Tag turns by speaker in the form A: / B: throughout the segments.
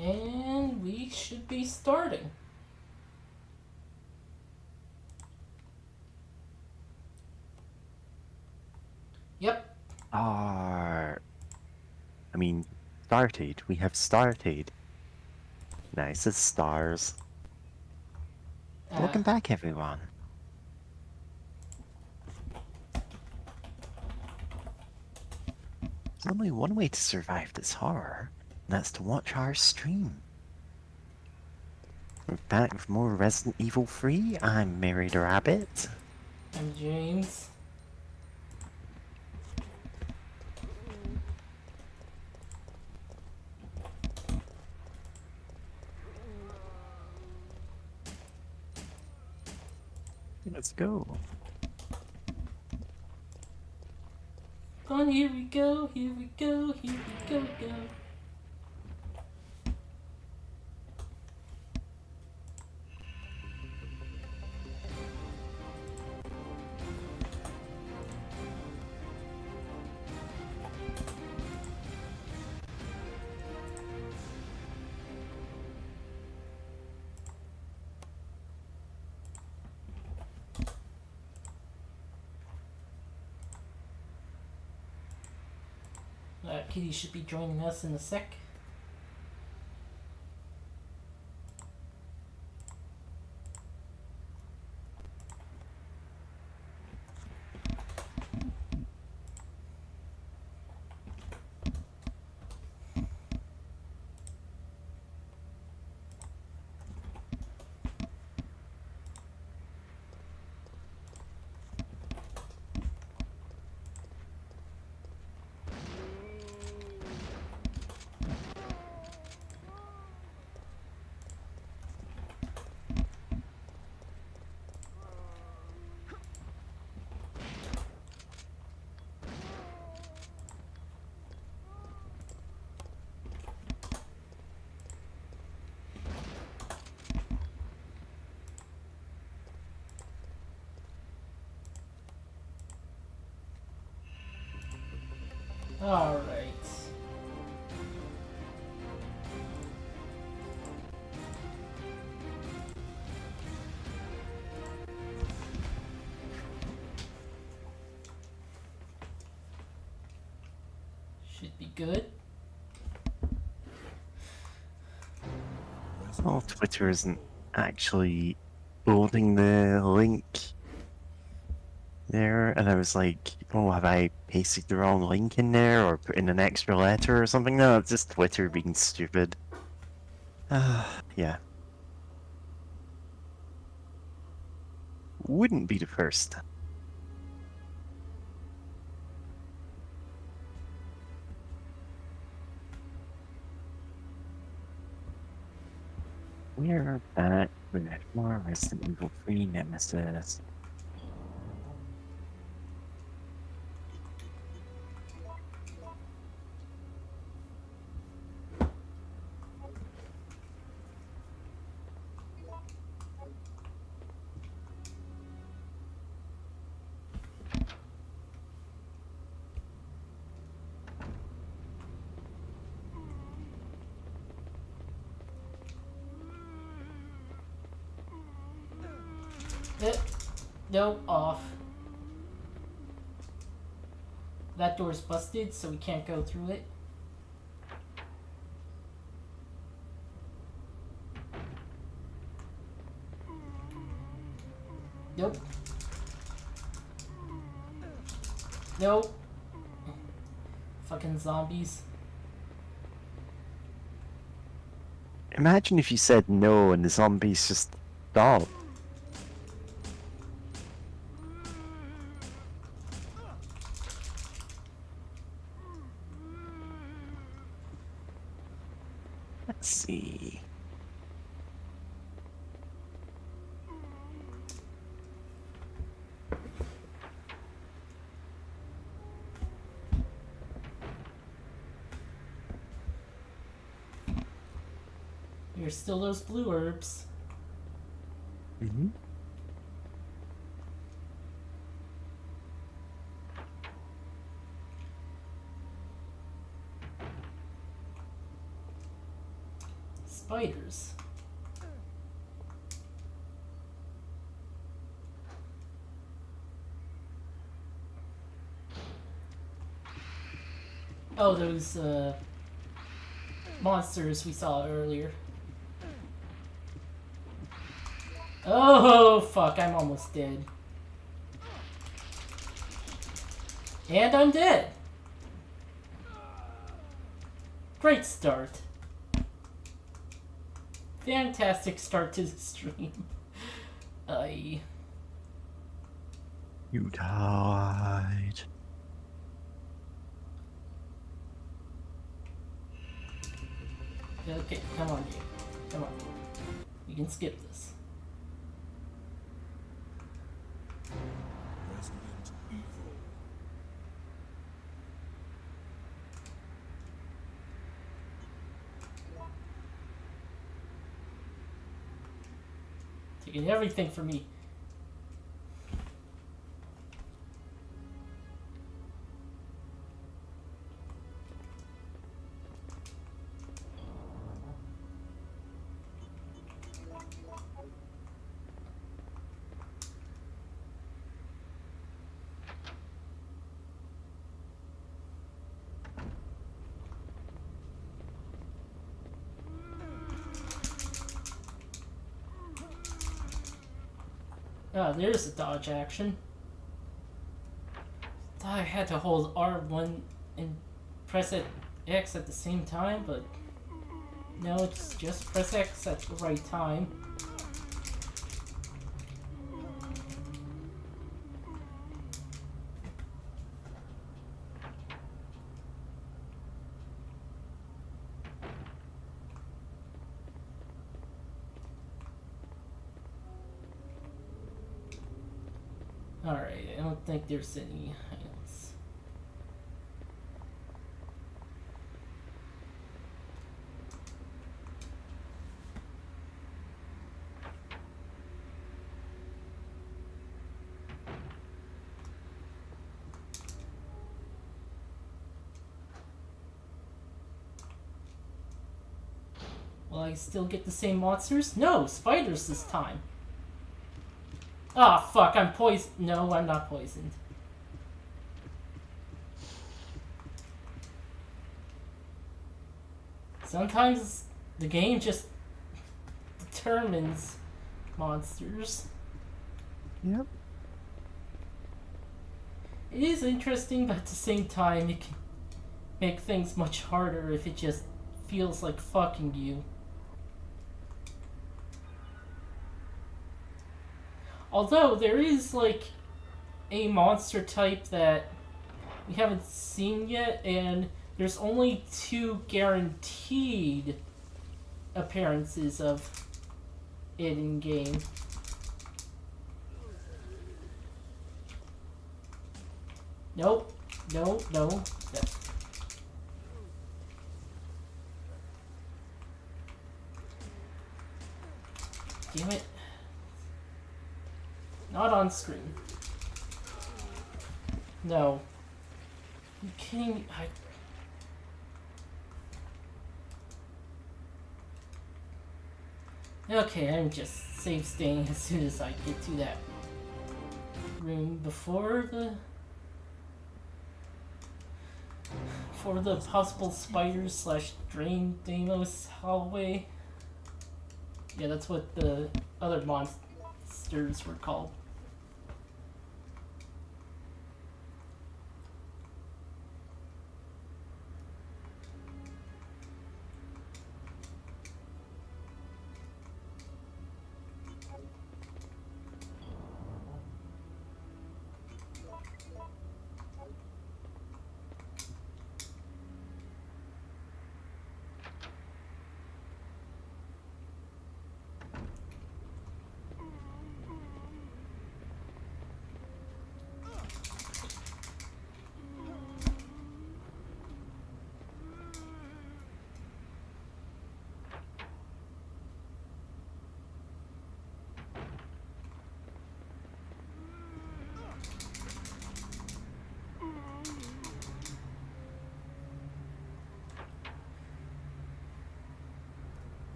A: And we should be starting. Yep.
B: Are I mean, started. We have started. Nice as stars.
A: Uh,
B: Welcome back, everyone. There's only one way to survive this horror, and that's to watch our stream. We're back with more Resident Evil 3. I'm Married Rabbit.
A: I'm James.
B: Let's go.
A: On, here we go, here we go, here we go, go. Kitty should be joining us in a sec. Alright. Should be good.
B: Oh, Twitter isn't actually loading the link there, and I was like, oh, have I pasted the wrong link in there or put in an extra letter or something? No, it's just Twitter being stupid. Yeah. Wouldn't be the first. We're back with more Resident Evil 3 Nemesis.
A: Nope, off. That door's busted, so we can't go through it. Nope. Nope. Fucking zombies.
B: Imagine if you said no and the zombies just stopped. Let's see.
A: Here's still those blue herbs.
B: Mm-hmm.
A: spiders. Oh, those monsters we saw earlier. Oh, fuck, I'm almost dead. And I'm dead. Great start. Fantastic start to the stream.
B: You died.
A: Okay, come on, game. Come on. You can skip this.
C: Resident Evil.
A: Taking everything from me. Ah, there's a dodge action. Thought I had to hold R1 and press it X at the same time, but no, it's just press X at the right time. Alright, I don't think there's any else. Will I still get the same monsters? No, spiders this time. Ah, oh, fuck, I'm poisoned. No, I'm not poisoned. Sometimes the game just determines monsters.
B: Yep.
A: It is interesting, but at the same time, it can make things much harder if it just feels like fucking you. Although, there is, like, a monster type that we haven't seen yet, and there's only 2 guaranteed appearances of it in-game. Nope. No, no. Damn it. Not on screen. No. You kidding me? Okay, I'm just safe staying as soon as I get to that room before the possible spiders slash drain Deimos hallway. Yeah, that's what the other monsters were called.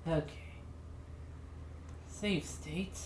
A: Okay. Save state.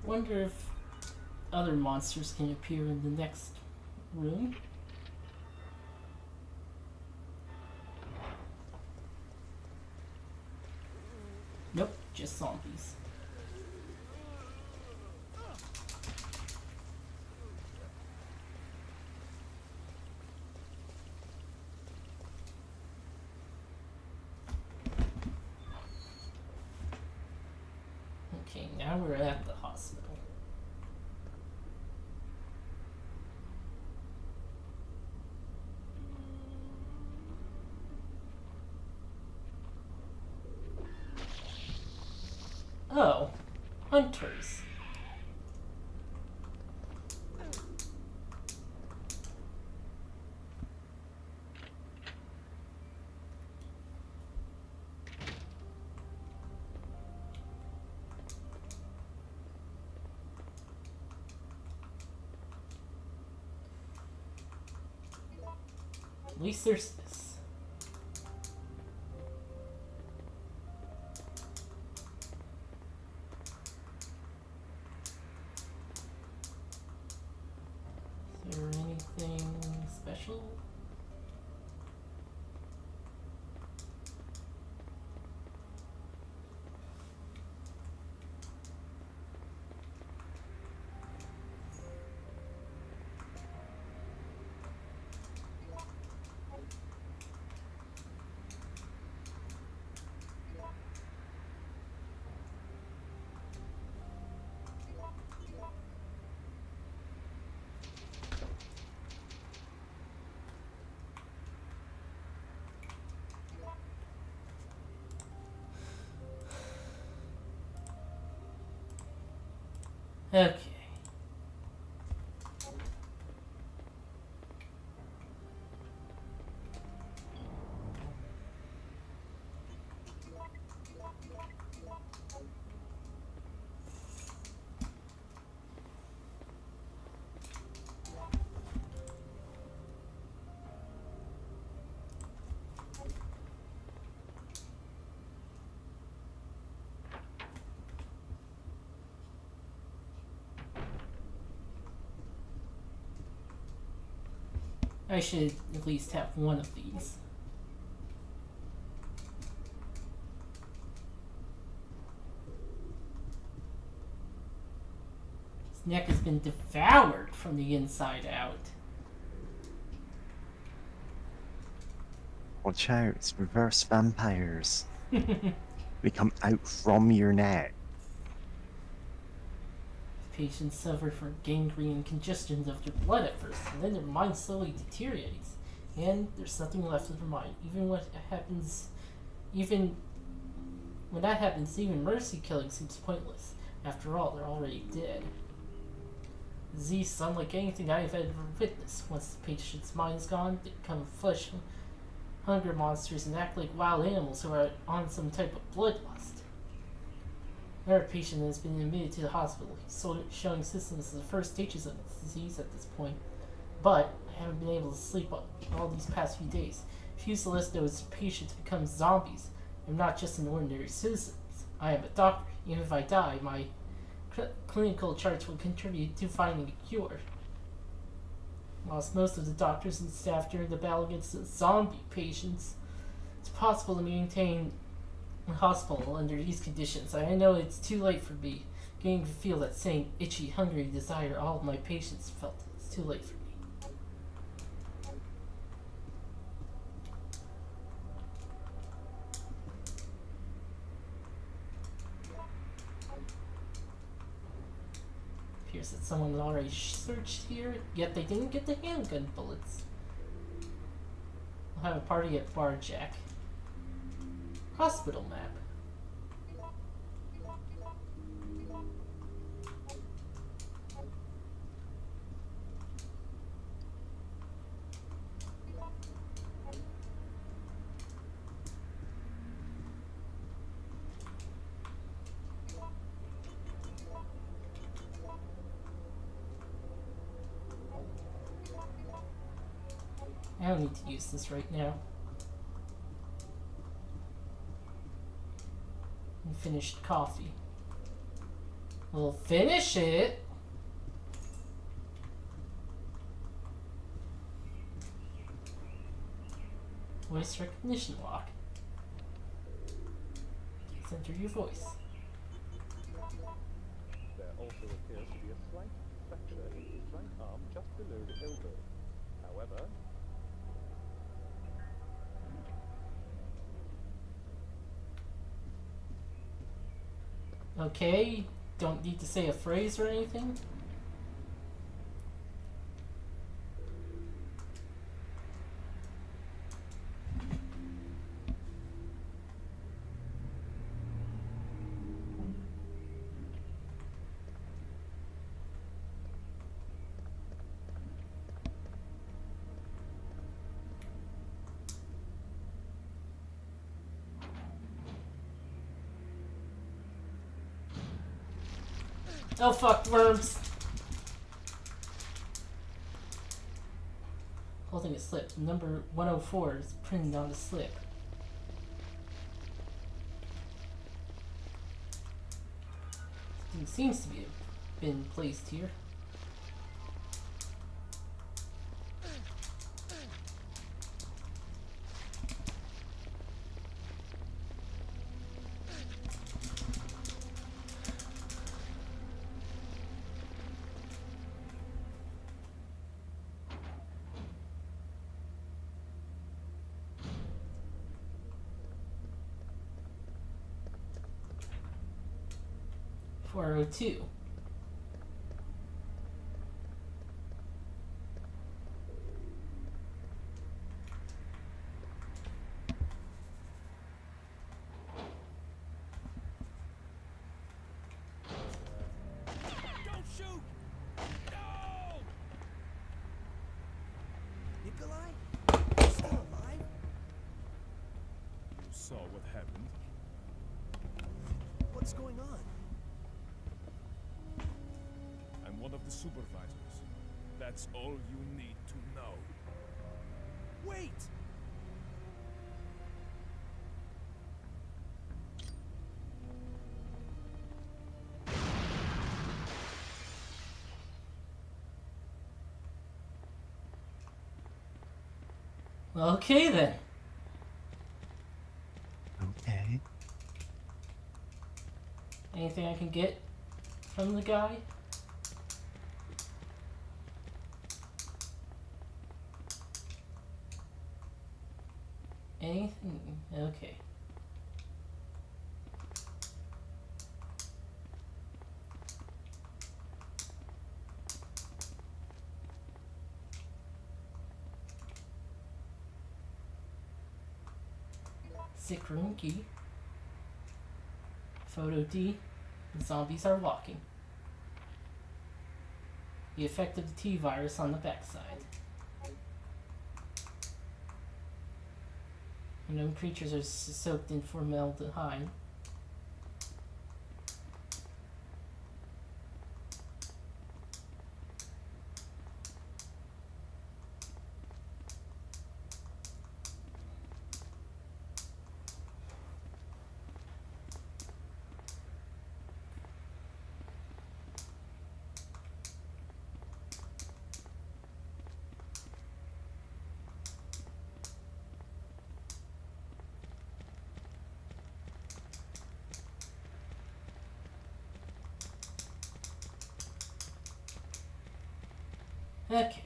A: Wonder if other monsters can appear in the next room. Nope, just zombies. Okay, now we're at the hospital. Oh, hunters. At least there's this. Is there anything special? Okay. I should at least have one of these. His neck has been devoured from the inside out.
B: Watch out, it's reverse vampires. They come out from your neck.
A: Patients suffer from gangrene and congestions of their blood at first, and then their mind slowly deteriorates, and there's nothing left of their mind. Even when that happens, even mercy killing seems pointless. After all, they're already dead. These sound like anything I've ever witnessed. Once the patient's mind is gone, they become flesh hunger monsters and act like wild animals who are on some type of bloodlust. Another patient has been admitted to the hospital. He's showing symptoms of the first stages of the disease at this point, but I haven't been able to sleep all these past few days. Refuse to let those patients become zombies. I'm not just an ordinary citizen. I am a doctor. Even if I die, my clinical charts will contribute to finding a cure. Lost most of the doctors and staff during the battle against the zombie patients. It's possible to maintain a hospital under these conditions. I know it's too late for me. Getting to feel that same itchy, hungry desire all of my patients felt. It's too late for me. appears that someone already searched here, yet they didn't get the handgun bullets. We'll have a party at Bar Jack. Hospital map. I don't need to use this right now. Finished coffee. We'll finish it. Voice recognition lock. Please enter your voice.
C: There also appears to be a slight fracture in his right arm just below the elbow. However,
A: Okay, don't need to say a phrase or anything. Oh fuck, worms! Holding a slip. Number 104 is printed on the slip. It seems to be been placed here. .402.
D: Don't shoot! No! Nikolai? You're still alive?
E: You saw what happened.
D: What's going on?
E: I'm one of the supervisors. That's all you need to know.
D: Wait!
A: Okay then.
B: Okay.
A: Anything I can get from the guy? Anything? Okay. Sick room key. Photo D. The zombies are walking. The effect of the T-virus on the backside. Unknown creatures are soaked in formaldehyde. Okay.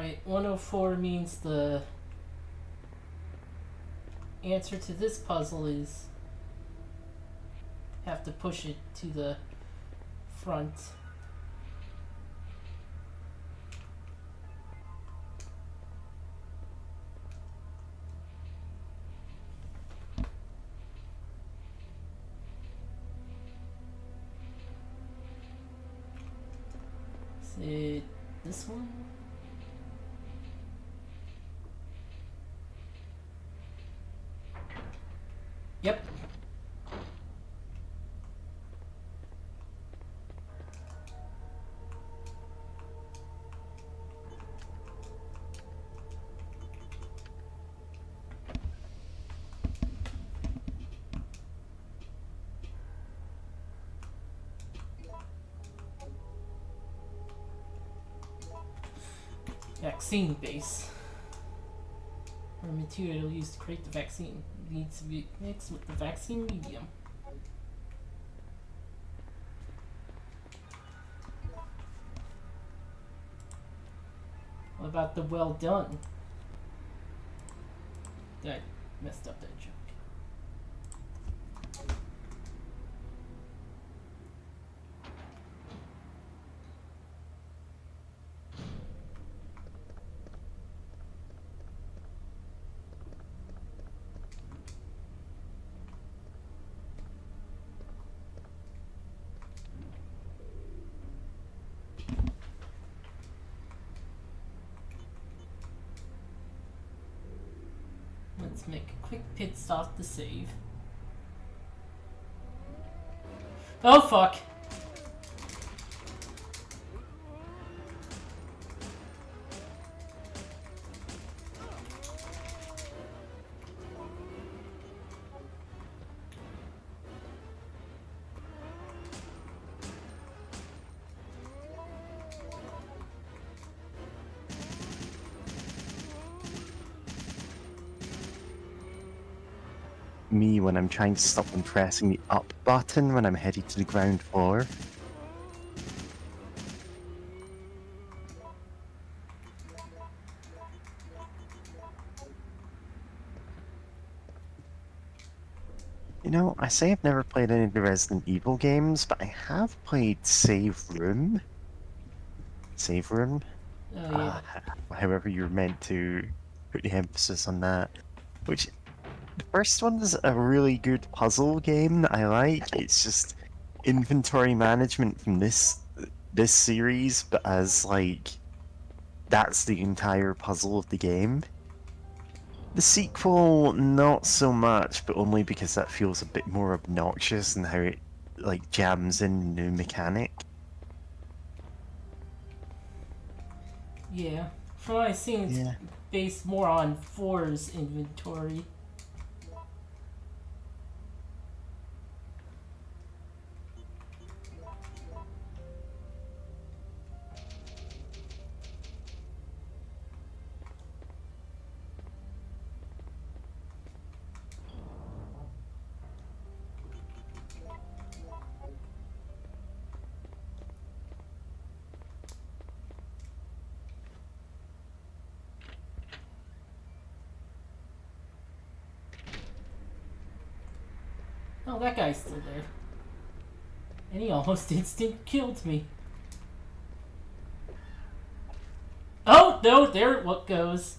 A: Alright, 104 means the answer to this puzzle is have to push it to the front. Is it this one? Yep. Vaccine base. Or material used to create the vaccine needs to be mixed with the vaccine medium. What about the well done? I messed up that joke. Let's make a quick pit stop to save. Oh fuck!
B: Me when I'm trying to stop them pressing the up button when I'm headed to the ground floor. You know, I say I've never played any of the Resident Evil games, but I have played Save Room. Save Room?
A: Oh yeah.
B: However you're meant to put the emphasis on that. Which, the first one is a really good puzzle game that I like. It's just inventory management from this series, but as like, that's the entire puzzle of the game. The sequel, not so much, but only because that feels a bit more obnoxious and how it like jams in new mechanic.
A: Yeah. From what I've seen, it's
B: Yeah.
A: based more on 4's inventory. Oh, that guy's still there. And he almost instant killed me. Oh, no, there what goes.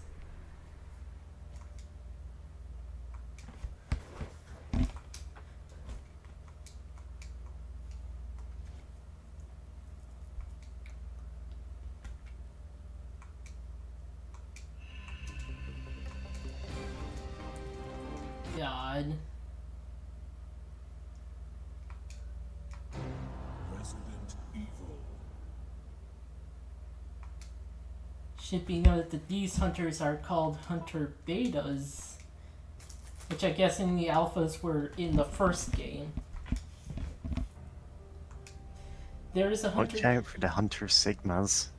A: God.
E: Resident Evil.
A: Should be noted that these hunters are called hunter betas, which I guess in the alphas were in the first game. There is a hunter.
B: Watch out for the Hunter Sigmas.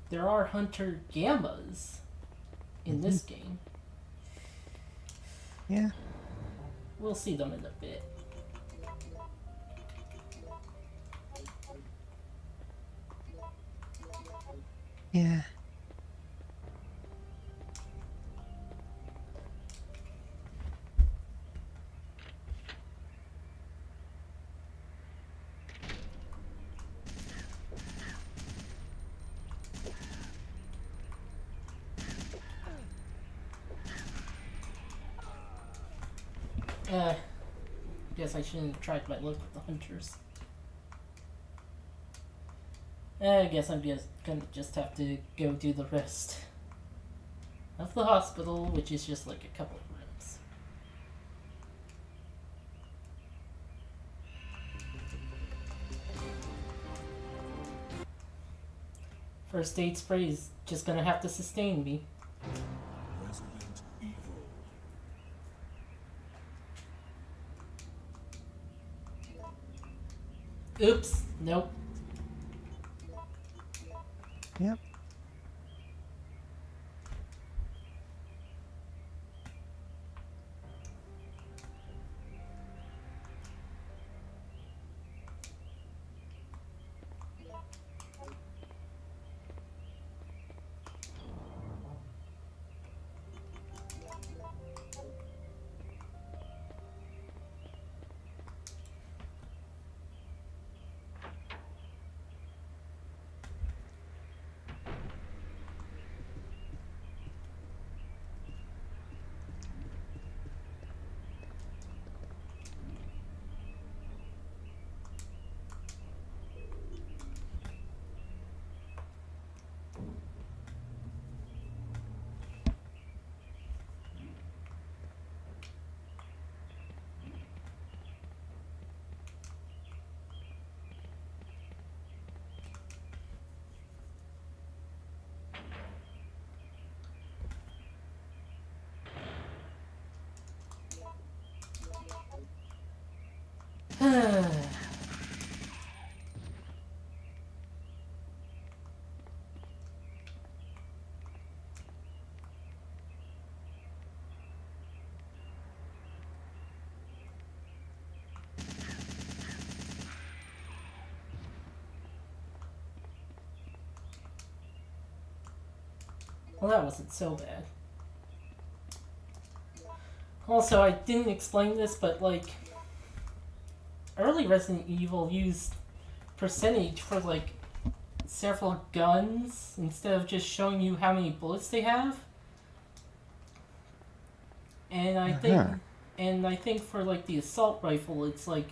A: There are hunter gammas in this game.
B: Yeah.
A: We'll see them in a bit.
B: Yeah.
A: Guess I shouldn't have tried my luck with the hunters. I guess I'm just gonna have to go do the rest of the hospital, which is just like a couple of rooms. First aid spray is just gonna have to sustain me.
E: Resident Evil.
A: Oops, nope.
B: Yep.
A: Well, that wasn't so bad. Also, I didn't explain this, but like, early Resident Evil used percentage for like several guns instead of just showing you how many bullets they have. And I think for like the assault rifle, it's like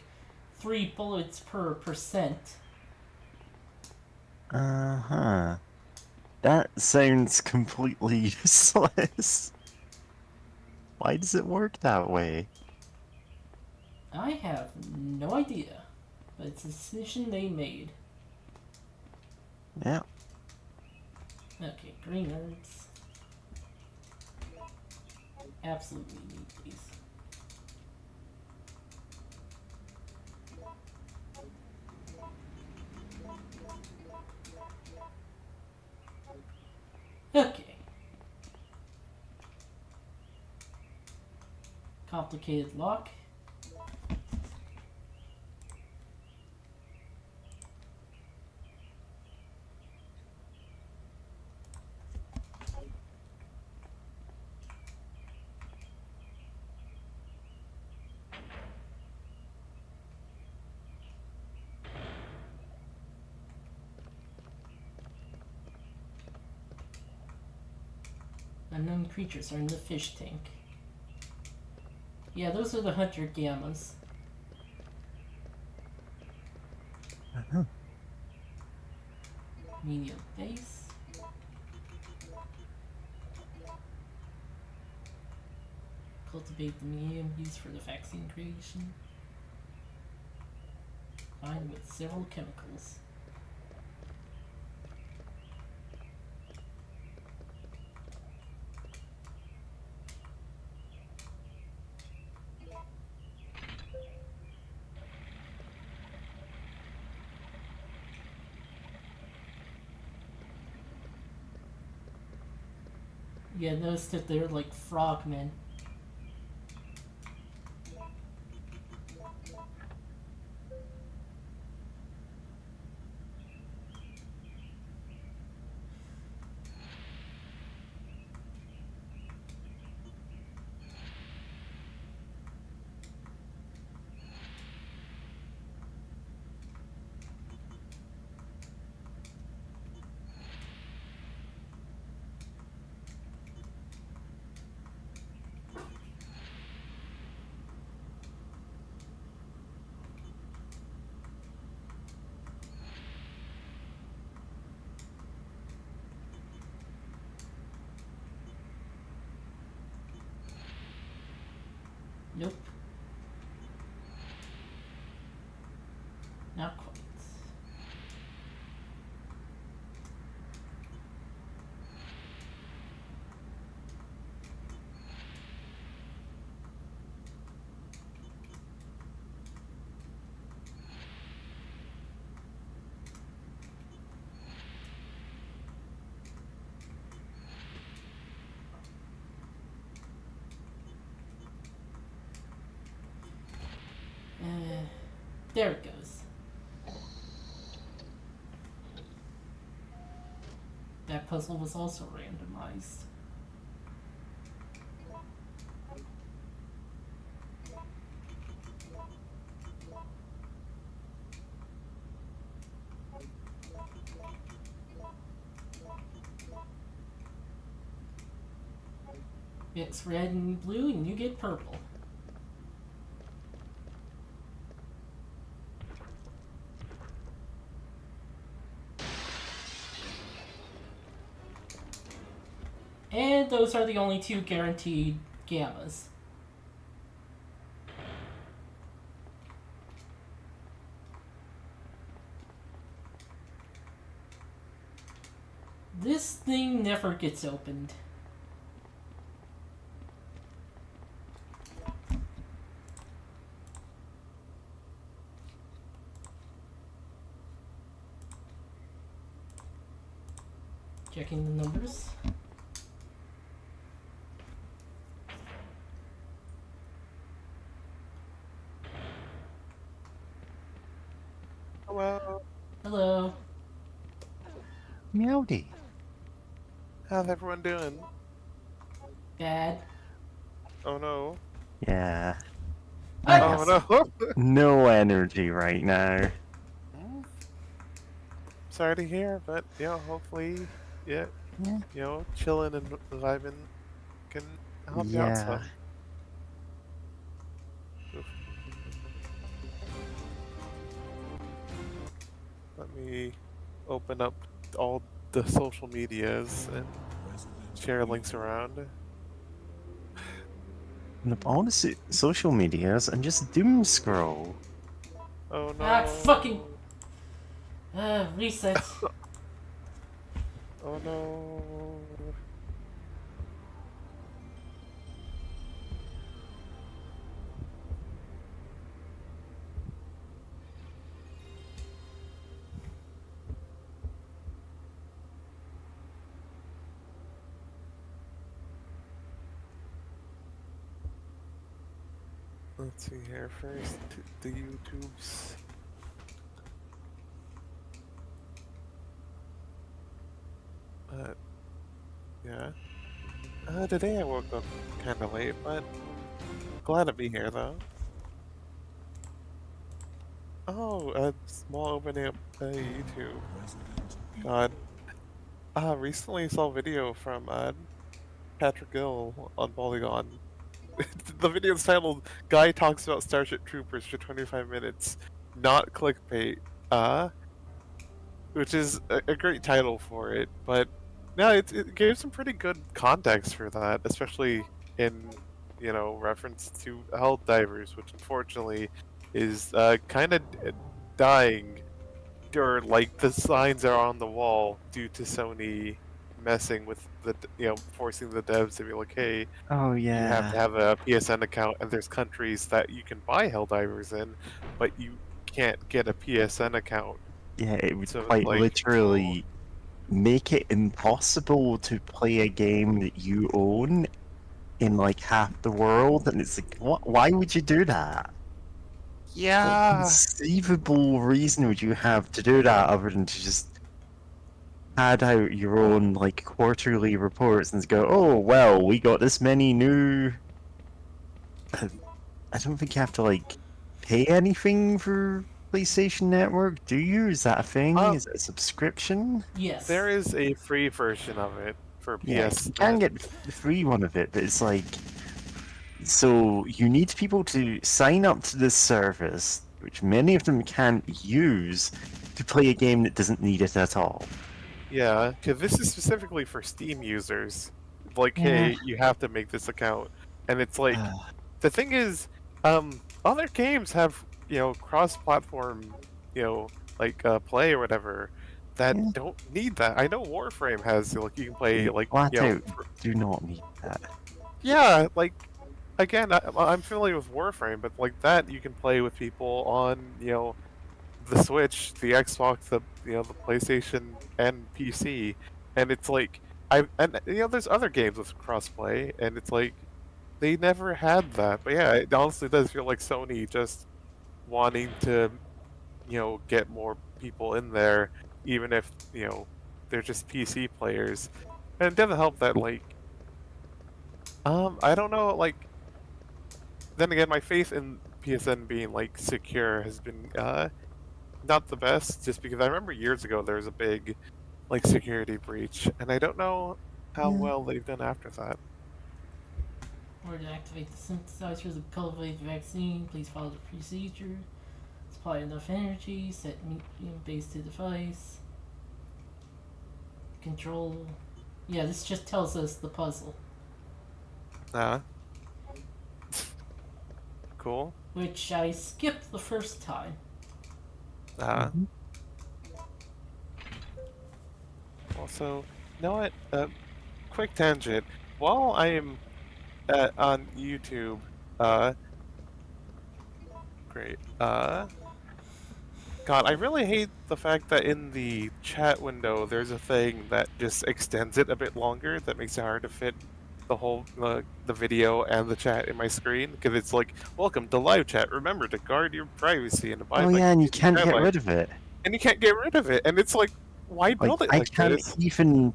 A: 3 bullets per percent.
B: Uh-huh. That sounds completely useless. Why does it work that way?
A: I have no idea, but it's a decision they made.
B: Yeah.
A: Okay, green herbs. Absolutely need these. Okay. Complicated lock. Unknown creatures are in the fish tank. Yeah, those are the hunter gammas.
B: Uh-huh.
A: Medium base. Cultivate the medium used for the vaccine creation. Combined with several chemicals. Yeah, notice that they're like frogmen. Nope. Not quite. There it goes. That puzzle was also randomized. Mix red and blue and you get purple. And those are the only two guaranteed gammas. This thing never gets opened. Checking the numbers.
F: Hello.
A: Hello.
B: Meowdy.
F: How's everyone doing?
A: Bad.
F: Oh no.
B: Yeah.
A: I
F: Oh
A: guess.
F: no.
B: No energy right now.
F: Sorry to hear, but hopefully,
B: Yeah.
F: chilling and vibing can help you out
B: Yeah.
F: some. Oof. Let me open up all the social medias and share links around.
B: And up all the social medias and just doom scroll.
F: Oh no.
A: Ah, fucking. Reset.
F: Oh no. Let's see here first, the YouTubes. Yeah. Today I woke up kind of late, but glad to be here though. Oh, a small opening up YouTube. God. Recently saw a video from Patrick Gill on Polygon. The video is titled "Guy Talks About Starship Troopers for 25 Minutes," not clickbait. Which is a great title for it, but no, it gave some pretty good context for that, especially in reference to Helldivers, which unfortunately is kind of dying, or like the signs are on the wall due to Sony messing with forcing the devs to be like, hey,
B: Oh
F: you have to
B: yeah.
F: have a PSN account, and there's countries that you can buy Helldivers in, but you can't get a PSN account.
B: Yeah, it would
F: So it's
B: quite
F: like,
B: literally make it impossible to play a game that you own in like half the world, and it's like, what? Why would you do that? What
F: yeah,
B: conceivable reason would you have to do that other than to just pad out your own like quarterly reports and go, oh well, we got this many new. I don't think you have to like pay anything for PlayStation Network, do you? Is that a thing?
F: uh,
B: Is it a subscription?
A: Yes.
F: there is a free version of it for
B: Yeah,
F: PS.
B: you can get the free one of it, but it's like, so you need people to sign up to this service, which many of them can't use, to play a game that doesn't need it at all.
F: Yeah, because this is specifically for Steam users. Like,
B: Yeah.
F: hey, you have to make this account, and it's like the thing is, other games have cross-platform, play or whatever that
B: Yeah.
F: don't need that. I know Warframe has like you can play like
B: Flat out do not need that.
F: yeah, like again, I'm familiar with Warframe, but like that you can play with people on the Switch, the Xbox, the PlayStation, and PC, and it's like there's other games with crossplay, and it's like they never had that. But yeah, it honestly does feel like Sony just wanting to get more people in there, even if they're just PC players, and it doesn't help that like I don't know like then again my faith in PSN being like secure has been not the best, just because I remember years ago there was a big like security breach, and I don't know how
B: Yeah.
F: well they've done after that.
A: Or to activate the synthesizers of cultivate the vaccine, please follow the procedure. Supply enough energy, set medium base to device. Control. Yeah, this just tells us the puzzle.
F: Cool.
A: Which I skipped the first time.
B: Mhm.
F: Also, you know what? Quick tangent. While I am on YouTube, great. God, I really hate the fact that in the chat window there's a thing that just extends it a bit longer that makes it hard to fit the whole the video and the chat in my screen, because it's like, welcome to live chat. Remember to guard your privacy and abide
B: Oh
F: by
B: yeah, and you
F: community
B: can't get
F: guidelines."
B: rid of it.
F: And you can't get rid of it, and it's like, why
B: Like
F: build it
B: I
F: like
B: can't
F: this?
B: even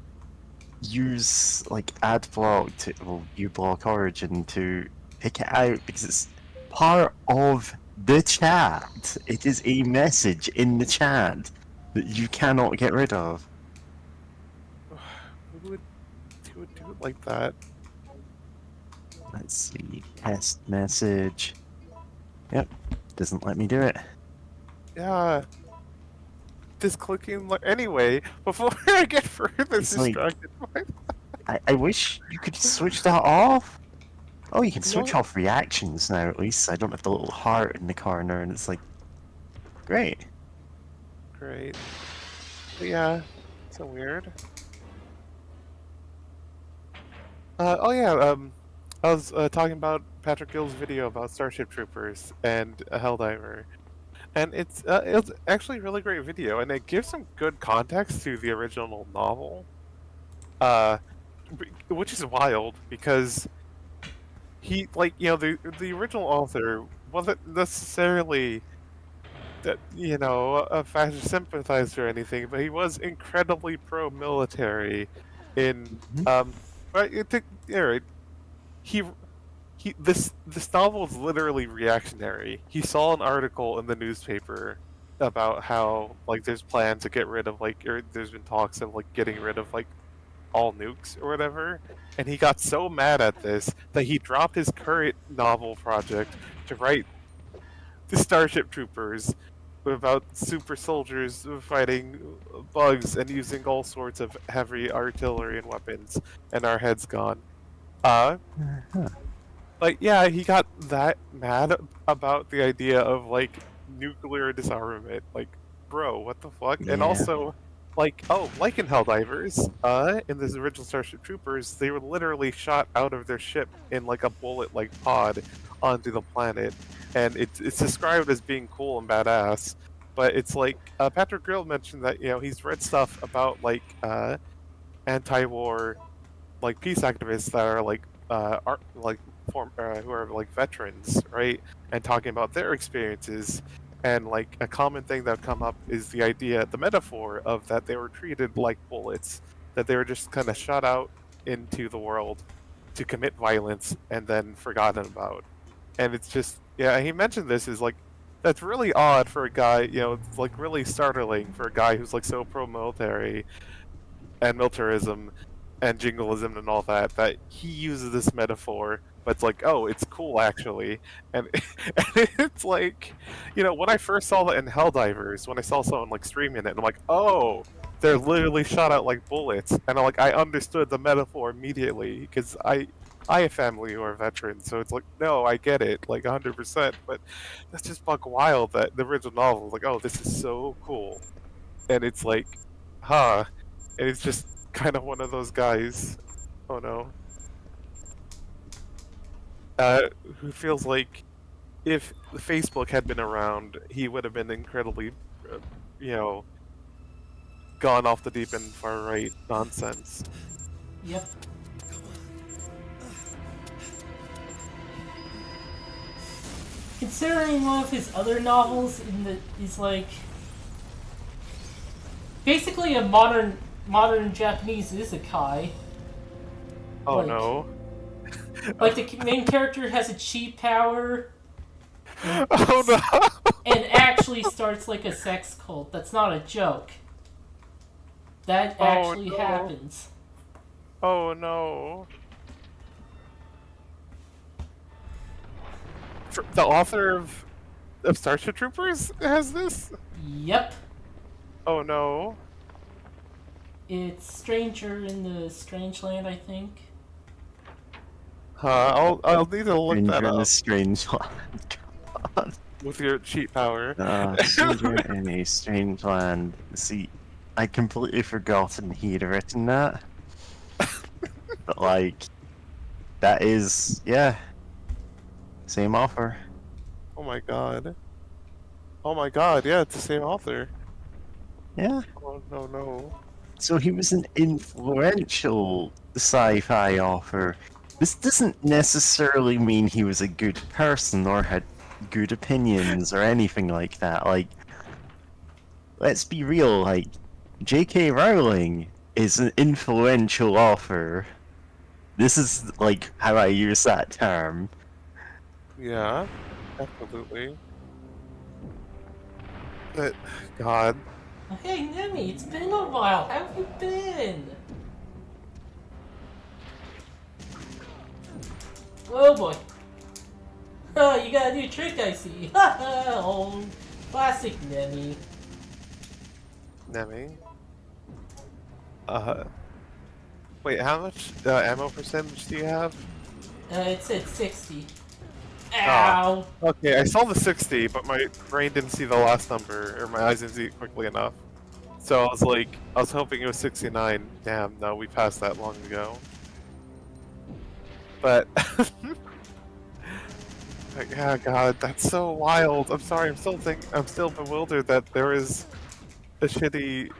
B: use like ad block to uBlock Origin to pick it out because it's part of the chat. It is a message in the chat that you cannot get rid of.
F: Who would do it like that?
B: Let's see, test message. Yep, doesn't let me do it.
F: Yeah. Just clicking like anyway, before I get further
B: It's like-
F: distracted
B: I wish you could switch that off. Oh, you can switch
F: No.
B: off reactions now at least. I don't have the little heart in the corner, and it's like, great.
F: Great. But yeah, so weird. Oh yeah, I was talking about Patrick Gill's video about Starship Troopers and Helldiver, and it's actually a really great video, and it gives some good context to the original novel, which is wild because he the original author wasn't necessarily that a fascist sympathizer or anything, but he was incredibly pro-military in right. Alright, he this novel is literally reactionary. He saw an article in the newspaper about how like there's plans to get rid of or there's been talks of like getting rid of like all nukes or whatever, and he got so mad at this that he dropped his current novel project to write the Starship Troopers about super soldiers fighting bugs and using all sorts of heavy artillery and weapons, and our heads gone. Like, yeah, he got that mad about the idea of like nuclear disarmament. Like, bro, what the fuck? And
B: Yeah.
F: also, like, like in Helldivers, in this original Starship Troopers, they were literally shot out of their ship in like a bullet-like pod onto the planet, and it's described as being cool and badass. But it's like Patrick Grill mentioned that he's read stuff about like anti-war like peace activists that are like who are like veterans, right? And talking about their experiences, and like a common thing that come up is the idea, the metaphor of that they were treated like bullets, that they were just kind of shot out into the world to commit violence and then forgotten about. And it's just, yeah, he mentioned this is like, that's really odd for a guy, it's like really startling for a guy who's like so pro-military and militarism and jingoism and all that, that he uses this metaphor, but it's like, oh, it's cool actually. And, and it's like, when I first saw that in Helldivers, when I saw someone like streaming it, I'm like, oh, they're literally shot out like bullets, and I understood the metaphor immediately because I have family who are veterans, so it's like, no, I get it, like 100%. But that's just buck wild that the original novel is like, oh, this is so cool, and it's like, huh, and it's just kind of one of those guys. Oh no. Who feels like if Facebook had been around, he would have been incredibly, uh, you know, gone off the deep end far right nonsense.
A: Yep. Considering one of his other novels is like basically a modern Japanese isekai.
F: Oh
A: Like-
F: no.
A: Like the main character has a cheat power
F: Oh no.
A: and actually starts like a sex cult. That's not a joke. That
F: Oh,
A: actually
F: no.
A: happens.
F: Oh no. The author of Starship Troopers has this?
A: Yep.
F: Oh no.
A: It's Stranger in the Strange Land, I think.
F: I'll need to look
B: Stranger
F: that
B: in a
F: up
B: strange land. God.
F: with your cheat power.
B: Stranger in a strange land. See, I'd completely forgotten he'd written that. But like, that is, yeah, same author.
F: Oh my god. Oh my god, yeah, it's the same author.
B: Yeah.
F: Oh no no.
B: So he was an influential sci-fi author. This doesn't necessarily mean he was a good person or had good opinions or anything like that. Like, let's be real, like, J.K. Rowling is an influential author. This is, like, how I use that term.
F: Yeah, absolutely. But god.
A: Hey, Nemi, it's been a while. How have you been? Oh boy. Oh, you got a new trick, I see. Oh, classic Nemi.
F: Nemi. Wait, how much ammo percentage do you have?
A: It said 60.
F: Ah.
A: Ow.
F: Okay, I saw the 60, but my brain didn't see the last number, or my eyes didn't see it quickly enough. So I was hoping it was 69. Damn, no, we passed that long ago. But, like, yeah, God, that's so wild. I'm sorry, I'm still bewildered that there is a shitty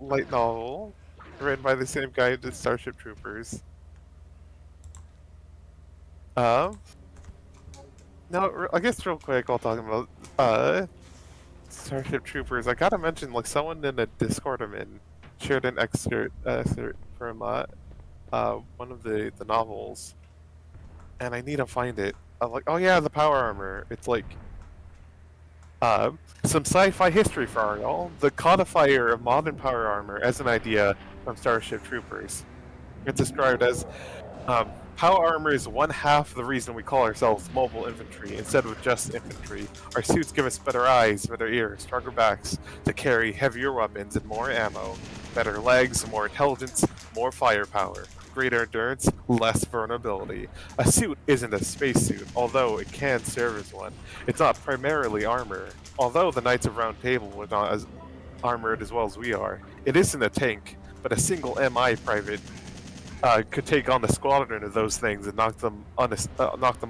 F: light novel written by the same guy who did Starship Troopers. No, I guess real quick while talking about Starship Troopers, I gotta mention, like, someone in a Discord I'm in shared an excerpt from one of the novels, and I need to find it. I'm like, oh yeah, the power armor. It's like some sci-fi history for Ariel, the codifier of modern power armor as an idea from Starship Troopers. It's described as power armor is one half the reason we call ourselves mobile infantry instead of just infantry. Our suits give us better eyes, better ears, stronger backs to carry heavier weapons and more ammo, better legs, more intelligence, more firepower, greater endurance, less vulnerability. A suit isn't a spacesuit, although it can serve as one. It's not primarily armor. Although the Knights of Round Table were not as armored as well as we are, it isn't a tank, but a single MI private could take on the squadron of those things and knock them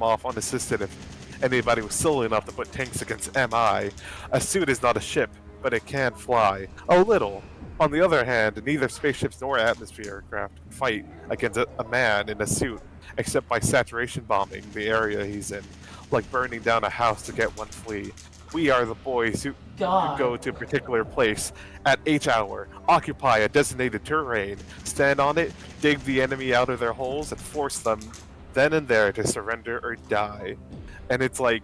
F: off unassisted if anybody was silly enough to put tanks against MI. A suit is not a ship, but it can fly. A little. On the other hand, neither spaceships nor atmosphere aircraft can fight against a man in a suit, except by saturation bombing the area he's in, like burning down a house to get one flea. We are the boys who go to a particular place at each hour, occupy a designated terrain, stand on it, dig the enemy out of their holes, and force them then and there to surrender or die. And it's like,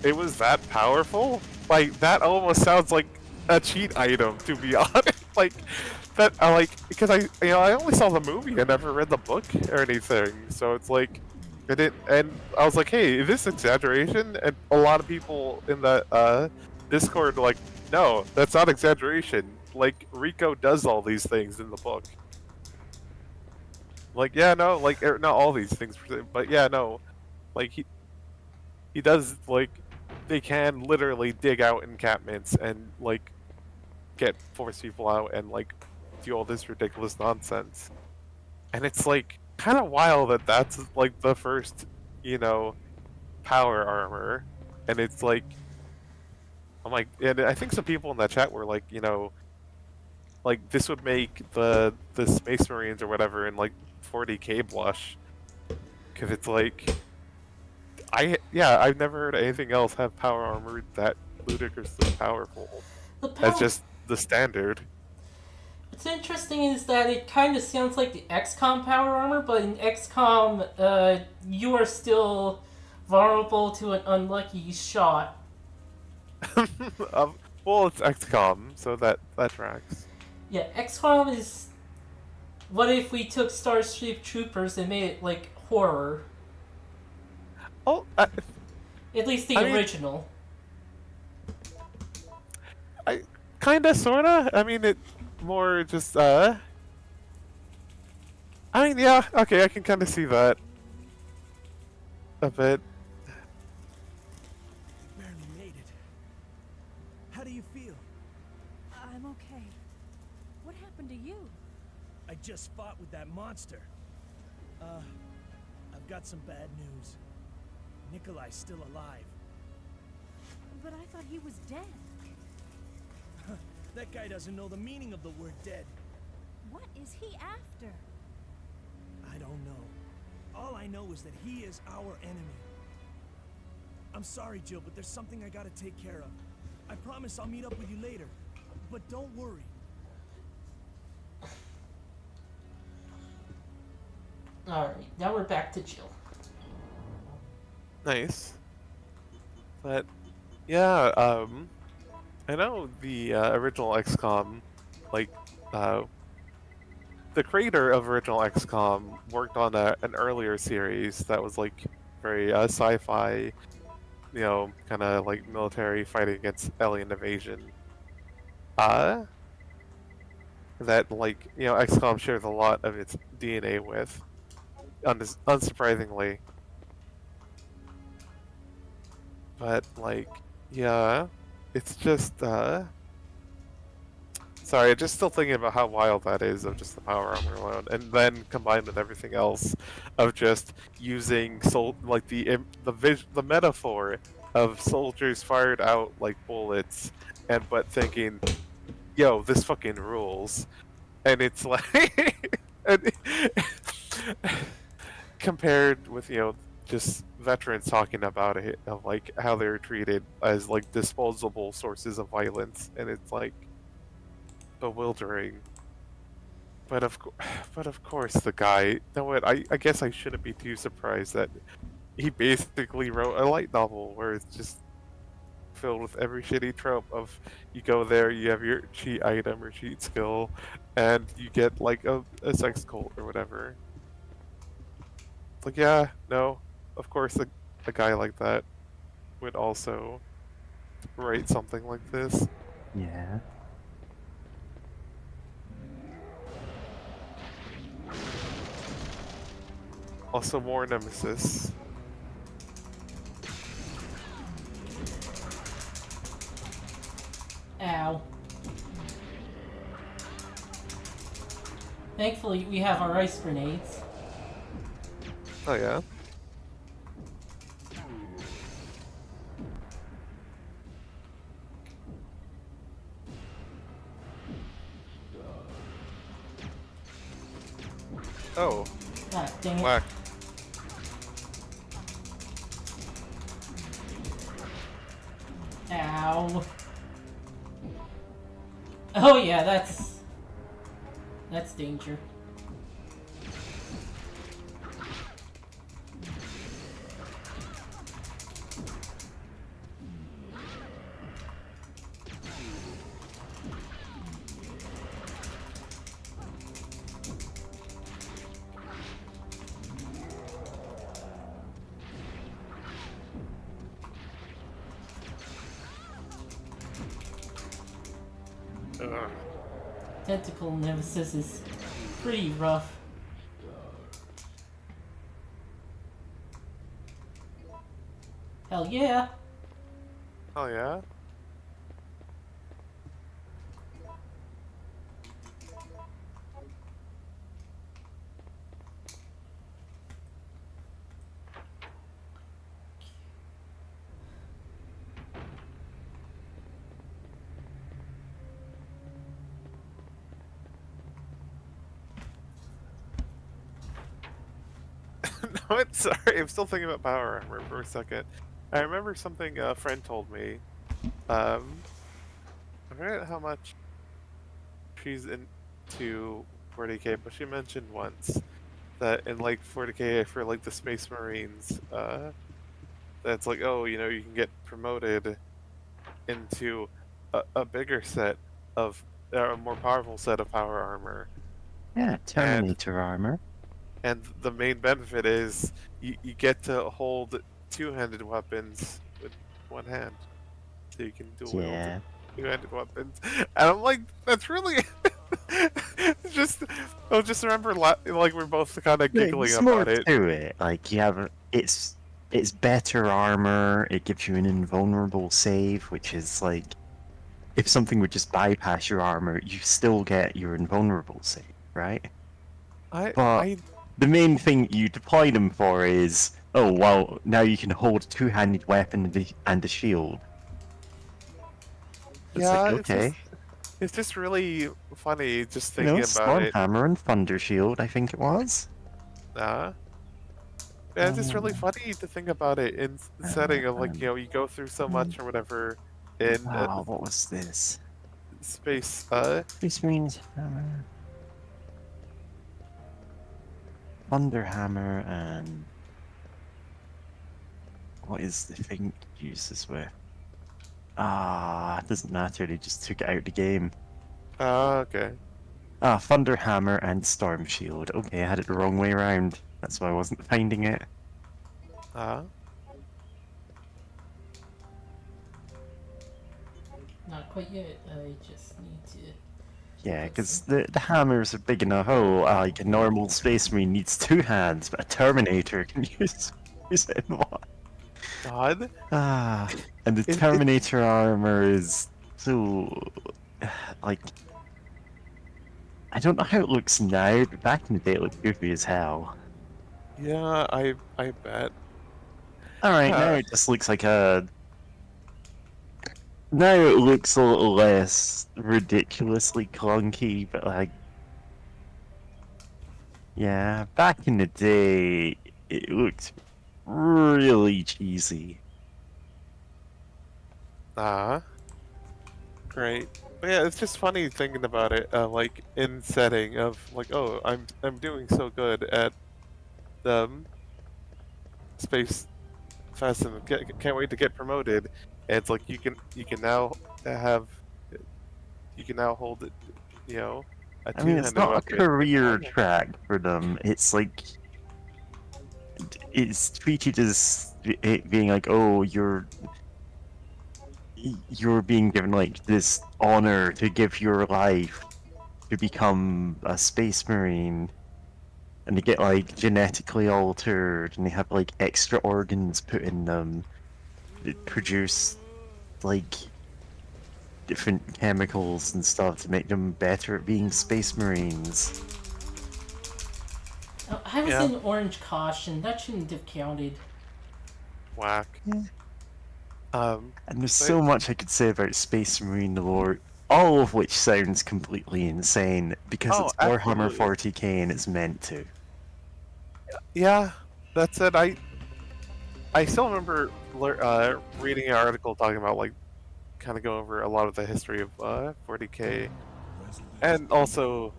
F: it was that powerful? Like, that almost sounds like a cheat item, to be honest. Like, that, because I only saw the movie, I never read the book or anything, so it's like, and I was like, hey, is this exaggeration? And a lot of people in the Discord were like, no, that's not exaggeration. like Rico does all these things in the book. Like, yeah, no, like not all these things, but yeah, no, like he does, like, they can literally dig out encampments and like force people out and like do all this ridiculous nonsense. And it's like kind of wild that that's like the first, you know, power armor. And it's like, I'm like, and I think some people in that chat were like, you know, like this would make the Space Marines or whatever in like 40k blush, because it's like, I've never heard anything else have power armor that ludicrously powerful.
A: The
F: That's
A: power.
F: just the standard.
A: What's interesting is that it kind of sounds like the XCOM power armor, but in XCOM, you are still vulnerable to an unlucky shot.
F: Well, it's XCOM, so that tracks.
A: Yeah, XCOM is. What if we took Starship Troopers and made it like horror?
F: Oh,
A: At least the
F: I mean-
A: original.
F: kinda, sorta. I mean, it more just I mean, yeah, okay, I can kind of see that a bit.
D: Barely made it. How do you feel?
G: I'm okay. What happened to you?
D: I just fought with that monster. I've got some bad news. Nikolai's still alive.
G: But I thought he was dead.
D: That guy doesn't know the meaning of the word dead.
G: What is he after?
D: I don't know. All I know is that he is our enemy. I'm sorry, Jill, but there's something I gotta take care of. I promise I'll meet up with you later. But don't worry.
A: Alright, now we're back to Jill.
F: Nice. But yeah, I know the original XCOM, like the creator of original XCOM worked on an earlier series that was like very sci-fi, you know, kind of like military fighting against alien invasion. That, like, you know, XCOM shares a lot of its DNA with, unsurprisingly. But like, yeah, it's just sorry, just still thinking about how wild that is of just the power armor alone, and then combined with everything else of just using like the metaphor of soldiers fired out like bullets, but thinking, yo, this fucking rules, and it's like, and compared with, you know, just veterans talking about it, of like how they're treated as like disposable sources of violence, and it's like bewildering. But of course, the guy. No, what? I guess I shouldn't be too surprised that he basically wrote a light novel where it's just filled with every shitty trope of, you go there, you have your cheat item or cheat skill, and you get like a sex cult or whatever. It's like, yeah, no, of course a guy like that would also write something like this.
B: Yeah.
F: Also, more nemesis.
A: Ow. Thankfully, we have our ice grenades.
F: Oh yeah. Oh,
A: Ah, dang it.
F: whack.
A: Ow. Oh yeah, that's danger.
F: Ugh.
A: Tentacle nemesis is pretty rough. Hell yeah!
F: Oh yeah. No, it's sorry. I'm still thinking about power armor for a second. I remember something a friend told me. I forget how much she's into 40k, but she mentioned once that in like 40k for like the Space Marines, that's like, oh, you know, you can get promoted into a bigger set of a more powerful set of power armor,
B: Yeah,
F: and
B: Terminator armor.
F: the main benefit is you get to hold two-handed weapons with one hand, so you can dual wield
B: Yeah.
F: two-handed weapons. And I'm like, that's really just. I'll just remember like we're both kind of giggling
B: There's more
F: about it.
B: to it. Like you have, it's better armor. It gives you an invulnerable save, which is like, if something would just bypass your armor, you still get your invulnerable save, right? But
F: I
B: the main thing you deploy them for is, oh well, now you can hold a two-handed weapon and a shield. It's like,
F: yeah,
B: okay,
F: it's just really funny just
B: you know,
F: thinking about it.
B: Stormhammer and Thunder Shield, I think it was.
F: Uh, yeah, it's just really funny to think about it in the setting of like, you know, you go through so much or whatever in
B: Wow, what was this?
F: space.
B: This means hammer, Thunder Hammer, and what is the thing to use this with? Ah, it doesn't matter. They just took it out of the game.
F: Okay.
B: Ah, Thunder Hammer and Storm Shield. Okay, I had it the wrong way around. That's why I wasn't finding it.
A: Not quite yet. I just need to.
B: Yeah, because the hammers are big enough. Oh, like a normal Space Marine needs two hands, but a Terminator can use it in one.
F: God.
B: Ah, and the
F: It-
B: Terminator armor is so like, I don't know how it looks now, but back in the day it looked goofy as hell.
F: Yeah, I bet.
B: Alright, now it just looks like a. Now it looks a little less ridiculously clunky, but like. Yeah, back in the day, it looked really cheesy.
F: Great. But yeah, it's just funny thinking about it, like in setting of like, oh, I'm doing so good at the space fest and can't wait to get promoted. And it's like you can now have you can now hold it, you know, a
B: I mean, it's
F: two-handed
B: not a
F: weapon.
B: career track for them. It's like. It's treated as it being like, oh, you're being given like this honor to give your life to become a space marine, and they get like genetically altered, and they have like extra organs put in them that produce like different chemicals and stuff to make them better at being space marines.
A: Oh, I was
F: Yeah.
A: in orange caution. That shouldn't have counted.
F: Whack.
B: Yeah.
F: Um,
B: And there's
F: But-
B: so much I could say about Space Marine lore, all of which sounds completely insane because
F: Oh,
B: it's Warhammer
F: absolutely.
B: 40k and it's meant to.
F: yeah, that's it. I still remember reading an article talking about like kind of go over a lot of the history of 40k and also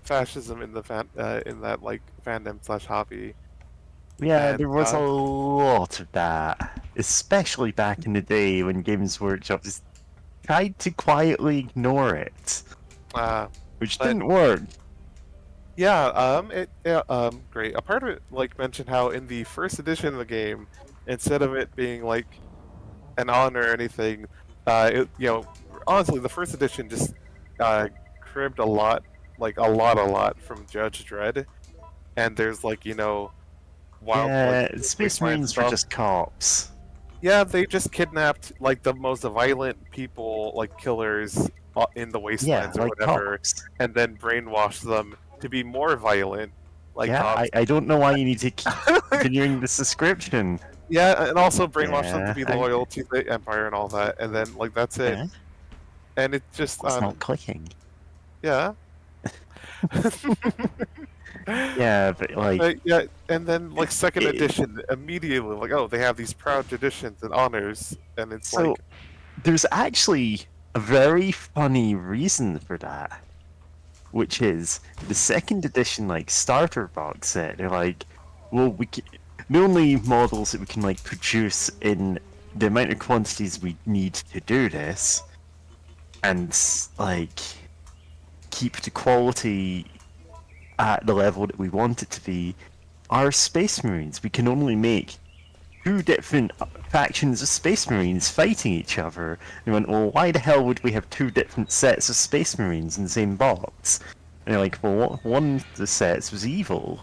F: fascism in the in that like fandom slash hobby.
B: Yeah,
F: And,
B: there was a lot of that, especially back in the day when Games Workshop just tried to quietly ignore it, which
F: but-
B: didn't work.
F: Yeah, great. A part of it, like, mentioned how in the first edition of the game, instead of it being like an honor or anything, you know, honestly, the first edition just cribbed a lot from Judge Dredd, and there's like wild
B: Yeah,
F: blood
B: Space
F: wasteland
B: Marines were
F: stuff.
B: just cops.
F: Yeah, they just kidnapped like the most violent people, like killers in the
B: Yeah,
F: wastelands or
B: like
F: whatever,
B: cops.
F: and then brainwashed them to be more violent, like
B: Yeah,
F: cops.
B: I don't know why you need to keep continuing this description.
F: Yeah, and also brainwash them to
B: Yeah,
F: be loyal to the Empire and all that, and then like that's it.
B: yeah,
F: And it's just
B: it's not clicking.
F: yeah.
B: Yeah, but like,
F: Yeah, and then like second
B: it-
F: edition immediately like, oh, they have these proud traditions and honors, and it's
B: so
F: like,
B: there's actually a very funny reason for that, which is the second edition like starter box set. They're like, well, the only models that we can like produce in the amount of quantities we need to do this, and like keep the quality at the level that we want it to be, are Space Marines. We can only make 2 different factions of Space Marines fighting each other. And they went, well, why the hell would we have 2 different sets of Space Marines in the same box? And they're like, well, what, one of the sets was evil.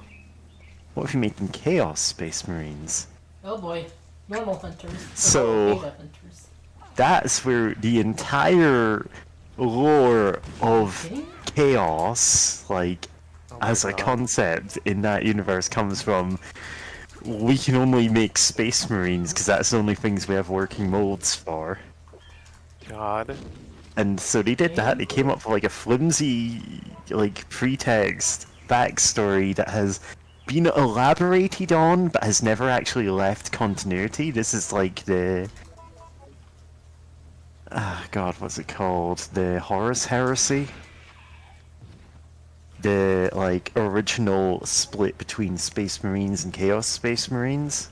B: What if you make them Chaos Space Marines?
A: Oh boy, normal hunters.
B: So-
A: Beta hunters.
B: That's where the entire lore of
A: Okay?
B: Chaos, like,
F: oh my
B: as a
F: God.
B: concept in that universe comes from. We can only make Space Marines because that's the only things we have working molds for.
F: God.
B: And so they did that. They came up with like a flimsy, like pretext backstory that has been elaborated on, but has never actually left continuity. This is like the God, what's it called? The Horus Heresy. The like original split between Space Marines and Chaos Space Marines.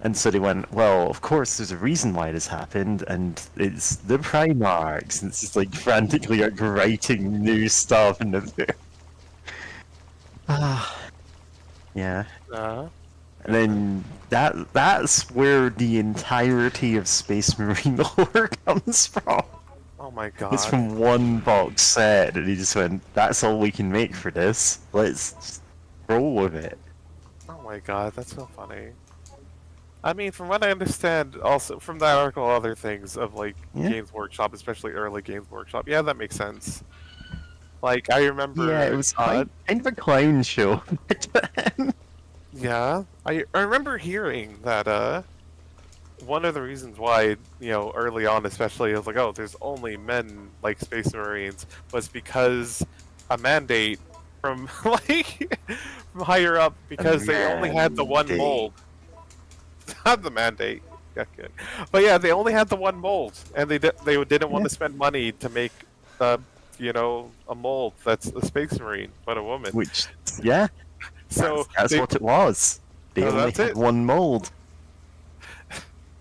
B: And so they went, well, of course there's a reason why this happened, and it's the Primarchs, and it's just like frantically like writing new stuff in the yeah.
F: Uh,
B: And then that's where the entirety of Space Marine lore comes from.
F: oh my God.
B: It's from one box set, and he just went, that's all we can make for this. Let's just roll with it.
F: Oh my God, that's so funny. I mean, from what I understand, also from that article, other things of like
B: Yeah.
F: Games Workshop, especially early Games Workshop. Yeah, that makes sense. Like I remember.
B: Yeah, it was kind of a clown show.
F: Yeah, I remember hearing that. One of the reasons why early on, especially, it was like, oh, there's only men like Space Marines, was because a mandate from like from higher up, because they only had the one
B: Mandate.
F: mold. Not the mandate. Yeah, good. But yeah, they only had the one mold, and they didn't want to spend money to make, a mold that's a Space Marine but a woman.
B: Which, yeah,
F: So
B: that's
F: they-
B: what it was. They
F: Oh,
B: only
F: that's
B: had
F: it.
B: one mold.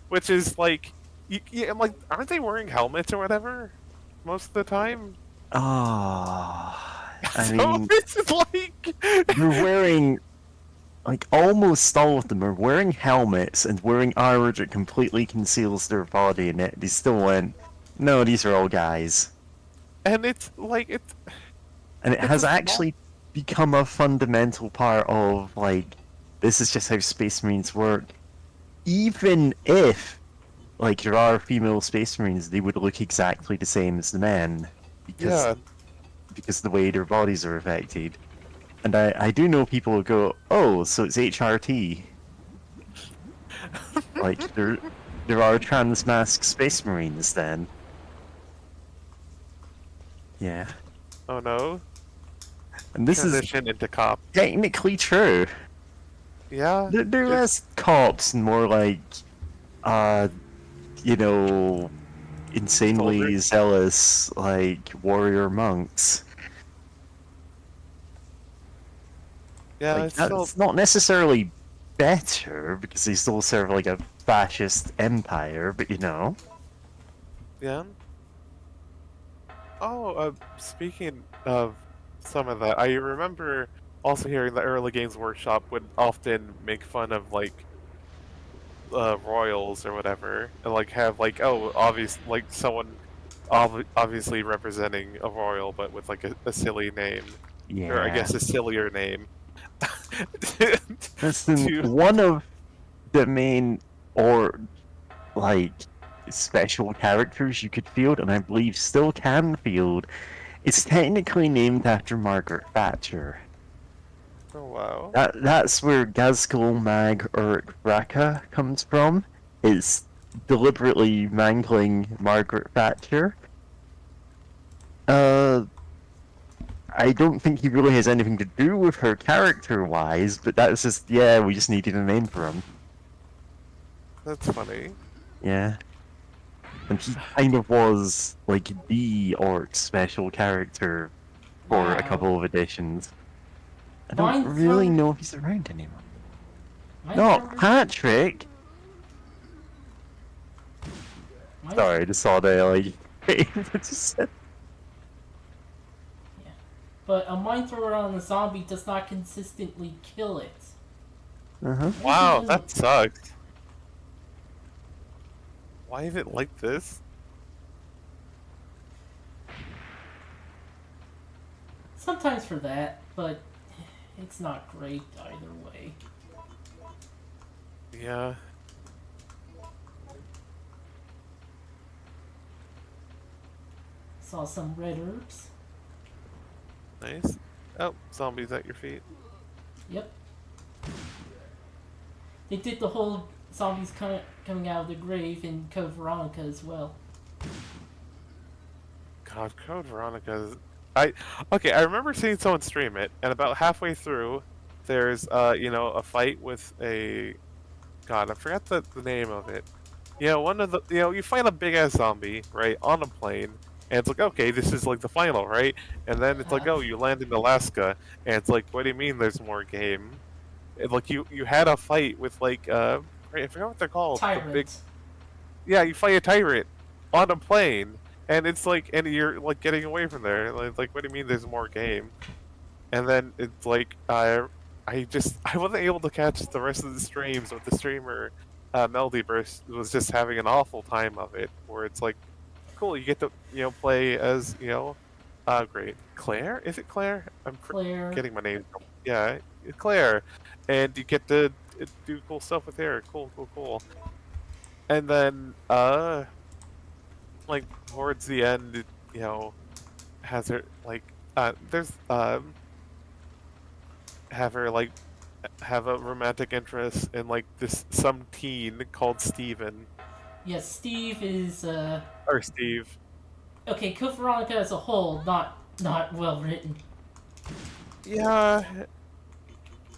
F: which is like, I'm like, aren't they wearing helmets or whatever most of the time?
B: Ah, I
F: So
B: mean,
F: it's like,
B: they're wearing, like, almost all of them are wearing helmets and wearing armor that completely conceals their body, and yet they still went, no, these are all guys.
F: and it's like it's.
B: And it
F: It's
B: has
F: a small-
B: actually become a fundamental part of, like, this is just how Space Marines work. Even if, like, there are female Space Marines, they would look exactly the same as the men.
F: Yeah,
B: Because of the way their bodies are affected. And I do know people who go, oh, so it's HRT. Like, there are trans-masked Space Marines then. Yeah.
F: oh no,
B: And this is
F: transition into cop.
B: technically true.
F: Yeah,
B: They're less cops and more like, insanely
F: Soldiers.
B: zealous, like, warrior monks.
F: yeah,
B: Like,
F: it's still,
B: that's not necessarily better, because they still serve like a fascist empire, but
F: yeah. Oh, speaking of some of that, I remember also hearing the early Games Workshop would often make fun of like royals or whatever, and like have like, oh, obvious, like someone obviously representing a royal, but with like a silly name, or I
B: Yeah.
F: guess a sillier name.
B: Listen,
F: to
B: one of the main or like special characters you could field, and I believe still can field, is technically named after Margaret Thatcher.
F: oh wow,
B: That's where Gazgul Mag Uruk Raka comes from. It's deliberately mangling Margaret Thatcher. Uh, I don't think he really has anything to do with her character-wise, but that's just, yeah, we just needed a name for him.
F: that's funny.
B: Yeah. And he kind of was, like, the orc special character for a
A: Wow.
B: couple of editions. I don't
A: Mine
B: really
A: throw-
B: know if he's around anymore.
A: Mine
B: No,
A: throw-
B: Patrick!
A: mine-
B: Sorry, I just saw the, like, it just said.
A: But a mine thrower on a zombie does not consistently kill it.
B: Uh-huh.
F: Wow, that sucks. Why is it like this?
A: Sometimes for that, but it's not great either way.
F: Yeah.
A: Saw some red herbs.
F: Nice. Oh, zombies at your feet.
A: Yep. They did the whole zombies coming out of the grave in Code Veronica as well.
F: God, Code Veronica is... Okay, I remember seeing someone stream it, and about halfway through, there's, a fight with a... God, I forgot the name of it. One of the... you fight a big-ass zombie, right, on a plane, and it's like, okay, this is, like, the final, right? And then it's like, oh, you land in Alaska, and it's like, what do you mean there's more game? Like, you had a fight with, like, I forgot what they're called.
A: Tyrant.
F: The big... Yeah, you fight a tyrant on a plane. And it's like, and you're like getting away from there. Like, what do you mean there's more game? And then it's like, I wasn't able to catch the rest of the streams, but the streamer, Meldyburst, was just having an awful time of it. Where it's like, cool, you get to play as great Claire. Is it Claire? I'm
A: Claire.
F: getting my name. Yeah, Claire, and you get to do cool stuff with her. Cool. And then like towards the end, has her like there's have her like have a romantic interest in like some teen called Steven.
A: Yes, Steve is
F: Or Steve.
A: okay, Code Veronica as a whole, not well written.
F: Yeah.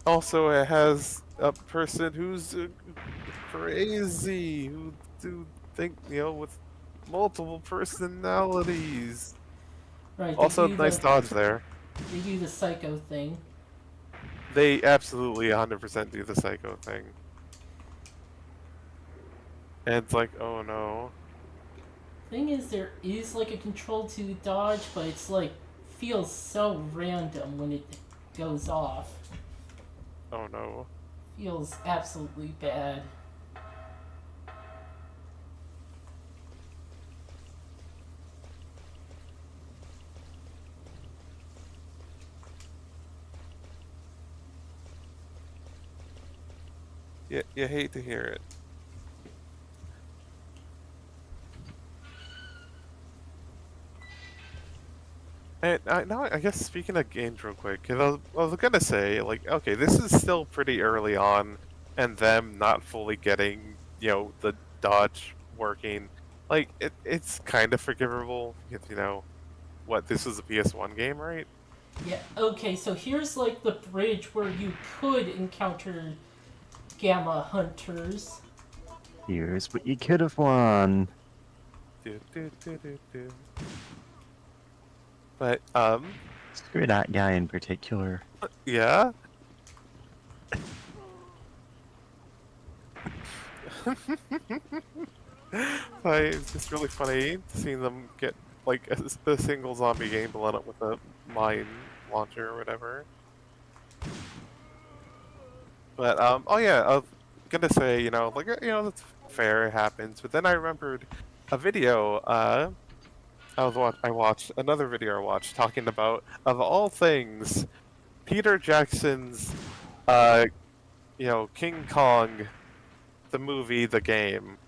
F: Also, it has a person who's crazy who think with multiple personalities.
A: Right.
F: Also, nice dodge there.
A: They do the psycho thing.
F: They absolutely 100% do the psycho thing. And it's like, oh no.
A: Thing is, there is like a control to dodge, but it's like feels so random when it goes off.
F: Oh no.
A: Feels absolutely bad.
F: Yeah, you hate to hear it. And now, I guess speaking of games real quick, because I was gonna say, like, okay, this is still pretty early on, and them not fully getting, the dodge working. Like, it's kind of forgivable, because, what, this was a PS1 game, right?
A: Yeah, okay, so here's like the bridge where you could encounter Gamma Hunters.
B: Here's what you could have won.
F: Do. But,
B: Screw that guy in particular.
F: yeah? It's just really funny seeing them get, like, a single zombie game blown up with a mine launcher or whatever. But, oh yeah, I was gonna say, that's fair, it happens. But then I remembered a video, I watched another video I watched talking about, of all things, Peter Jackson's uh King Kong, the movie, the game,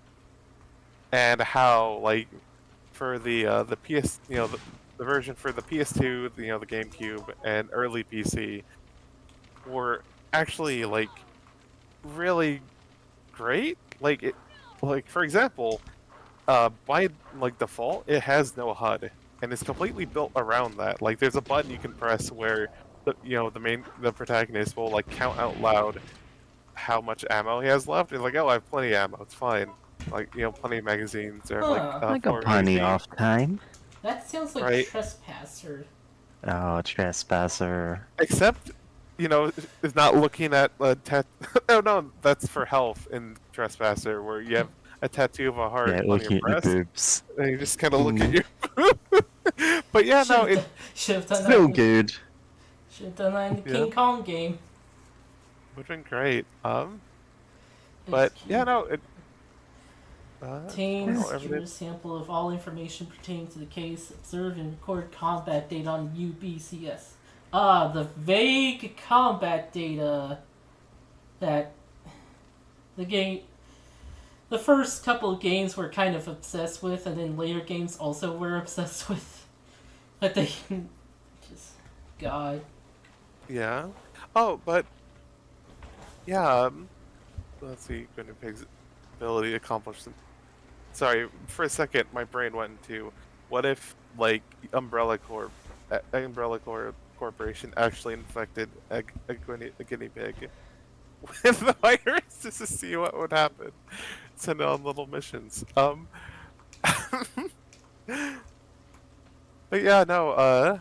F: and how like for the PS the version for the PS2, the GameCube and early PC were actually like really great. Like for example, by like default, it has no HUD, and it's completely built around that. Like, there's a button you can press where the protagonist will like count out loud how much ammo he has left. It's like, oh, I have plenty of ammo. It's fine. Like, plenty of magazines or like
A: Huh.
B: I got
F: four
B: plenty
F: magazines,
B: off time.
A: That sounds like
F: right?
A: Trespasser.
B: Oh, trespasser.
F: Except, is not looking at a oh no, that's for health in Trespasser, where you have a tattoo of a heart
B: Yeah,
F: on your
B: looking at your
F: breast,
B: boobs.
F: and you just kind of look at
B: Mm.
F: your. But yeah, no, it
A: Should have done
B: Still
A: that.
B: good.
A: Should have done that in the
F: Yeah.
A: King Kong game.
F: would have been great. But
A: It's
F: yeah, no, it.
A: contains
F: Everything.
A: true sample of all information pertaining to the case, observed and recorded combat data on UBCS. Ah, the vague combat data that the first couple of games were kind of obsessed with, and then later games also were obsessed with. But they just God.
F: Yeah. Oh, but yeah. Let's see. Guinea Pig's ability to accomplish some. Sorry, for a second, my brain went into what if like Umbrella Corp Corporation actually infected a guinea pig with the virus just to see what would happen. Send it on little missions. But yeah, no. I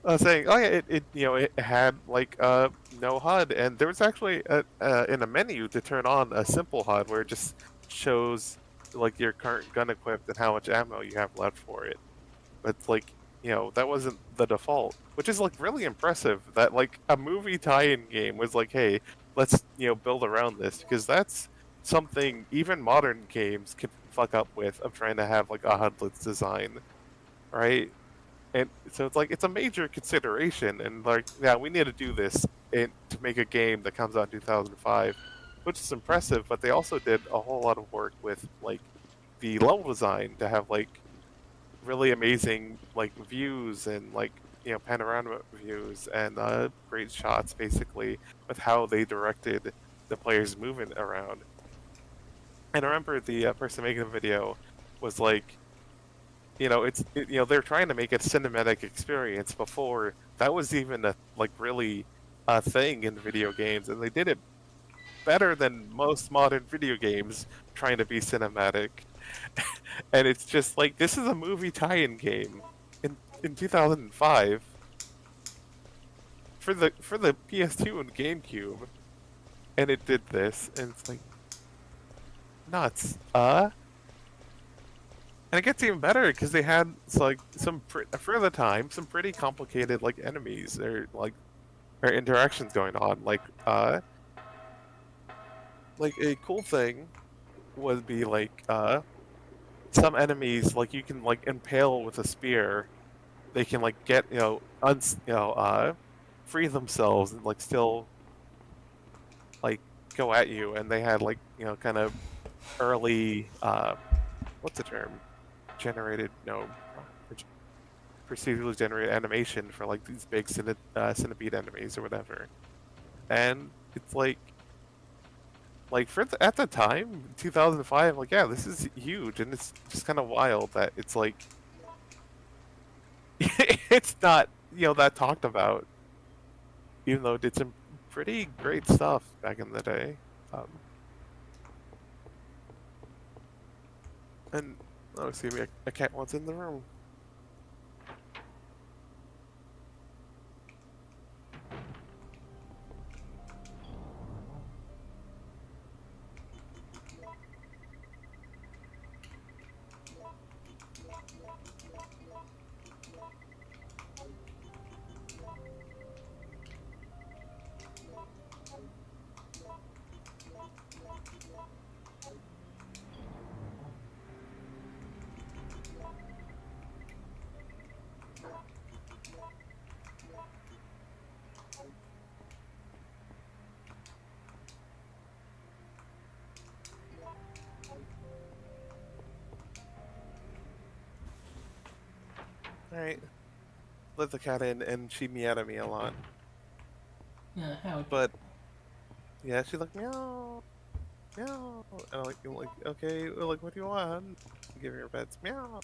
F: was saying, oh yeah, it had like no HUD, and there was actually in a menu to turn on a simple HUD where it just shows like your current gun equipped and how much ammo you have left for it. But like that wasn't the default, which is like really impressive. That like a movie tie-in game was like, hey, let's build around this, because that's something even modern games can fuck up with, of trying to have like a HUDless design, right? And so it's like it's a major consideration, and like yeah, we need to do this to make a game that comes out in 2005, which is impressive. But they also did a whole lot of work with like the level design to have like really amazing like views and like panorama views and great shots, basically, with how they directed the players' movement around. And I remember the person making the video was like, they're trying to make a cinematic experience before that was even a like really a thing in video games, and they did it better than most modern video games trying to be cinematic. And it's just like, this is a movie tie-in game in 2005 for the PS2 and GameCube, and it did this, and it's like nuts. And it gets even better because they had like for the time some pretty complicated like enemies or interactions going on. Like a cool thing would be like some enemies, like you can like impale with a spear. They can like get free themselves and like still like go at you. And they had like kind of early what's the term? Generated procedurally generated animation for like these big centipede enemies or whatever. And it's like at the time, 2005, like yeah, this is huge, and it's just kind of wild that it's like it's not that talked about, even though it did some pretty great stuff back in the day. And oh, excuse me, a cat wants in the room. Alright. Let the cat in, and she meowed at me a lot.
A: Yeah, how?
F: But, yeah, she's like, meow, meow. And I'm like, okay, well, like, what do you want? Give her pets, meow.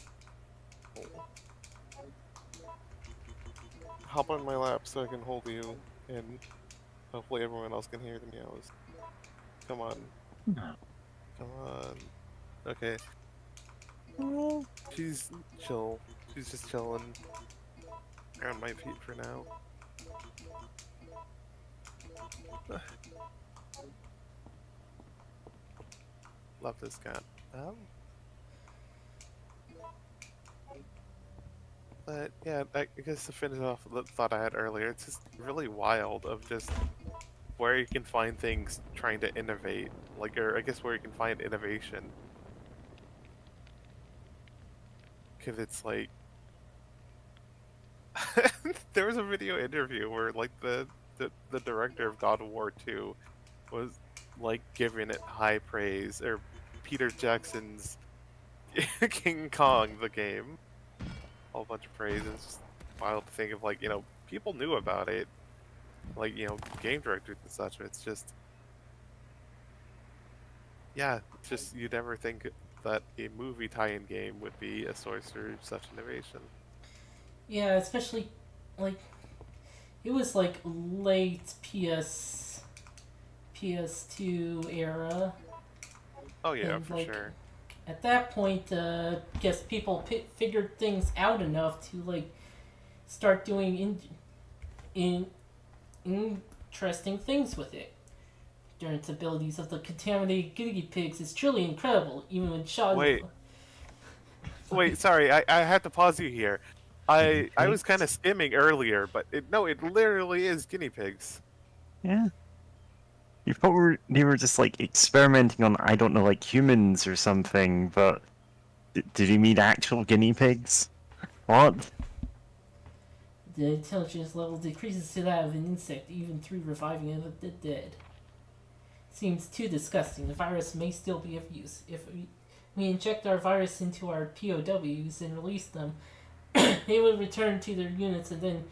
F: Hop on my lap so I can hold you, and hopefully everyone else can hear the meows. Come on. Come on. Okay. She's chill. She's just chilling around my feet for now. Love this cat. But yeah, I guess to finish off the thought I had earlier, it's just really wild of just where you can find things trying to innovate. Like, or I guess where you can find innovation. Because it's like, there was a video interview where like the director of God of War 2 was like giving it high praise, or Peter Jackson's King Kong the game, a whole bunch of praise. It's just wild to think of, like, people knew about it, like, game directors and such. It's just, yeah, it's just you never think that a movie tie-in game would be a source for such innovation.
A: Yeah, especially like it was like late PS2 era.
F: Oh yeah,
A: And,
F: for
A: like,
F: sure.
A: at that point, guess people figured things out enough to like start doing interesting things with it. Endurance abilities of the contaminated guinea pigs is truly incredible, even when shot.
F: Wait, wait, sorry, I have to pause you here. I was kind of skimming earlier, but no, it literally is guinea pigs.
B: Yeah. You thought they were just like experimenting on, I don't know, like humans or something, but did you mean actual guinea pigs? What?
A: The intelligence level decreases to that of an insect even through reviving of the dead. Seems too disgusting. The virus may still be of use. If we inject our virus into our POWs and release them, they will return to their units and then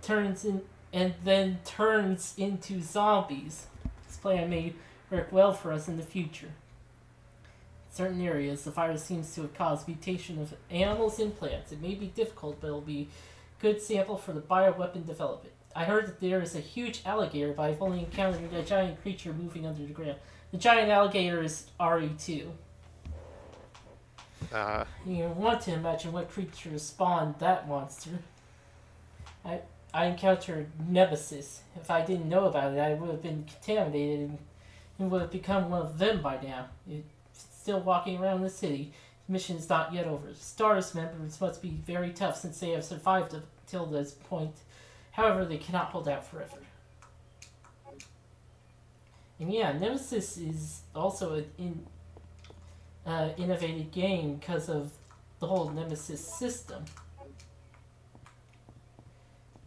A: turns into zombies. This plan may work well for us in the future. In certain areas, the virus seems to have caused mutation of animals and plants. It may be difficult, but it'll be a good sample for the bioweapon development. I heard that there is a huge alligator, but I've only encountered a giant creature moving under the ground. The giant alligator is RE2. You want to imagine what creature spawned that monster. I encountered nemesis. If I didn't know about it, I would have been contaminated and would have become one of them by now. It's still walking around the city. The mission is not yet over. STARS members must be very tough since they have survived till this point. However, they cannot hold out forever. And yeah, Nemesis is also an innovative game because of the whole Nemesis system.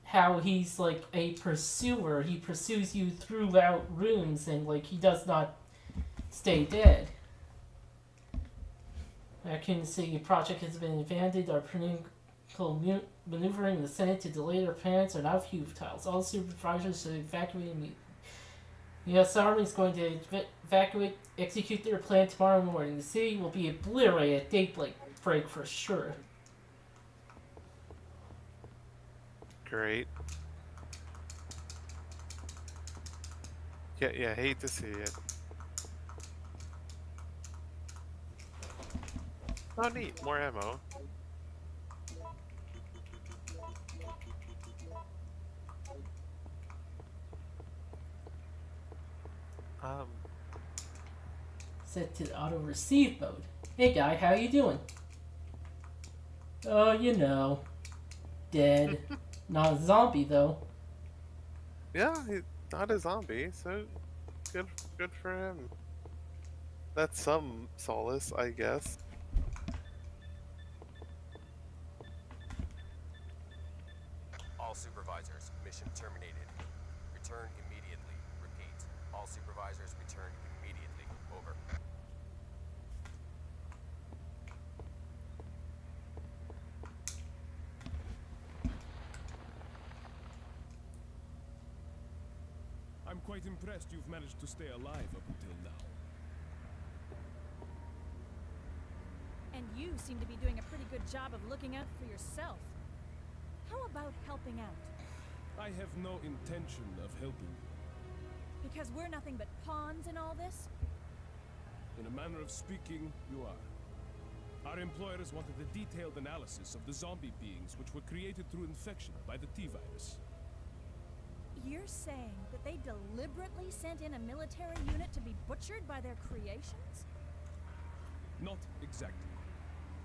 A: How he's like a pursuer. He pursues you throughout rooms and like he does not stay dead. Raccoon City project has been abandoned. Our maneuvering the Senate to delay their plans are now futile. All supervisors should evacuate immediately. The U.S. Army is going to execute their plan tomorrow morning. The city will be obliterated at daybreak for sure.
F: Great. Yeah, hate to see it. Oh, neat. More ammo.
A: Set to auto receive mode. Hey guy, how you doing? Oh, you know, dead. Not a zombie though.
F: Yeah, he's not a zombie, so good for him. That's some solace, I guess.
H: All supervisors, mission terminated. Return immediately. Repeat. All supervisors return immediately. Over.
E: quite impressed you've managed to stay alive up until now.
G: And you seem to be doing a pretty good job of looking out for yourself. How about helping out?
E: I have no intention of helping you.
G: Because we're nothing but pawns in all this?
E: In a manner of speaking, you are. Our employers wanted a detailed analysis of the zombie beings which were created through infection by the T-virus.
G: You're saying that they deliberately sent in a military unit to be butchered by their creations?
E: Not exactly.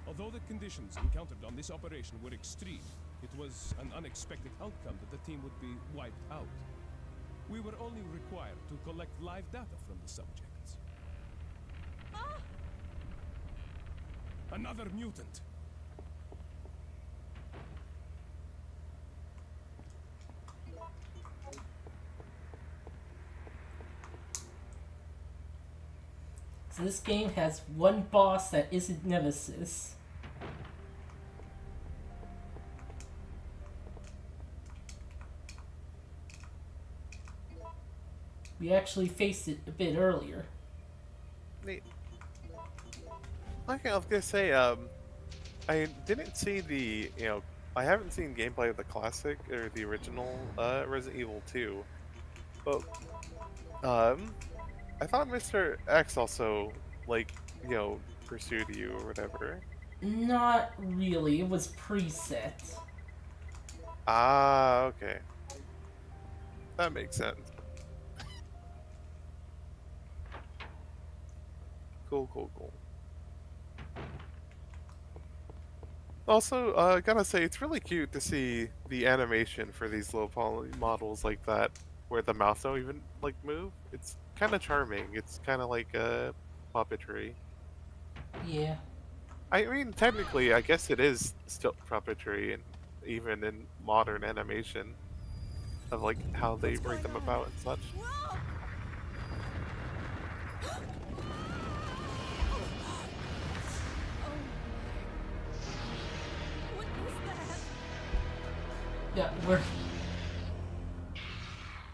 E: Although the conditions encountered on this operation were extreme, it was an unexpected outcome that the team would be wiped out. We were only required to collect live data from the subjects.
G: Ah!
E: Another mutant!
A: So this game has one boss that isn't Nemesis. We actually faced it a bit earlier.
F: Neat. Okay, I was gonna say, I didn't see the, I haven't seen gameplay of the classic or the original Resident Evil 2, but I thought Mr. X also, like, pursued you or whatever.
A: Not really, it was preset.
F: Ah, okay. That makes sense. Cool. Also, I gotta say, it's really cute to see the animation for these low poly models like that, where the mouth don't even, like, move. It's kind of charming. It's kind of like puppetry.
A: Yeah.
F: I mean, technically, I guess it is still puppetry, and even in modern animation, of, like, how they bring them about and such.
G: Whoa! What is that?
A: Yeah,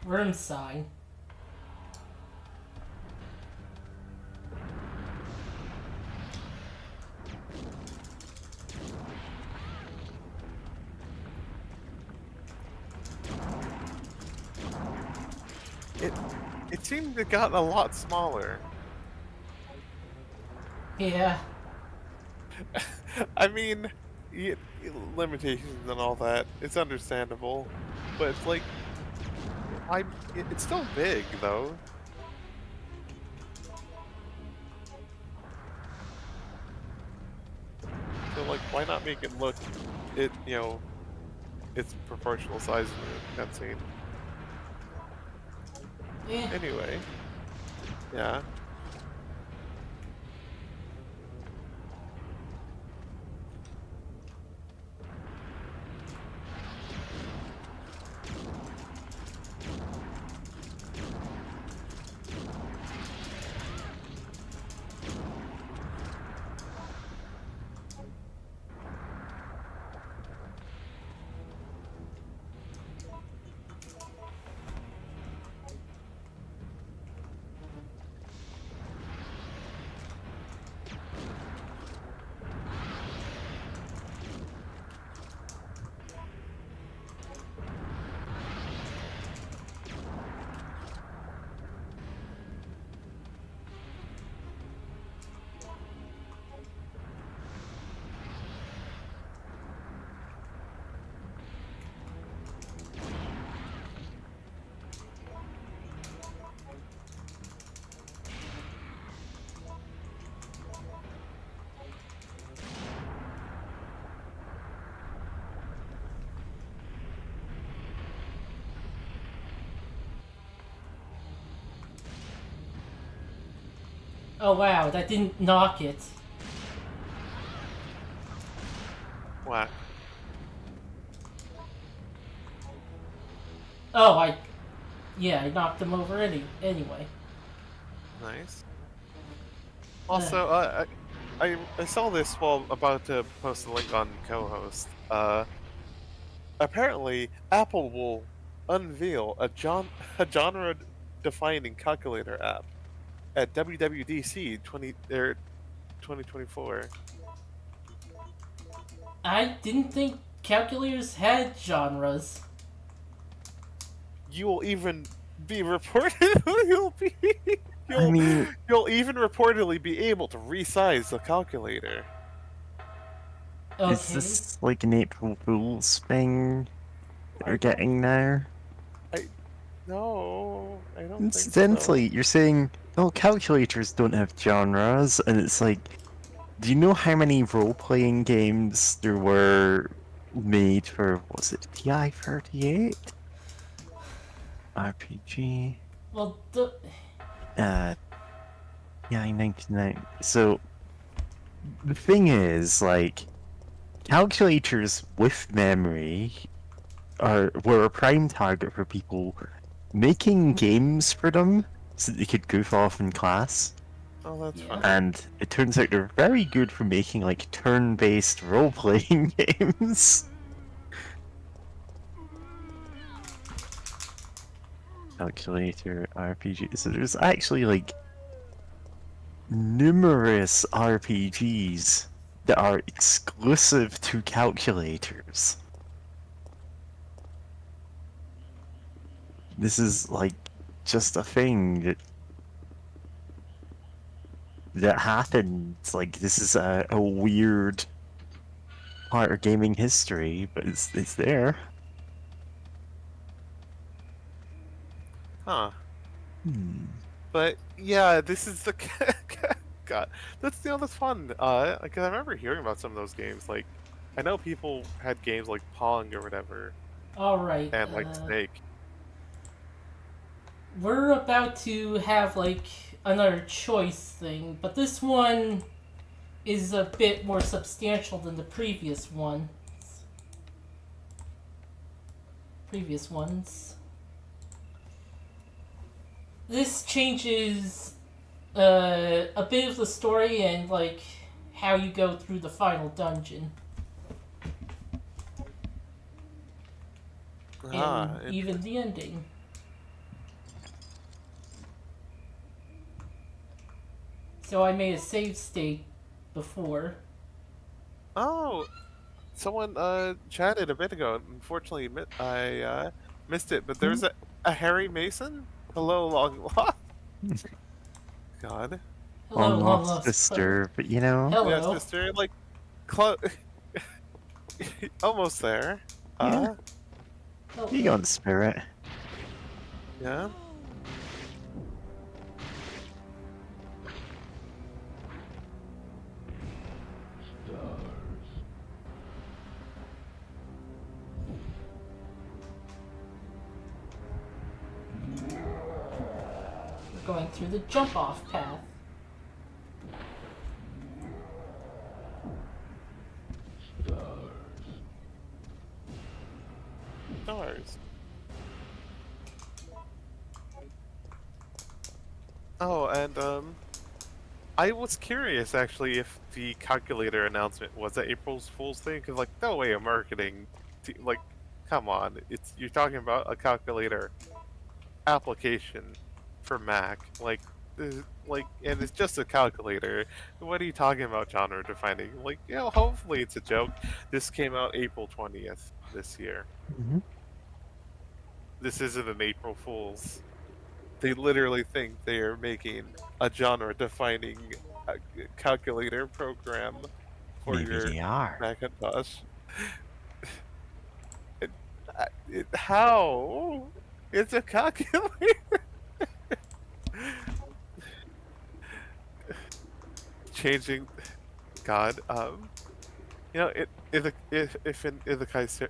A: we're inside.
F: It seemed to got a lot smaller.
A: Yeah.
F: I mean, limitations and all that, it's understandable, but it's like, it's still big though. So like, why not make it look, its proportional size in the cutscene?
A: Yeah.
F: Anyway, yeah.
A: Oh wow, that didn't knock it.
F: What?
A: Oh, I knocked him over anyway.
F: Nice. Also, I saw this while about to post a link on co-host. Apparently, Apple will unveil a genre defining calculator app at WWDC 2024.
A: I didn't think calculators had genres.
F: You will even be reported.
B: I mean,
F: You'll even reportedly be able to resize the calculator.
A: Okay.
B: is this like an April Fool's thing that we're getting now?
F: No, I don't think so.
B: Incidentally, you're saying, oh, calculators don't have genres, and it's like, do you know how many role-playing games there were made for, was it TI-38? RPG?
A: Well,
B: TI-99. So, the thing is, like, calculators with memory were a prime target for people making games for them so that they could goof off in class.
F: Oh, that's
A: Yeah.
F: fine.
B: And it turns out they're very good for making like turn-based role-playing games. Calculator RPG. So there's actually like numerous RPGs that are exclusive to calculators. This is like just a thing that happens. Like this is a weird part of gaming history, but it's there.
F: Huh.
B: Hmm.
F: But yeah, this is the God. That's that's fun. Because I remember hearing about some of those games. Like, I know people had games like Pong or whatever,
A: alright.
F: and like Snake.
A: We're about to have like another choice thing, but this one is a bit more substantial than the previous one. Previous ones. This changes a bit of the story and like how you go through the final dungeon. And even the ending. So I made a save state before.
F: Oh, someone chatted a bit ago. Unfortunately, I missed it. But there's a Harry Mason. Hello, long lost. God.
A: Hello,
B: Long
A: long
B: lost
A: lost
B: sister, but you know.
A: Hello.
F: Yeah, sister. Like, close. Almost there.
B: Yeah.
A: Hello.
B: You got the spirit.
F: Yeah.
A: We're going through the jump off path.
F: Stars. Oh, and I was curious actually if the calculator announcement was an April Fool's thing, because like no way of marketing, like, come on, you're talking about a calculator application for Mac, like, and it's just a calculator. What are you talking about genre defining? Like, hopefully it's a joke. This came out April 20th this year.
B: Mm-hmm.
F: This isn't an April Fool's. They literally think they are making a genre-defining calculator program for
B: Maybe
F: your
B: they are.
F: Macintosh. How? It's a calculator. Changing, God. If the Kaiser,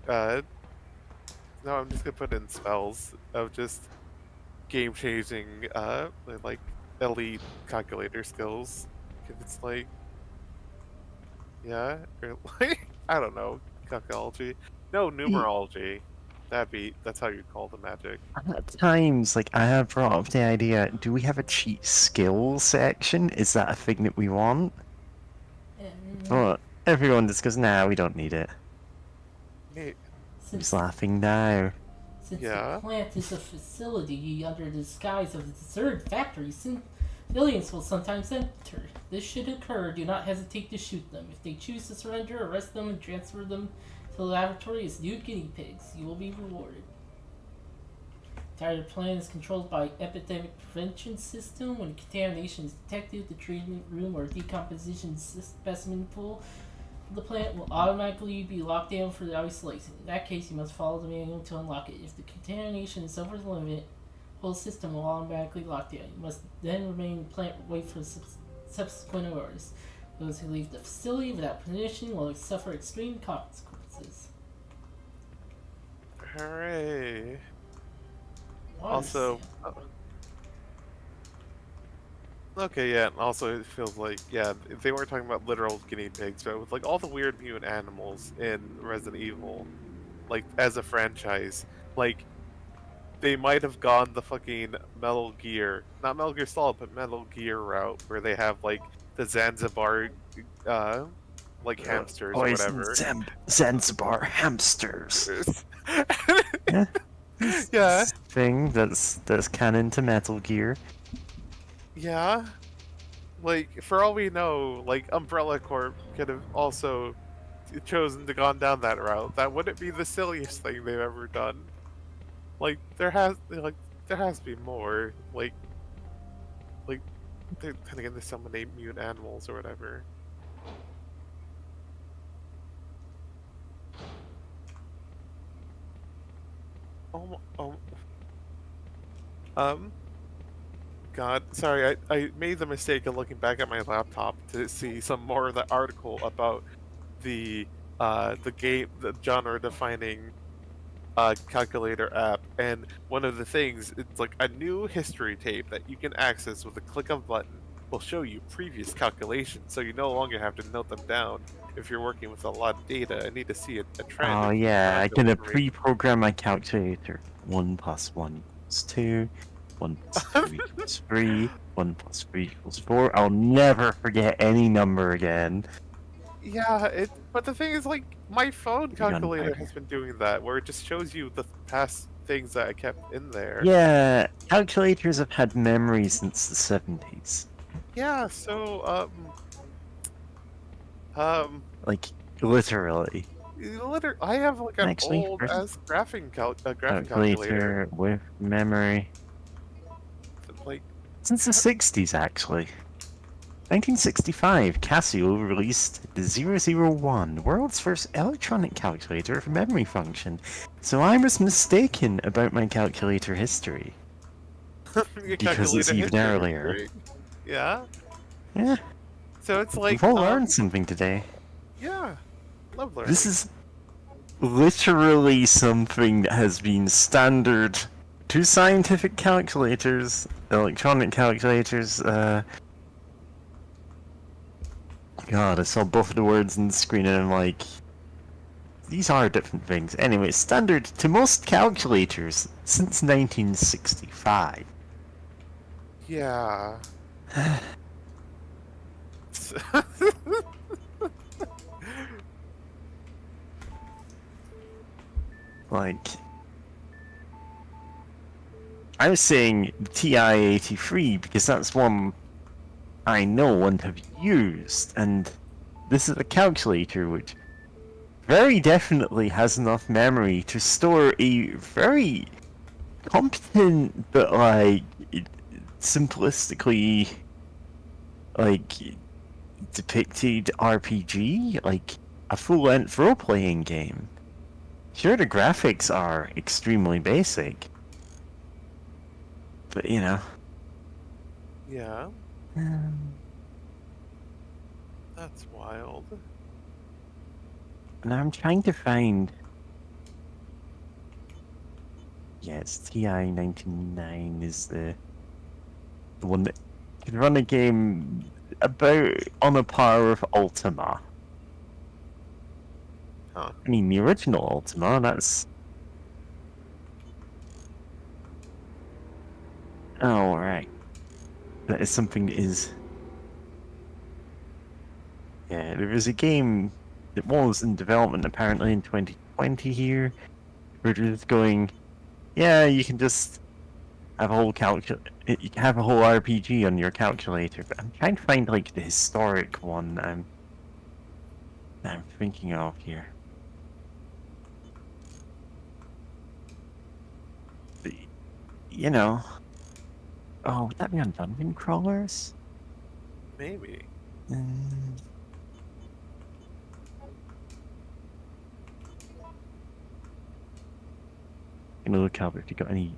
F: no, I'm just gonna put in spells of just game-changing, like elite calculator skills. If it's like, yeah, or like I don't know, calcology. No, numerology. That's how you call the magic.
B: At times, like, I have brought up the idea, do we have a cheat skill section? Is that a thing that we want? But everyone just goes, nah, we don't need it.
F: Hey,
B: Who's laughing now?
A: Since
F: Yeah.
A: the plant is a facility under the disguise of a deserted factory, civilians will sometimes enter. This should occur. Do not hesitate to shoot them. If they choose to surrender, arrest them and transfer them to the laboratory as new guinea pigs. You will be rewarded. The entire plant is controlled by epidemic prevention system. When contamination is detected, the treatment room or decomposition specimen pool of the plant will automatically be locked down for the isolation. In that case, you must follow the manual to unlock it. If the contamination is over the limit, the whole system will automatically lock down. You must then remain in the plant and wait for subsequent orders. Those who leave the facility without permission will suffer extreme consequences.
F: Hooray.
A: Water
F: Also,
A: sample.
F: okay, yeah, and also it feels like, yeah, they were talking about literal guinea pigs, but with like all the weird mutant animals in Resident Evil, like as a franchise, like they might have gone the fucking Metal Gear, not Metal Gear Solid, but Metal Gear route, where they have like the Zanzibar, like hamsters or whatever.
B: Zanzibar hamsters.
F: Yeah. Yeah.
B: Thing that's canon to Metal Gear.
F: Yeah. Like, for all we know, like, Umbrella Corp could have also chosen to gone down that route. That wouldn't be the silliest thing they've ever done. Like, there has to be more. Like, then again, there's so many mutant animals or whatever. God, sorry, I made the mistake of looking back at my laptop to see some more of the article about the genre-defining calculator app, and one of the things, it's like a new history tape that you can access with a click of a button will show you previous calculations, so you no longer have to note them down if you're working with a lot of data and need to see a trend.
B: Oh
F: in
B: yeah, I can
F: information.
B: pre-program my calculator. 1 + 1 = 2. 1 + 2 = 3. 1 + 3 = 4. I'll never forget any number again.
F: Yeah, but the thing is, like, my phone calculator
B: Gunpowder.
F: has been doing that, where it just shows you the past things that I kept in there.
B: Yeah, calculators have had memory since the 70s.
F: Yeah, so,
B: Like, literally.
F: I have like an
B: Actually,
F: old
B: first-
F: ass graphing calculator.
B: Calculator with memory.
F: Like,
B: Since the 60s, actually. 1965, Casio released the 001, world's first electronic calculator with memory function. So I was mistaken about my calculator history.
F: your
B: Because it's
F: calculator
B: even
F: history.
B: earlier.
F: Yeah.
B: Yeah,
F: So it's like,
B: we've all learned something today.
F: yeah, love learning.
B: This is literally something that has been standard to scientific calculators, electronic calculators. God, I saw both of the words on the screen and I'm like, these are different things. Anyway, standard to most calculators since 1965.
F: Yeah.
B: Like, I was saying TI-83 because that's one I know and have used, and this is a calculator which very definitely has enough memory to store a very competent but like simplistically like depicted RPG, like a full-length role-playing game. Sure, the graphics are extremely basic, but you know.
F: Yeah, that's wild.
B: And I'm trying to find. Yeah, it's TI-99 is the one that can run a game about on a par with Ultima.
F: Huh.
B: I mean, the original Ultima, that's. Oh, right. That is something that is. Yeah, there is a game that was in development apparently in 2020 here. We're just going. Yeah, you can just have a whole you can have a whole RPG on your calculator, but I'm trying to find like the historic one I'm thinking of here. But, you know, oh, would that be on Dungeon Crawlers?
F: Maybe.
B: Mm. Gonna look up if you got any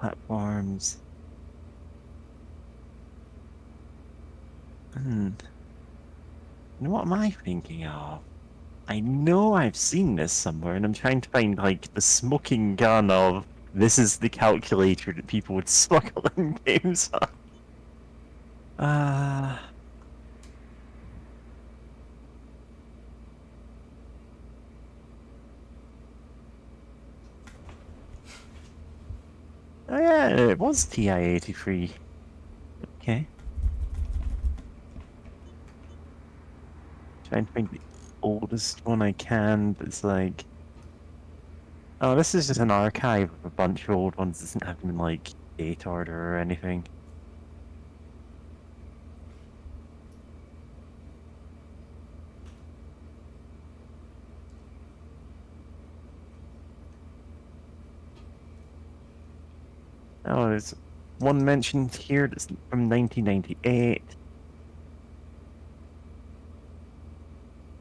B: platforms. What am I thinking of? I know I've seen this somewhere, and I'm trying to find like the smoking gun of this is the calculator that people would smuggle in games on. Oh yeah, it was TI-83. Okay. Trying to find the oldest one I can, but it's like... Oh, this is just an archive of a bunch of old ones. It doesn't have them in, like, date order or anything. Oh, there's one mentioned here that's from 1998.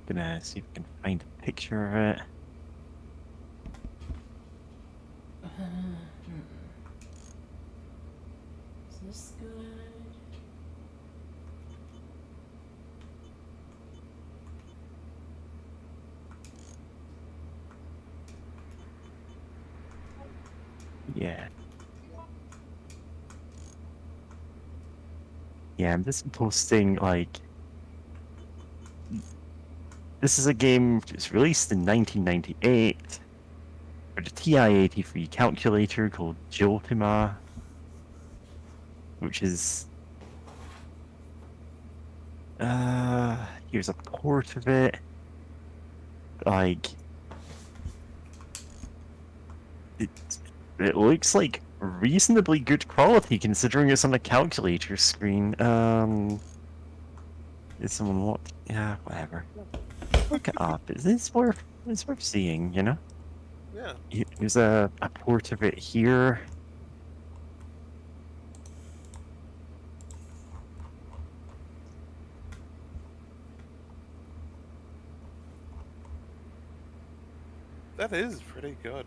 B: Gonna see if I can find a picture of it.
A: Is this good?
B: Yeah. Yeah, I'm just posting, like... This is a game that's released in 1998 for the TI-83 calculator called Jotima, which is... here's a port of it. Like... It looks like reasonably good quality considering it's on a calculator screen. Is someone what? Yeah, whatever. Look it up. It's worth seeing, you know?
F: Yeah.
B: Here's a port of it here.
F: That is pretty good.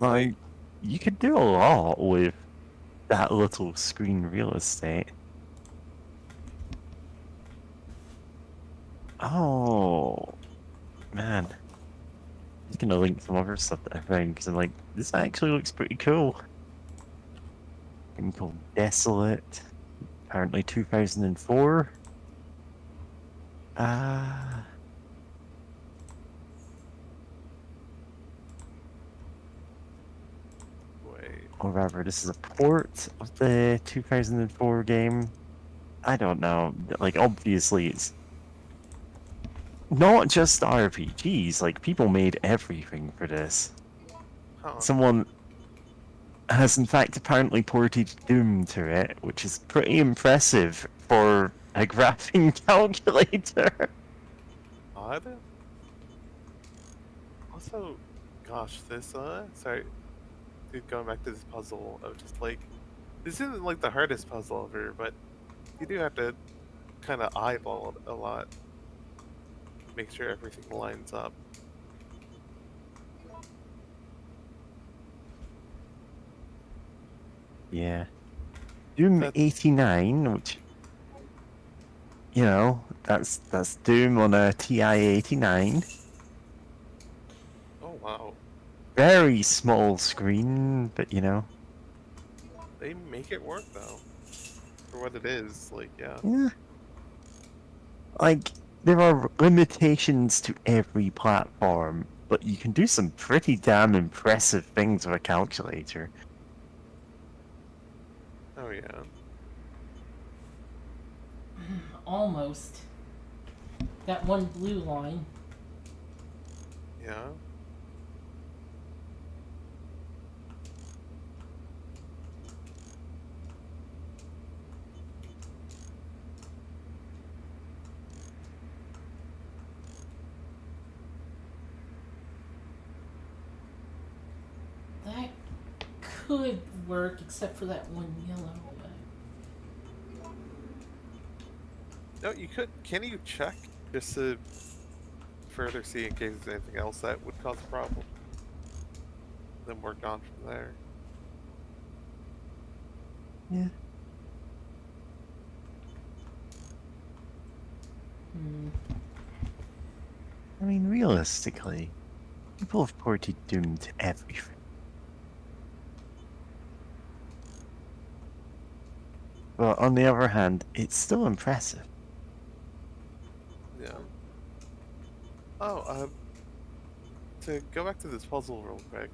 B: Like, you could do a lot with that little screen real estate. Oh, man. I'm just gonna link some other stuff that I found because I'm like, this actually looks pretty cool. Game called Desolate. Apparently 2004.
F: Wait.
B: Or rather, this is a port of the 2004 game. I don't know. Like, obviously, it's not just RPGs. Like, people made everything for this.
F: Huh.
B: Someone has, in fact, apparently ported Doom to it, which is pretty impressive for a graphing calculator.
F: Odd. Also, gosh, this, sorry. Dude, going back to this puzzle of just like, this isn't like the hardest puzzle ever, but you do have to kind of eyeball it a lot. Make sure everything lines up.
B: Yeah. Doom 89, which, you know, that's Doom on a TI-89.
F: Oh, wow.
B: Very small screen, but you know.
F: They make it work, though. For what it is, like, yeah.
B: Yeah. Like, there are limitations to every platform, but you can do some pretty damn impressive things with a calculator.
F: Oh, yeah.
A: Almost. That one blue line.
F: Yeah.
A: could work, except for that one yellow.
F: No, you could. Can you check just to further see in case there's anything else that would cause a problem? Then work on from there.
B: Yeah. I mean, realistically, people have ported Doom to everything. But on the other hand, it's still impressive.
F: Yeah. Oh, to go back to this puzzle real quick,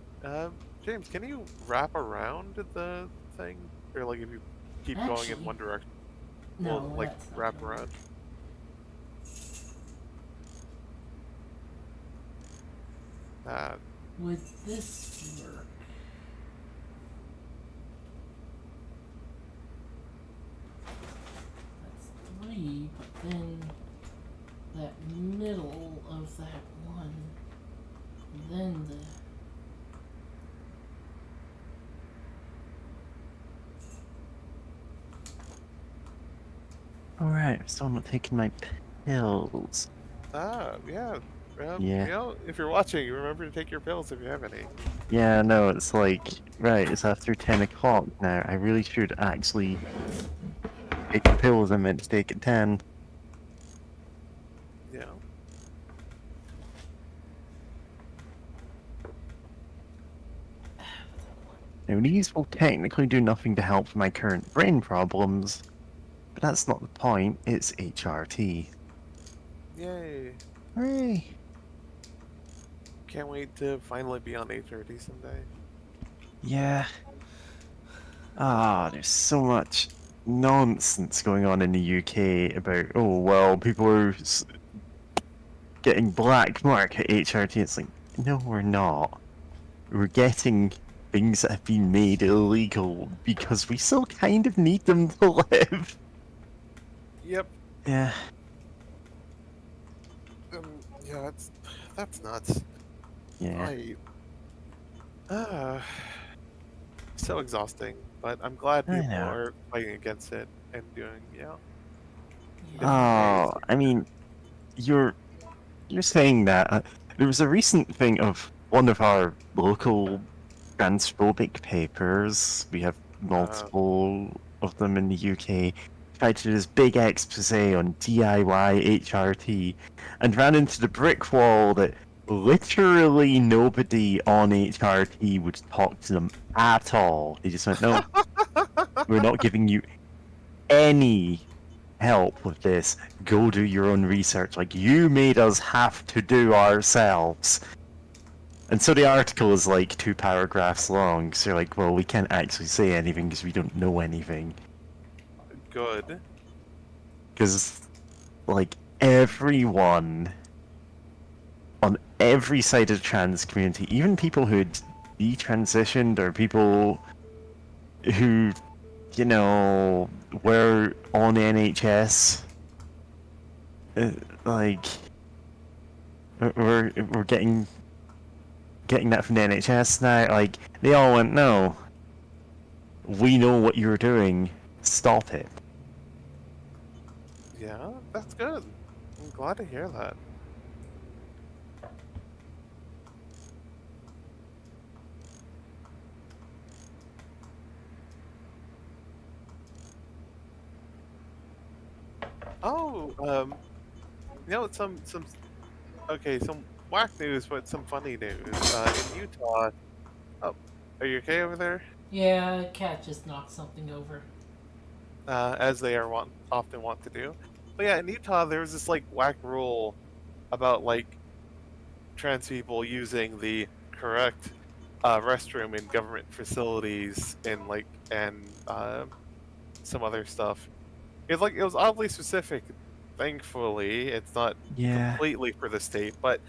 F: James, can you wrap around the thing, or like if you keep going in one direction,
A: No,
F: will like
A: that's not
F: wrap
A: gonna
F: around?
A: work. Would this work? That's 3, but then that middle of that one, then the...
B: Alright, I'm still not taking my pills.
F: Yeah.
B: Yeah.
F: You know, if you're watching, remember to take your pills if you have any.
B: Yeah, no, it's like, right, it's after 10 o'clock now. I really should actually take the pills I meant to take at 10.
F: Yeah.
B: Now, these will technically do nothing to help my current brain problems, but that's not the point, it's HRT.
F: Yay.
B: Hooray!
F: Can't wait to finally be on HRT someday.
B: Yeah. There's so much nonsense going on in the UK about, oh, well, people are getting black mark at HRT. It's like, no, we're not. We're getting things that have been made illegal because we still kind of need them to live.
F: Yep.
B: Yeah.
F: Yeah, that's nuts.
B: Yeah.
F: So exhausting, but I'm glad
B: I
F: people
B: know.
F: are fighting against it and doing,
B: Oh, I mean, you're saying that. There was a recent thing of one of our local transphobic papers. We have multiple of them in the UK. Tried to do this big expose on DIY HRT and ran into the brick wall that literally nobody on HRT would talk to them at all. They just went, no, we're not giving you any help with this. Go do your own research. Like, you made us have to do ourselves. And so the article is like 2 paragraphs long, so you're like, well, we can't actually say anything because we don't know anything.
F: Good.
B: Because, like, everyone on every side of the trans community, even people who had detransitioned or people who, you know, were on NHS, like, we're getting that from the NHS now. Like, they all went, no, we know what you're doing, stop it.
F: Yeah, that's good. I'm glad to hear that. Oh, okay, some whack news, but some funny news. In Utah, oh, are you okay over there?
A: Yeah, a cat just knocked something over.
F: As they are often want to do. But yeah, in Utah, there was this like whack rule about like trans people using the correct restroom in government facilities and some other stuff. It was oddly specific. Thankfully, it's not completely for the state, but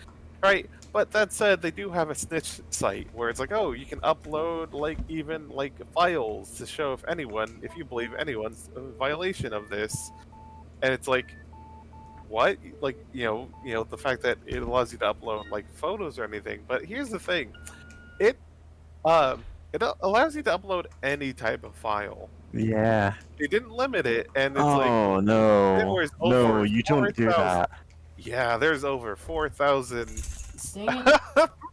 F: right. But that said, they do have a snitch site where it's like, oh, you can upload even files to show if you believe anyone's a violation of this, and it's like, what? Like, the fact that it allows you to upload like photos or anything. But here's the thing, it it allows you to upload any type of file.
B: Yeah.
F: They didn't limit it, and it's like
B: Oh
F: there
B: no.
F: was
B: No,
F: over
B: you don't do
F: 4,000.
B: that.
F: Yeah, there's over 4,000
A: Dang it.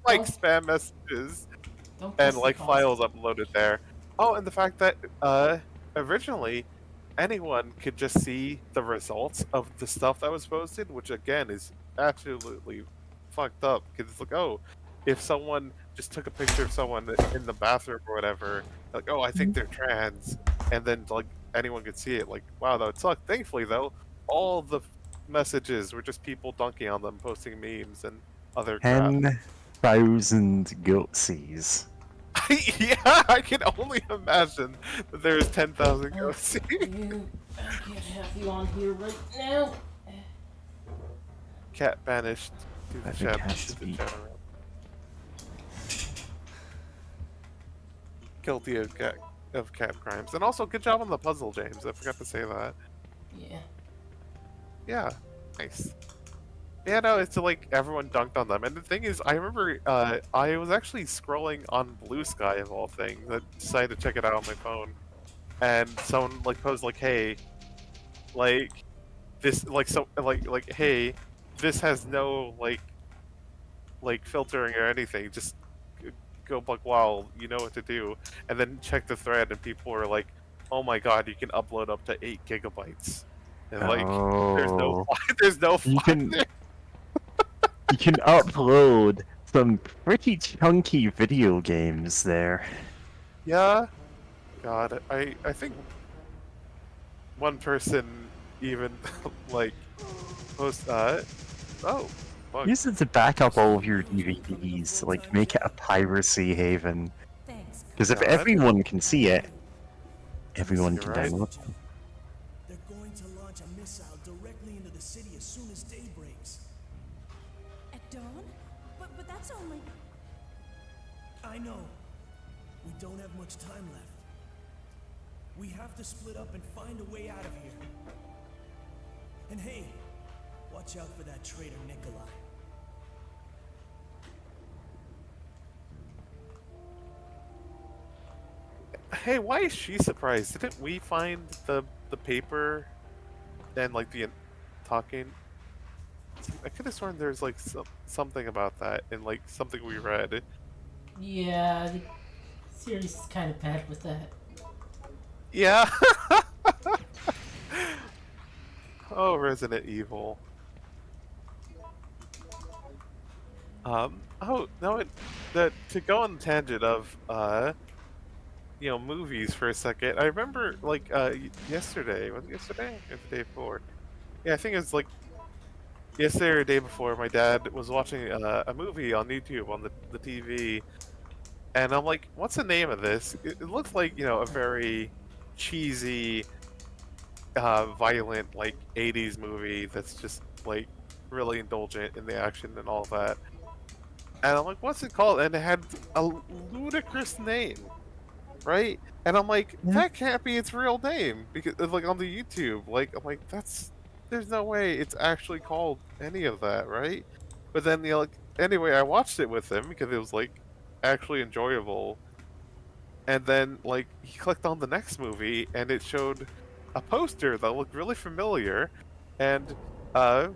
F: like
A: Don't-
F: spam messages
A: Don't
F: and
A: press the
F: like
A: pause.
F: files uploaded there. Oh, and the fact that originally anyone could just see the results of the stuff that was posted, which again is absolutely fucked up because it's like, oh, if someone just took a picture of someone in the bathroom or whatever, like, oh, I think they're trans, and then like anyone could see it, like, wow, that would suck. Thankfully, though, all the messages were just people dunking on them, posting memes and other crap.
B: 10,000 gutsies.
F: Yeah, I can only imagine that there's 10,000 ghosts.
A: I can't have you on here right now.
F: Cat banished to the
B: Let the
F: chat.
B: cat
F: To the
B: speak.
F: chat room. Guilty of cat crimes, and also good job on the puzzle, James. I forgot to say that.
A: Yeah.
F: Yeah, nice. Yeah, no, it's like everyone dunked on them, and the thing is, I remember I was actually scrolling on Blue Sky of all things. I decided to check it out on my phone, and someone like posed like, "Hey, like this, hey, this has no like filtering or anything. Just go buck wild. You know what to do." And then check the thread, and people were like, "Oh my god, you can upload up to 8 gigabytes." And like, there's no,
B: Oh.
F: there's no.
B: You
F: file
B: can
F: there.
B: you can upload some pretty chunky video games there.
F: Yeah. God, I think one person even like post oh fuck.
B: Use it to back up all of your DVDs, like make it a piracy haven.
G: Thanks.
B: Because if
F: God.
B: everyone can see it, everyone
F: You're
B: can
F: right.
B: download it.
D: They're going to launch a missile directly into the city as soon as day breaks.
G: At dawn? But that's only...
D: I know. We don't have much time left. We have to split up and find a way out of here. And hey, watch out for that traitor Nikolai.
F: Hey, why is she surprised? Didn't we find the paper and like the talking? I could have sworn there's like something about that in like something we read.
A: Yeah, the series is kind of bad with that.
F: Yeah. Oh, Resident Evil. Oh no! To go on the tangent of movies for a second. I remember like yesterday. Was it yesterday or the day before? Yeah, I think it was like yesterday or the day before. My dad was watching a movie on YouTube on the TV, and I'm like, "What's the name of this?" It looks like a very cheesy, violent like '80s movie that's just like really indulgent in the action and all that. And I'm like, "What's it called?" And it had a ludicrous name, right? And I'm like, "That can't be its real name," because like on the YouTube, like I'm like, there's no way it's actually called any of that, right? But then anyway, I watched it with him because it was like actually enjoyable. And then like he clicked on the next movie and it showed a poster that looked really familiar, and but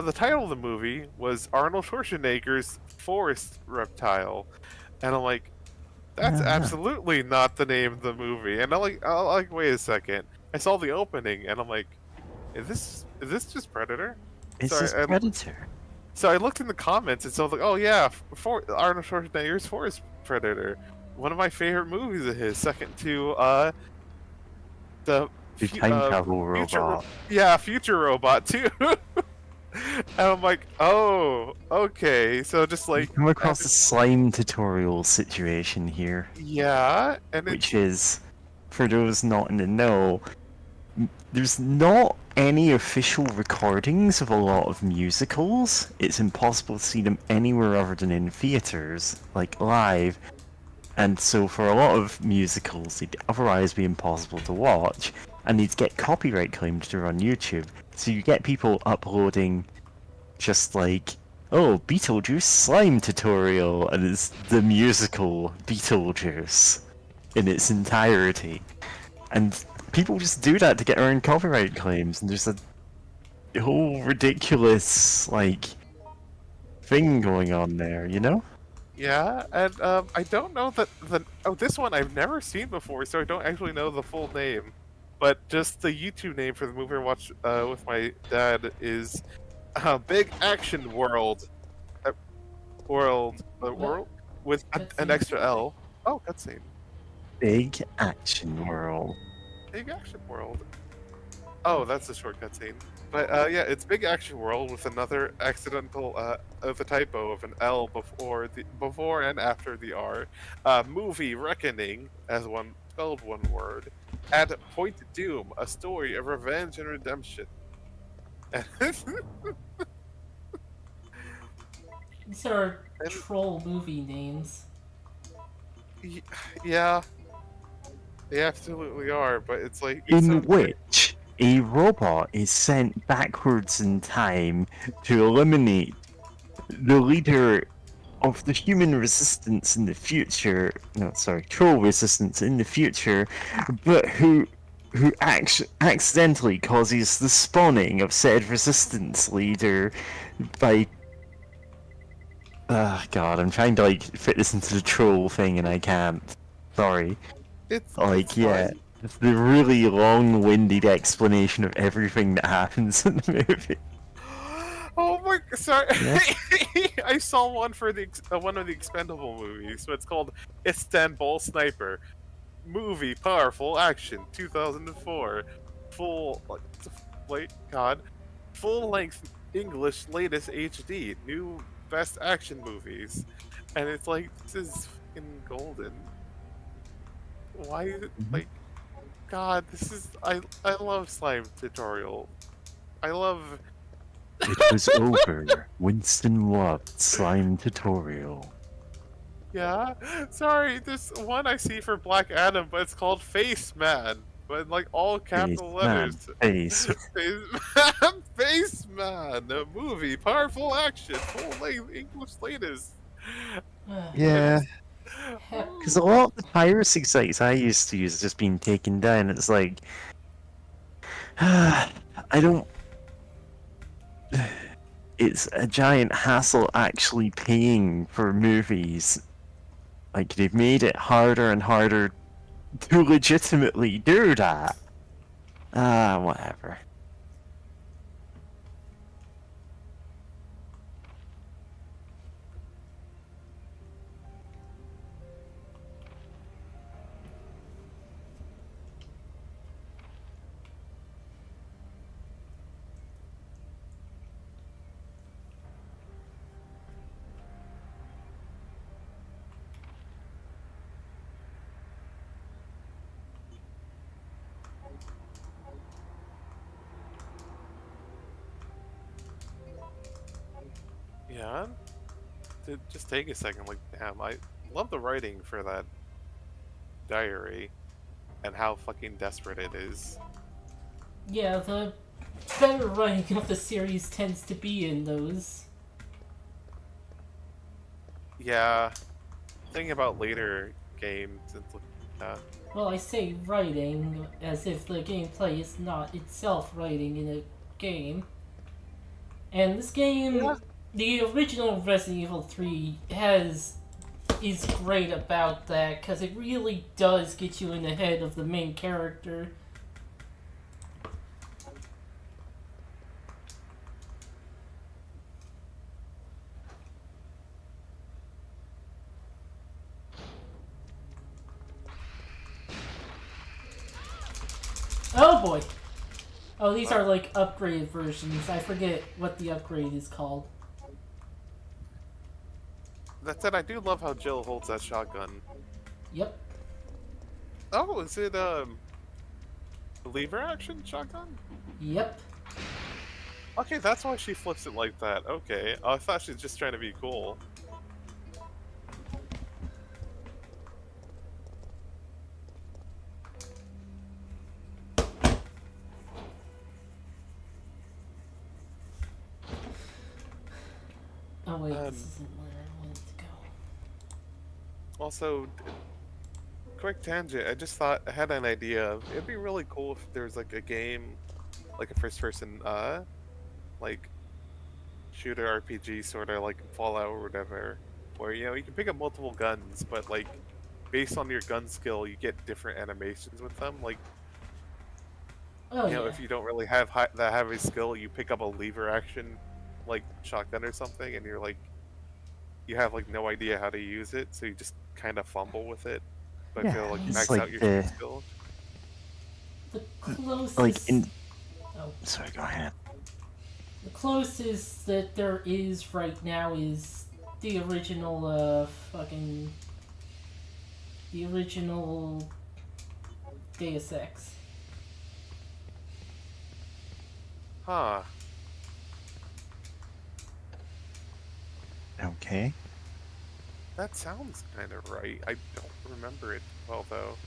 F: the title of the movie was Arnold Schwarzenegger's Forest Reptile, and I'm like, that's absolutely not the name of the movie. And I'm like, wait a second. I saw the opening, and I'm like, is this just Predator?
B: It's
F: So
B: just Predator.
F: So I looked in the comments, and so I was like, oh yeah, Arnold Schwarzenegger's Forest Predator, one of my favorite movies of his, second to the
B: Time travel robot.
F: Future Robot too. And I'm like, oh, okay. So just like
B: Come across a slime tutorial situation here,
F: yeah, and
B: which is, for those not in the know, there's not any official recordings of a lot of musicals. It's impossible to see them anywhere other than in theaters, like live. And so for a lot of musicals, they'd otherwise be impossible to watch, and they'd get copyright claimed to run YouTube. So you get people uploading just like oh, Beetlejuice slime tutorial, and it's the musical Beetlejuice in its entirety. And people just do that to get around copyright claims, and there's a whole ridiculous, like, thing going on there, you know?
F: Yeah, and I don't know that this one I've never seen before, so I don't actually know the full name. But just the YouTube name for the movie I watched with my dad is Big Action World.
A: What?
F: World with an
A: Cutscene.
F: extra L. Oh, cutscene.
B: Big action world.
F: Big Action World. Oh, that's a short cutscene. But yeah, it's Big Action World with another accidental of a typo of an L before and after the R. Movie Reckoning as one spelled one word. At Point Doom, a story of revenge and redemption.
A: These are troll movie names.
F: Yeah, they absolutely are. But it's like
B: In which a robot is sent backwards in time to eliminate the leader of the human resistance in the future. No, sorry, troll resistance in the future, but who accidentally causes the spawning of said resistance leader by. God, I'm trying to like fit this into the troll thing and I can't. Sorry.
F: it's
B: Like, yeah,
F: fine.
B: it's the really long-winded explanation of everything that happens in the movie.
F: Oh my! Sorry,
B: Yeah.
F: I saw one for one of the Expendable movies. So it's called Istanbul Sniper movie, powerful action, 2004, full wait, God, full length English, latest HD, new best action movies, and it's like this is fucking golden. Why is it like? God, this is I love slime tutorial. I love.
B: It was over. Winston loved slime tutorial.
F: Yeah, sorry. There's one I see for Black Adam, but it's called Face Man, but in, like all capital letters.
B: Face.
F: Face Man, Face Man, a movie, powerful action, full-length English latest.
B: Yeah,
A: Heck,
B: because a lot of the piracy sites I used to use have just been taken down. It's like, I don't. It's a giant hassle actually paying for movies. Like, they've made it harder and harder to legitimately do that. Whatever.
F: Yeah, just take a second. Like, damn, I love the writing for that diary, and how fucking desperate it is.
A: yeah, the better writing of the series tends to be in those.
F: Yeah, thinking about later games, it's like,
A: Well, I say writing as if the gameplay is not itself writing in a game. And this game,
F: Yeah.
A: the original Resident Evil 3 is great about that because it really does get you in the head of the main character. Oh boy! Oh, these are like upgraded versions. I forget what the upgrade is called.
F: that said, I do love how Jill holds that shotgun.
A: Yep.
F: Oh, is it lever action shotgun?
A: Yep.
F: Okay, that's why she flips it like that. Okay, I thought she was just trying to be cool.
A: Oh wait,
F: Um,
A: this isn't where I wanted to go.
F: Also, quick tangent. I just thought I had an idea. It'd be really cool if there's like a game, like a first-person, like shooter RPG, sort of like in Fallout or whatever, where you can pick up multiple guns, but like based on your gun skill, you get different animations with them. Like
A: Oh yeah.
F: if you don't really have that heavy skill, you pick up a lever action, like shotgun or something, and you have like no idea how to use it, so you just kind of fumble with it. But if you
B: Yeah,
F: like
B: it's
F: max out
B: like
F: your shoot
B: the
F: skill,
A: The
B: like
A: closest.
B: in.
A: Oh.
B: Sorry, go ahead.
A: The closest that there is right now is the original, the original Deus Ex.
F: huh?
B: Okay.
F: That sounds kind of right. I don't remember it well though.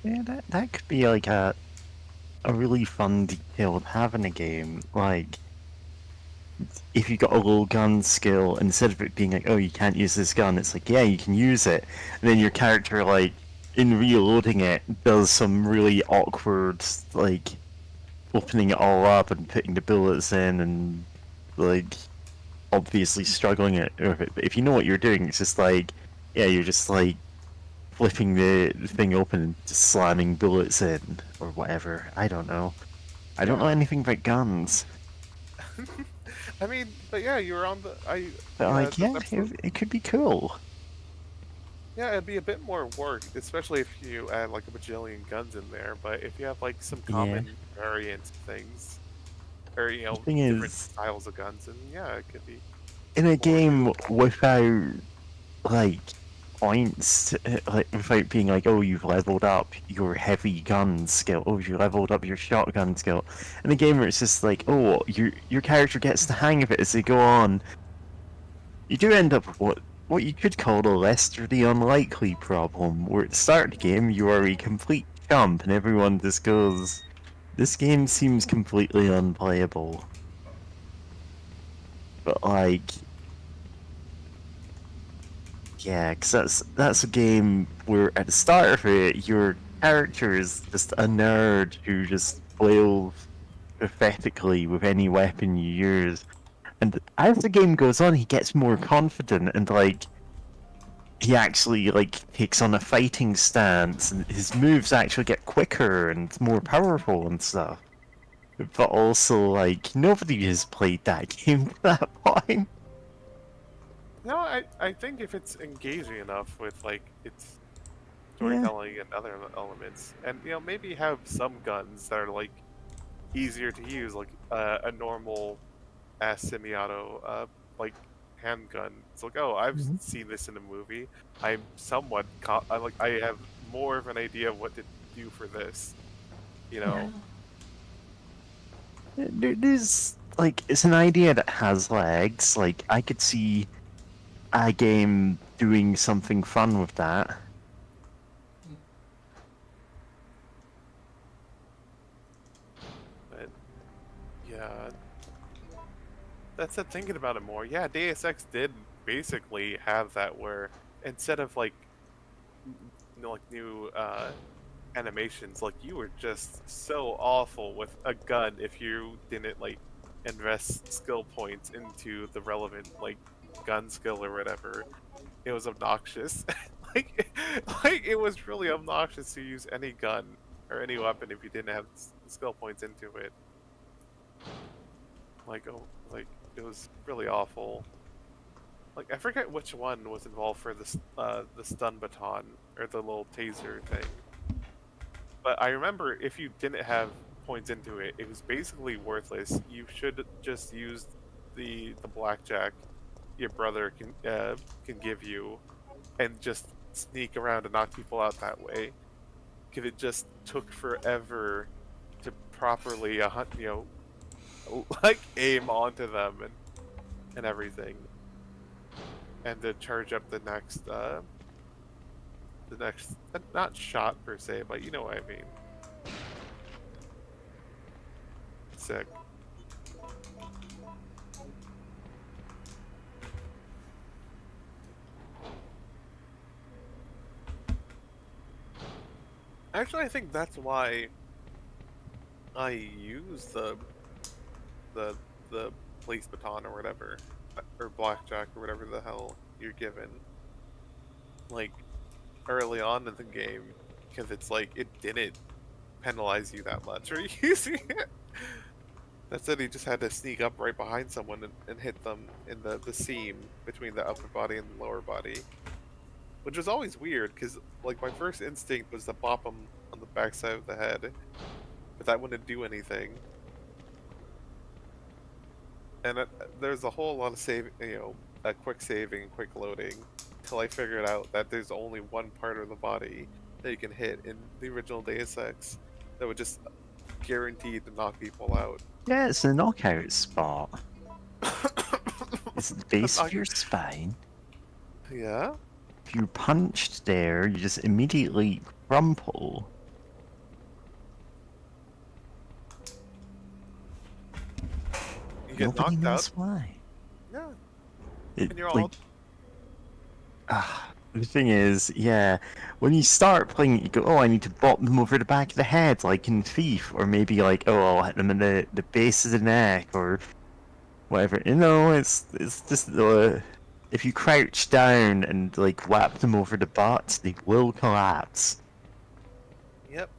B: Yeah, that could be like a really fun detail to have in a game. Like, if you got a low gun skill, instead of it being like, oh, you can't use this gun, it's like, yeah, you can use it. And then your character, like, in reloading it, does some really awkward, like, opening it all up and putting the bullets in and, like, obviously struggling with it. But if you know what you're doing, it's just like, yeah, you're just like flipping the thing open and just slamming bullets in or whatever. I don't know. I don't know
F: Yeah.
B: anything about guns.
F: I mean, but yeah, you were on the
B: But
F: yeah,
B: like, yeah,
F: that's the,
B: it could be cool.
F: yeah, it'd be a bit more work, especially if you add like a bajillion guns in there. But if you have like some
B: Yeah.
F: common variants of things, or
B: The thing
F: different
B: is,
F: styles of guns, then yeah, it could be
B: in a
F: more
B: game without like points, like without being like, oh, you've leveled up your heavy gun skill, oh, you leveled up your shotgun skill. In a game where it's just like, oh, your character gets the hang of it as they go on, you do end up with what you could call the Lester the Unlikely problem, where at the start of the game you are a complete chump and everyone just goes, this game seems completely unplayable. But like, yeah, because that's a game where at the start of it, your character is just a nerd who just flails pathetically with any weapon you use. And as the game goes on, he gets more confident and like he actually like takes on a fighting stance, and his moves actually get quicker and more powerful and stuff. But also, like, nobody has played that game to that point.
F: No, I think if it's engaging enough with like its
B: Yeah.
F: storytelling and other elements, and maybe have some guns that are like easier to use, like a normal semi-auto like handgun. It's like, oh, I've
B: Mhm.
F: seen this in a movie. I'm somewhat I have more of an idea of what to do for this. You know,
B: There's like it's an idea that has legs. Like I could see a game doing something fun with that.
F: but yeah, that's it. Thinking about it more, yeah, Deus Ex did basically have that where instead of like like new animations, like you were just so awful with a gun if you didn't like invest skill points into the relevant like gun skill or whatever. It was obnoxious. like like it was really obnoxious to use any gun or any weapon if you didn't have skill points into it. Like like it was really awful. Like I forget which one was involved for the stun baton or the little taser thing. But I remember if you didn't have points into it, it was basically worthless. You should just use the blackjack your brother can give you, and just sneak around and knock people out that way. Because it just took forever to properly like aim onto them and everything, and to charge up the next not shot per se, but you know what I mean. Sick. Actually, I think that's why I use the the police baton or whatever, or blackjack or whatever the hell you're given, like early on in the game, because it's like it didn't penalize you that much for using it. That said, he just had to sneak up right behind someone and hit them in the seam between the upper body and the lower body, which was always weird because like my first instinct was to bop him on the backside of the head, but that wouldn't do anything. And there's a whole lot of quick saving and quick loading till I figured out that there's only one part of the body that you can hit in the original Deus Ex that would just guaranteed to knock people out.
B: Yeah, it's a knockout spot. It's the base of your spine.
F: Yeah?
B: If you're punched there, you just immediately crumple.
F: You get
B: Nobody
F: knocked
B: knows
F: out.
B: why.
F: Yeah.
B: It,
F: And you're
B: like, the thing is, yeah, when you start playing, you go, oh, I need to bop them over the back of the head, like in Thief, or maybe like, oh, I'll hit them in the base of the neck, or whatever. You know, it's just if you crouch down and like whap them over the butt, they will collapse.
F: Yep.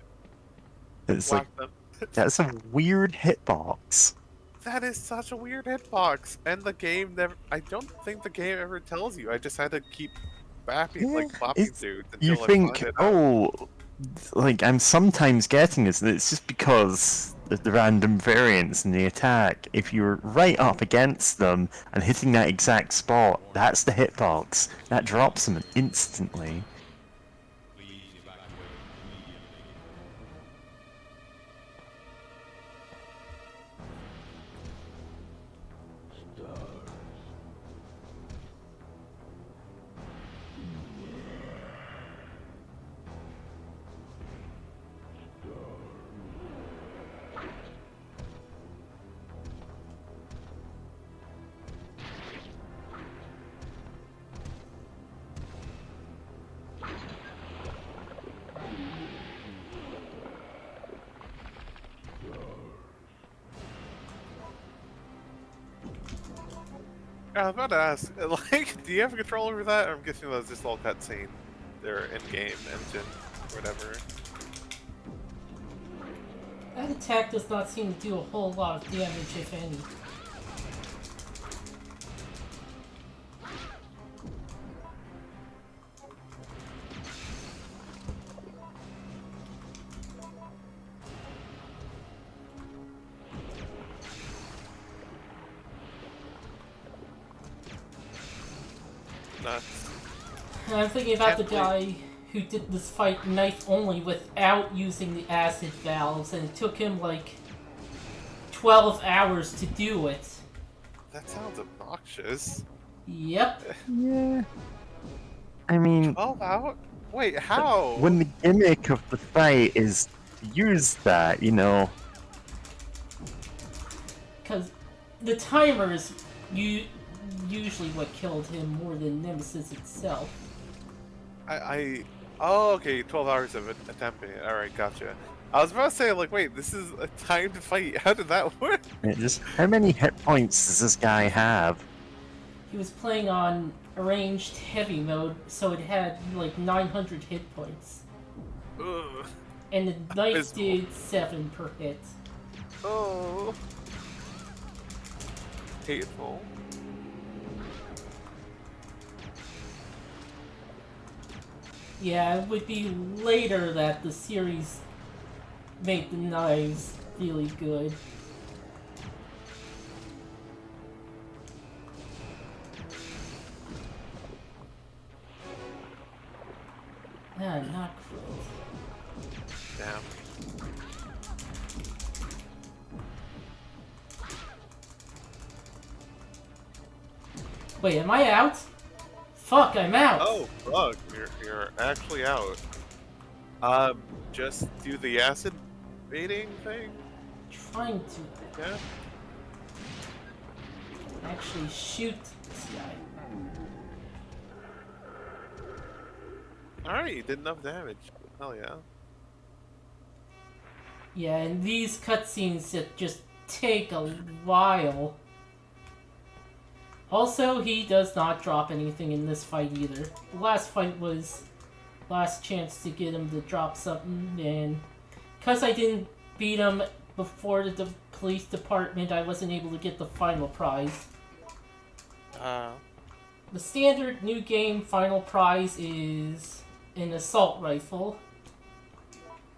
B: It's
F: Whack
B: like
F: them.
B: that's a weird hitbox.
F: That is such a weird hitbox, and the game never. I don't think the game ever tells you. I just had to keep bapping, like
B: Yeah,
F: bopping dudes
B: you
F: until I
B: think,
F: found it out.
B: oh, like I'm sometimes getting this, and it's just because the random variance in the attack. If you're right up against them and hitting that exact spot, that's the hitbox. That drops them instantly.
F: I was about to ask, like, do you have control over that, or I'm guessing that's just all cutscene, their in-game engine, or whatever.
A: That attack does not seem to do a whole lot of damage, if any.
F: Nuts.
A: And I'm thinking about the
F: Can't believe-
A: guy who did this fight knife only without using the acid valves, and it took him like 12 hours to do it.
F: That sounds obnoxious.
A: Yep.
B: Yeah. I mean,
F: 12 out? Wait, how?
B: when the gimmick of the fight is to use that, you know.
A: Because the timer is usually what killed him more than Nemesis itself.
F: Oh, okay, 12 hours of attempting it. Alright, gotcha. I was about to say, like, wait, this is a timed fight. How did that work?
B: Just how many hit points does this guy have?
A: He was playing on arranged heavy mode, so it had like 900 hit points.
F: Ugh.
A: And the knife
F: Abysmal.
A: did 7 per hit.
F: Oh. Hateful.
A: Yeah, it would be later that the series made the knives really good. Ah, not crit.
F: Damn.
A: Wait, am I out? Fuck, I'm out!
F: Oh, fuck, you're actually out. Just do the acid baiting thing?
A: Trying to
F: Yeah?
A: actually shoot this guy.
F: Alright, you did enough damage. Hell yeah.
A: Yeah, and these cutscenes that just take a while. Also, he does not drop anything in this fight either. The last fight was last chance to get him to drop something, and because I didn't beat him before the police department, I wasn't able to get the final prize. The standard new game final prize is an assault rifle,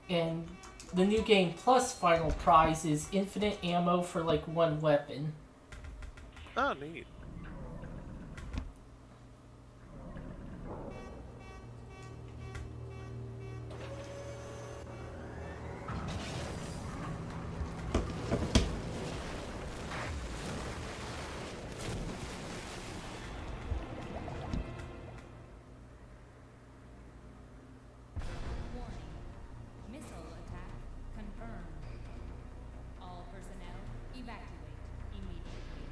A: and the new game plus final prize is infinite ammo for like one weapon.
F: Oh, neat.
I: Warning. Missile attack confirmed. All personnel evacuate immediately.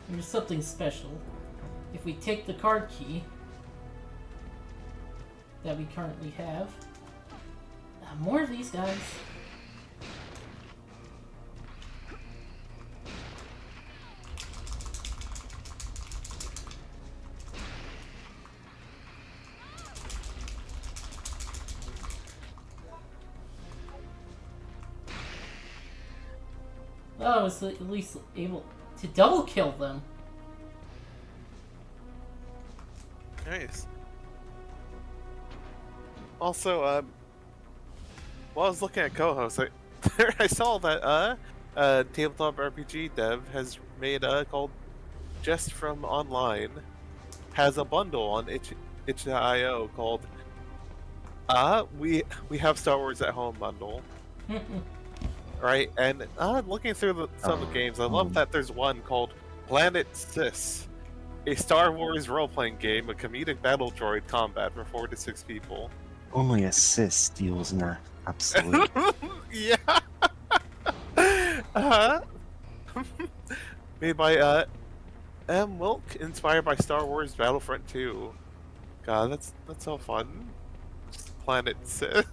A: There's something special. If we take the card key that we currently have, more of these guys. Oh, I was at least able to double kill them.
F: Nice. Also, while I was looking at co-hosts, I saw that tabletop RPG dev has made called Just From Online has a bundle on itch.io called we have Star Wars at Home bundle. Right, and looking through some of the games, I love that there's one called Planet Sis, a Star Wars role-playing game with comedic battle droid combat for 4 to 6 people.
B: Only a cis steals in that. Absolutely.
F: Yeah. Made by M. Wilk, inspired by Star Wars Battlefront 2. God, that's so fun. Just Planet Sis.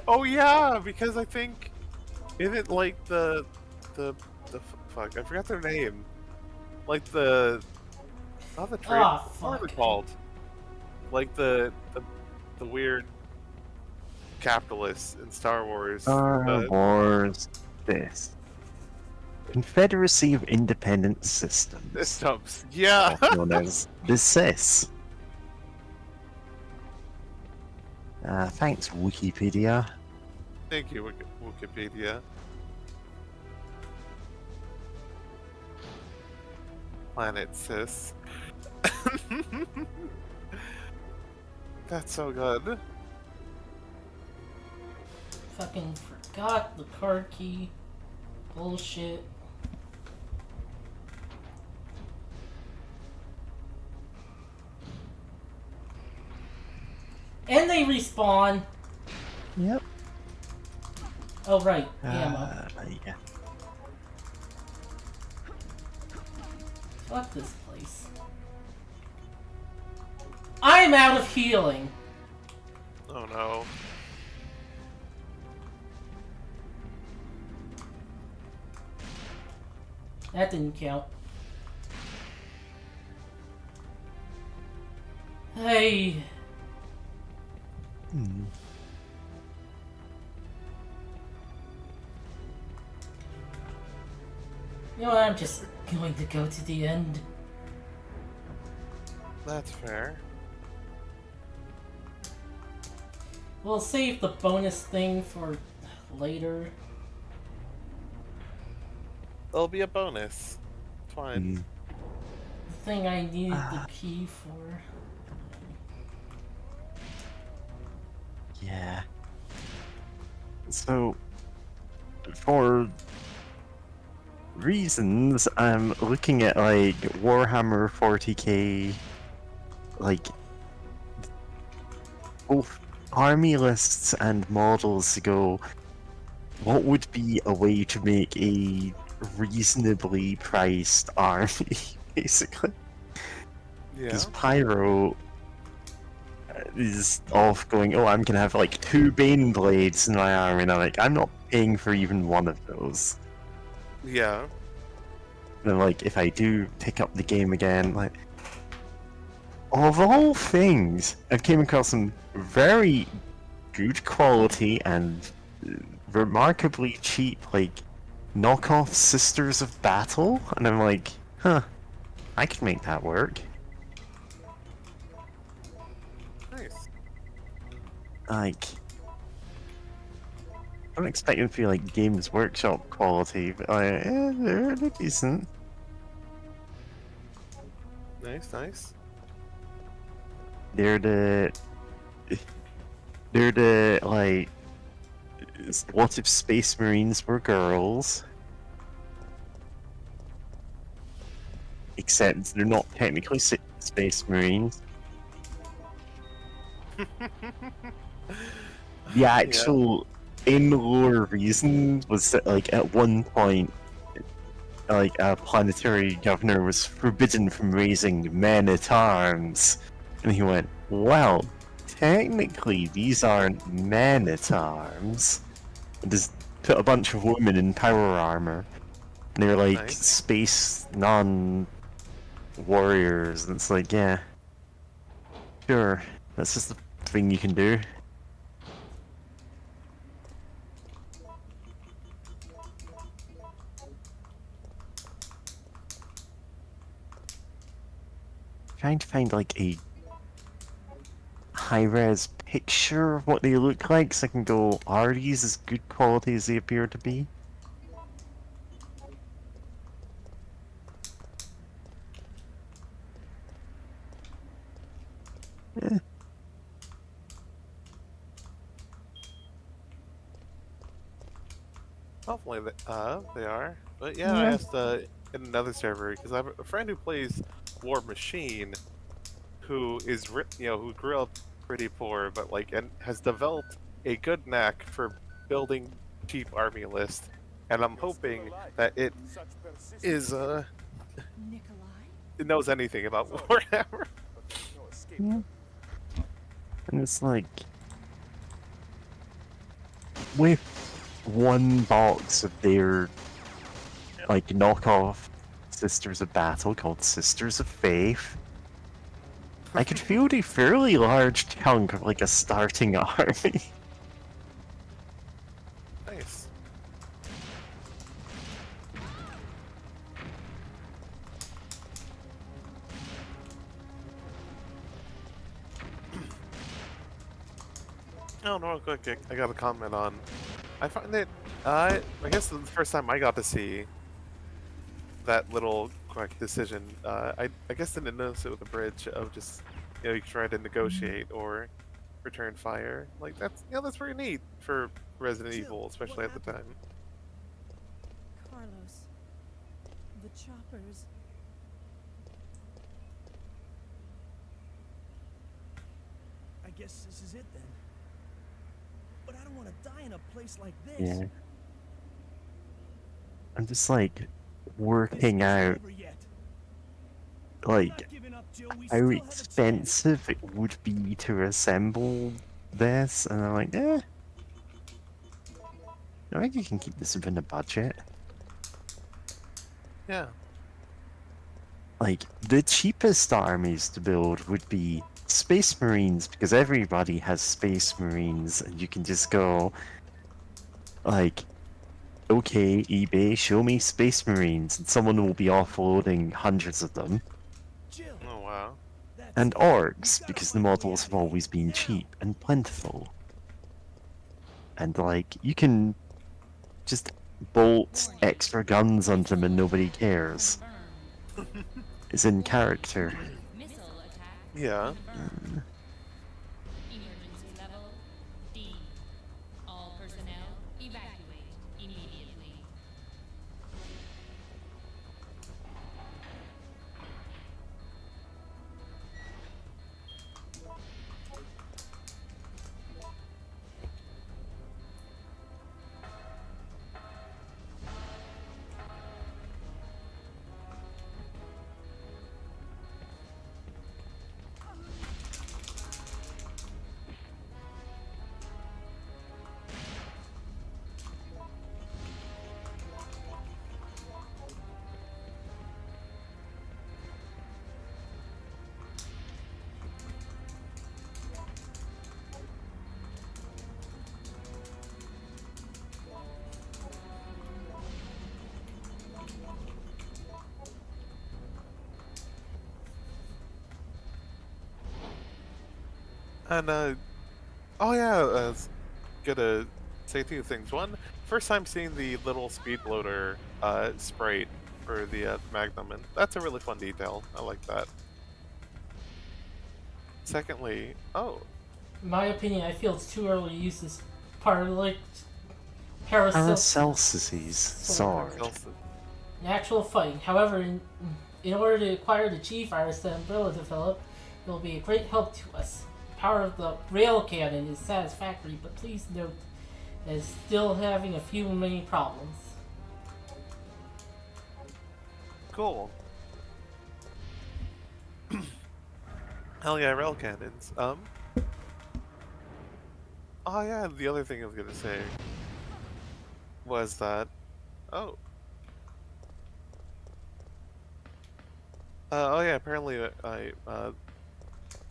F: Oh yeah, because I think isn't like the fuck, I forgot their name. Like not the trade. What are they called? Like the weird capitalists in Star Wars.
B: Star Wars this. Confederacy of Independent Systems.
F: Systems. Yeah.
B: Known as the CIS. Thanks, Wikipedia.
F: Thank you, Wikipedia. Planet Sis. That's so good.
A: Fucking forgot the card key. Bullshit. And they respawn.
B: Yep.
A: Oh right, ammo.
B: Yeah.
A: Fuck this place. I'm out of healing.
F: Oh no.
A: That didn't count. Hey. You know what, I'm just going to go to the end.
F: That's fair.
A: We'll save the bonus thing for later.
F: It'll be a bonus. It's fine.
B: Mm.
A: The thing I needed the key for.
B: Yeah. So, for reasons, I'm looking at like Warhammer 40k, like both army lists and models to go. What would be a way to make a reasonably priced army, basically?
F: Yeah.
B: Because Pyro is off going, oh, I'm gonna have like 2 Bane Blades in my army, and I'm like, I'm not paying for even one of those.
F: Yeah.
B: And like, if I do pick up the game again, like, of all things, I came across some very good quality and remarkably cheap, like, knockoff Sisters of Battle, and I'm like, huh, I could make that work.
F: Nice.
B: Like, I don't expect them to be like Games Workshop quality, but like, they're decent.
F: Nice, nice.
B: They're the like, what if Space Marines were girls? Except they're not technically Space Marines. The actual in-lore reason was that, like, at one point, like, a planetary governor was forbidden from raising men-at-arms. And he went, well, technically these aren't men-at-arms. And just put a bunch of women in power armor. And they're like
F: Nice.
B: space non-warriors. And it's like, yeah. Sure, that's just the thing you can do. Trying to find like a high-res picture of what they look like so I can go, are these as good quality as they appear to be? Eh.
F: Hopefully they are. But yeah, I asked in another server because I have a friend who plays War Machine, who is who grew up pretty poor, but like and has developed a good knack for building cheap army lists, and I'm hoping that it is
G: Nikolai?
F: it knows anything about Warhammer.
B: Yeah. And it's like, with one box of their like knockoff Sisters of Battle called Sisters of Faith, I could field a fairly large chunk of like a starting army.
F: Nice. Oh, no, real quick, I got a comment on. I find that, I guess the first time I got to see that little quick decision, I guess didn't notice it with the bridge of just, you try to negotiate or return fire. Like, that's pretty neat for Resident
D: Jill,
F: Evil, especially
D: what
F: at the time.
G: Carlos. The choppers.
D: I guess this is it then. But I don't want to die in a place like this.
B: Yeah. I'm just like
D: This
B: working
D: isn't
B: out
D: over yet.
B: like
D: Not giving up, Jill. We
B: how
D: still have a chance.
B: expensive it would be to assemble this, and I'm like, I think you can keep this within a budget.
F: Yeah.
B: Like, the cheapest armies to build would be Space Marines, because everybody has Space Marines, and you can just go, like, okay, eBay, show me Space Marines, and someone will be offloading hundreds of them.
D: Jill,
F: Oh, wow.
D: that's
B: And
D: it.
B: orcs,
D: We've gotta
B: because the
D: find a way
B: models
D: out
B: have
D: of here.
B: always been
D: Now.
B: cheap and plentiful. And, like, you can just bolt extra guns onto them and nobody cares.
I: Confirmed.
B: It's in character.
I: Missile attack
F: Yeah.
I: confirmed. Emergency level D. All personnel evacuate immediately.
F: And oh yeah, gonna say two things. One, first time seeing the little speed bloater sprite for the Magnum, and that's a really fun detail. I like that. Secondly, oh,
A: In my opinion, I feel it's too early to use this like
B: Paracelsus's sword.
A: in actual fighting. However, in order to acquire the G virus that Umbrella developed, it will be a great help to us. The power of the rail cannon is satisfactory, but please note that it's still having a few remaining problems.
F: cool. Hell yeah, rail cannons. Oh yeah, the other thing I was gonna say was that, oh. Oh yeah, apparently I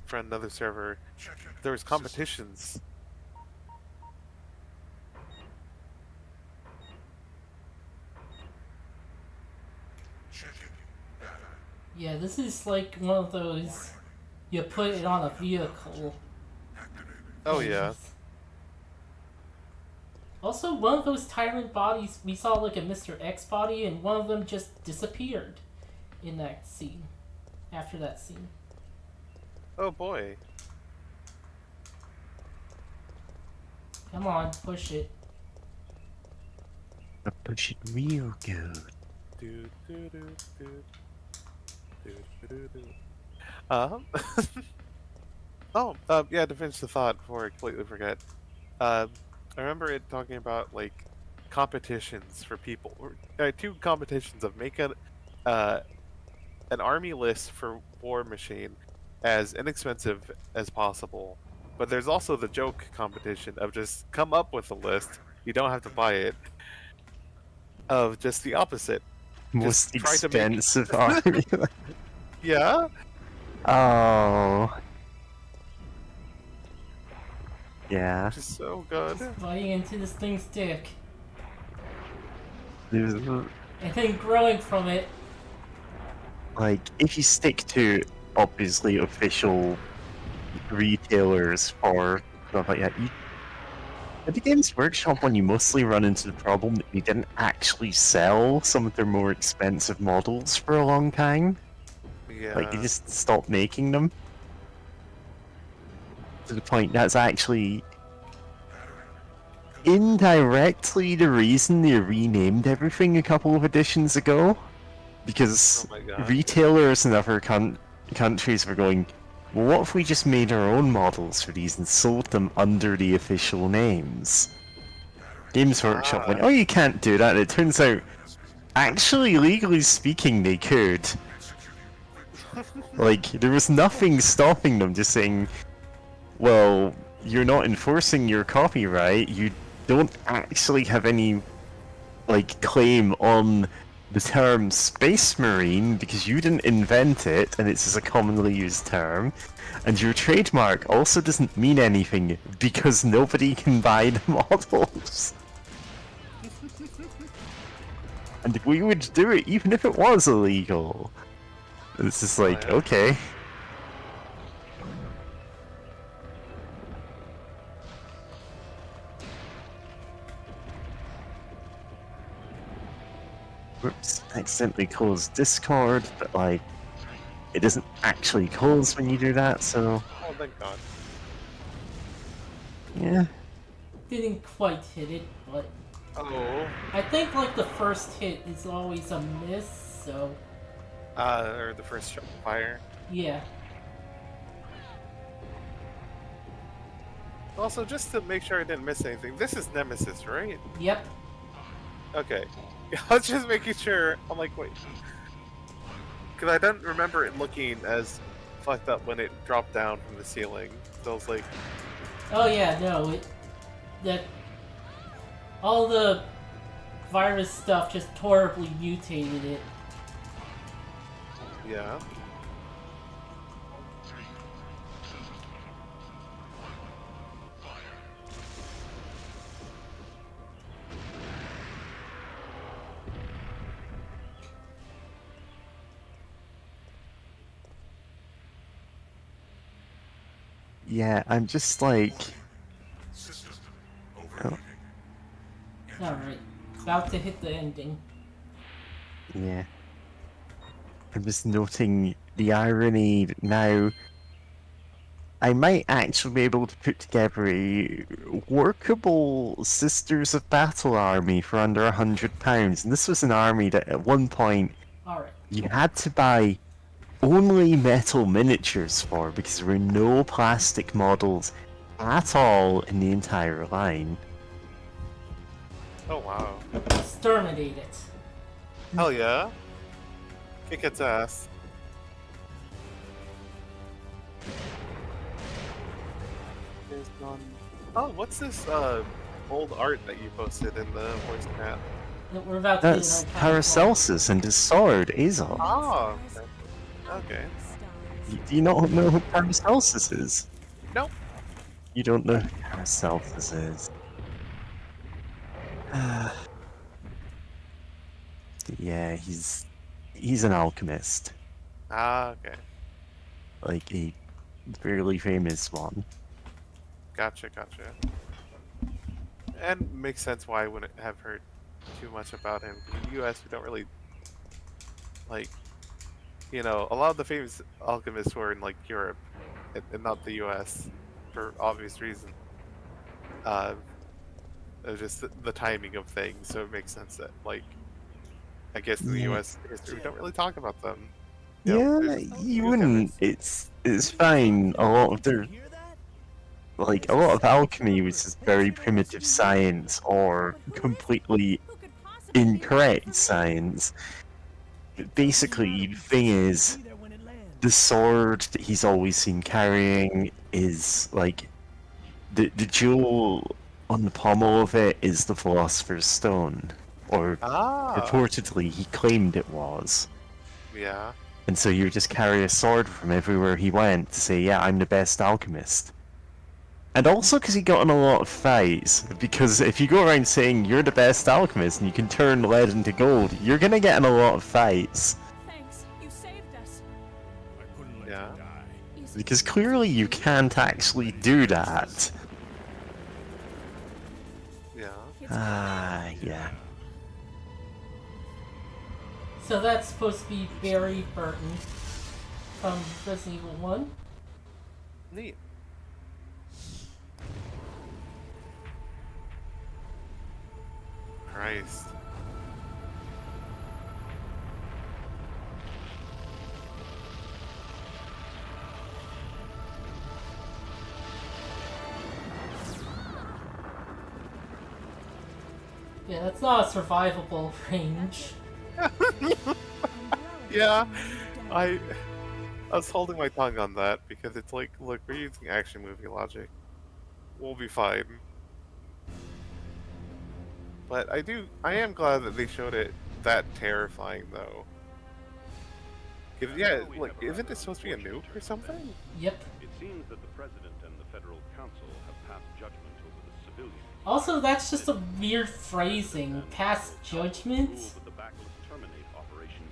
F: friend another server, there was competitions.
A: Yeah, this is like one of those you put it on a vehicle.
F: Oh yeah.
A: things. Also, one of those tyrant bodies, we saw like a Mr. X body, and one of them just disappeared in that scene. After that scene.
F: Oh boy.
A: Come on, push it.
B: I push it real good.
F: Do, do, do, do. Do, do, do. Um. Yeah. To finish the thought before I completely forget. I remember it talking about like competitions for people. Two competitions of make an army list for War Machine as inexpensive as possible. But there's also the joke competition of just come up with a list. You don't have to buy it. Of just the opposite.
B: Most
F: Just try to make-
B: expensive army.
F: Yeah.
B: Oh. Yeah.
F: Which is so good.
A: Biting into this thing's dick.
B: There's,
A: And then growing from it.
B: like, if you stick to obviously official retailers for stuff like that, at the Games Workshop one, you mostly run into the problem that they didn't actually sell some of their more expensive models for a long time.
F: Yeah.
B: Like, they just stopped making them. To the point that's actually indirectly the reason they renamed everything a couple of editions ago. Because
F: Oh my God.
B: retailers in other countries were going, well, what if we just made our own models for these and sold them under the official names? Games Workshop went, oh, you can't do that. And it turns out, actually, legally speaking, they could. Like, there was nothing stopping them, just saying, well, you're not enforcing your copyright, you don't actually have any, like, claim on the term Space Marine because you didn't invent it and it's just a commonly used term, and your trademark also doesn't mean anything because nobody can buy the models. And we would do it even if it was illegal. It's just like,
F: yeah.
B: okay. Whoops, accidentally closed Discord, but like, it doesn't actually close when you do that, so
F: Oh, thank God.
B: yeah.
A: Didn't quite hit it, but
F: Oh.
A: I think like the first hit is always a miss, so
F: Or the first shot of fire.
A: yeah.
F: Also, just to make sure I didn't miss anything, this is Nemesis, right?
A: Yep.
F: Okay. I was just making sure. I'm like, wait. Because I don't remember it looking as fucked up when it dropped down from the ceiling. So I was like,
A: Oh yeah, no, that all the virus stuff just horribly mutated it.
F: yeah.
B: Yeah, I'm just like... Oh,
A: Alright, about to hit the ending.
B: yeah. I'm just noting the irony now. I might actually be able to put together a workable Sisters of Battle army for under £100, and this was an army that at one point
A: Alright.
B: you had to buy only metal miniatures for because there were no plastic models at all in the entire line.
F: Oh, wow.
A: Exterminate it.
F: Hell yeah. Kick its ass. There's none. Oh, what's this old art that you posted in the voice chat?
A: That we're about to
B: That's
A: hit our time clock.
B: Paracelsus and his sword, Azov.
F: Oh, okay.
B: Do you not know who Paracelsus is?
F: Nope.
B: You don't know who Paracelsus is. Yeah, he's an alchemist,
F: Ah, okay.
B: like a fairly famous one.
F: Gotcha, gotcha. And makes sense why I wouldn't have heard too much about him. In the US, we don't really, like, you know, a lot of the famous alchemists were in, like, Europe, and not the US, for obvious reasons. It's just the timing of things, so it makes sense that, like, I guess in the
B: Yeah.
F: US history, we don't really talk about them.
B: Yeah,
F: there's
B: you
F: good
B: wouldn't.
F: evidence.
B: It's fine. A lot of their like a lot of alchemy was just very primitive science or completely incorrect science. But basically, the thing is, the sword that he's always seen carrying is like the jewel on the pommel of it is the Philosopher's Stone, or
F: Ah,
B: reportedly he claimed it was.
F: yeah.
B: And so you would just carry a sword from everywhere he went to say, yeah, I'm the best alchemist. And also because he got in a lot of fights, because if you go around saying you're the best alchemist and you can turn lead into gold, you're gonna get in a lot of fights.
G: Thanks, you saved us.
E: I couldn't let
F: Yeah.
E: you die.
B: Because clearly you can't actually do that.
F: Yeah.
B: Ah, yeah.
A: So that's supposed to be Barry Burton from Resident Evil 1.
F: Neat. Christ.
A: Yeah, that's not a survivable range.
F: Yeah, I was holding my tongue on that because it's like, look, we're using action movie logic. We'll be fine. But I am glad that they showed it that terrifying though. 'Cause, yeah, like, isn't it supposed to be a nuke or something?
A: Yep.
C: It seems that the President and the Federal Council have passed judgment over the civilian.
A: Also, that's just a weird phrasing. Pass judgment?
C: Rule that the backless terminate operation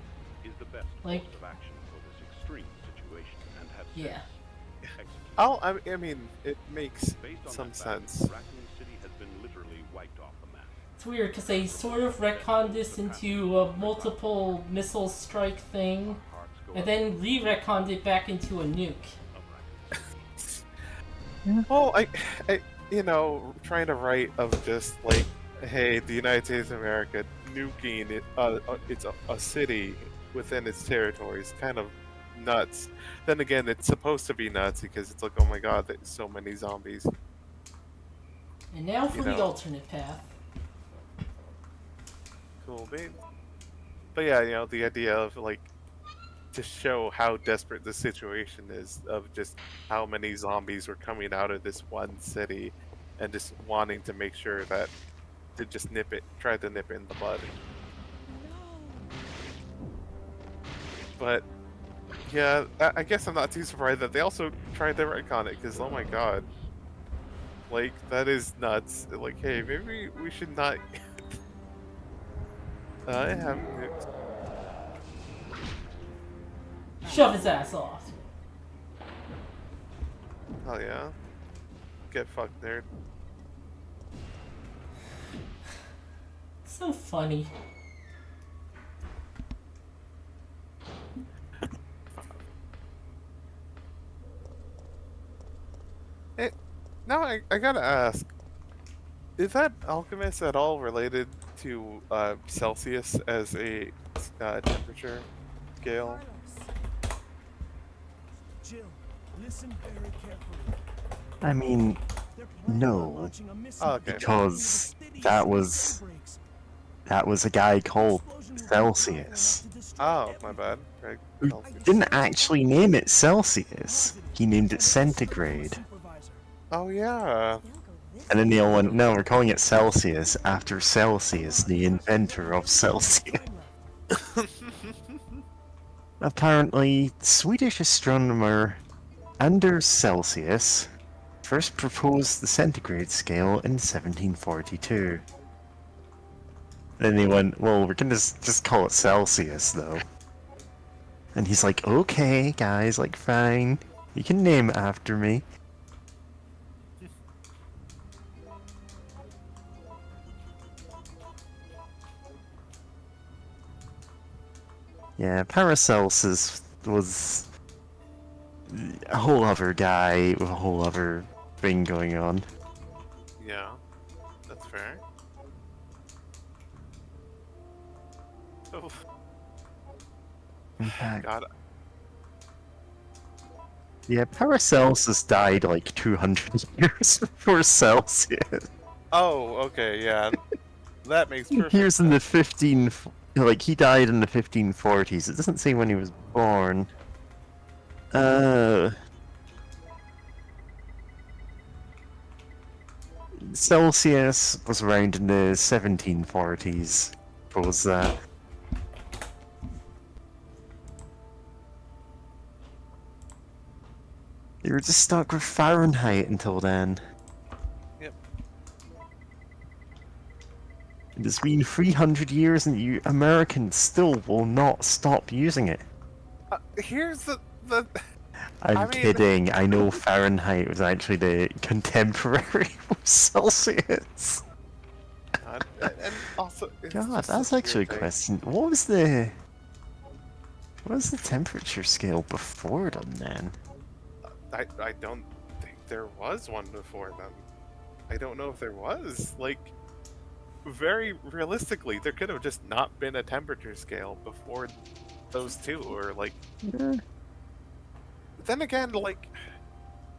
C: is the best
A: Like-
C: course of action for this extreme situation and have
A: Yeah.
C: since executed.
F: Oh, I mean, it makes
C: Based on
F: some
C: that fact,
F: sense.
C: Raccoon City has been literally wiped off the map.
A: weird because they sort of retconned this into a multiple missile strike thing, and then re-retconned it back into a nuke.
F: Well, you know, trying to write of just like, hey, the United States of America nuking it, it's a city within its territory is kind of nuts. Then again, it's supposed to be nuts because it's like, oh my god, there's so many zombies.
A: And now for
F: You
A: the
F: know.
A: alternate path.
F: Cool beans. But yeah, you know, the idea of like to show how desperate the situation is of just how many zombies were coming out of this one city and just wanting to make sure that to just try to nip it in the bud. But yeah, I guess I'm not too surprised that they also tried to retcon it because oh my god, like that is nuts. Like, hey, maybe we should not have nukes.
A: Shove his ass off.
F: Oh yeah, get fucked, nerd.
A: So funny.
F: Hey, now I gotta ask, is that alchemist at all related to Celsius as a temperature scale?
D: Carlos. Jill, listen very carefully.
B: I mean,
D: They're planning on
B: no,
D: launching a missile
F: Oh, okay.
B: because
D: into the
B: that
D: city
B: was
D: as soon as the breaks.
B: that was a guy called
D: Explosion will be
B: Celsius.
D: powerful enough to destroy
F: Oh, my
D: everything.
F: bad. Right.
B: Who
F: Celsius.
B: didn't actually name it Celsius. He named it Centigrade.
F: Oh yeah.
G: They'll go this
B: And then they all went, no, we're calling it Celsius after Celsius, the inventor of Celsius. Apparently, Swedish astronomer Anders Celsius first proposed the centigrade scale in 1742. Then they went, well, we're gonna just call it Celsius, though. And he's like, okay, guys, like, fine. You can name it after me. Yeah, Paracelsus was a whole other guy with a whole other thing going on.
F: Yeah. That's fair. Oh
B: In fact,
F: god.
B: yeah, Paracelsus died like 200 years before Celsius.
F: Oh, okay, yeah. That makes perfect
B: He was in the
F: sense.
B: he died in the 1540s. It doesn't say when he was born. Celsius was around in the 1740s. What was that? They were just stuck with Fahrenheit until then.
F: Yep.
B: It's been 300 years and you Americans still will not stop using it.
F: Here's the
B: I'm
F: I mean-
B: kidding. I know Fahrenheit was actually the contemporary of Celsius.
F: and also it's
B: God,
F: just
B: that's
F: such a
B: actually a
F: weird thing.
B: question. What was the temperature scale before them then?
F: I don't think there was one before them. I don't know if there was. Like, very realistically, there could have just not been a temperature scale before those two, or like.
B: Yeah.
F: Then again, like,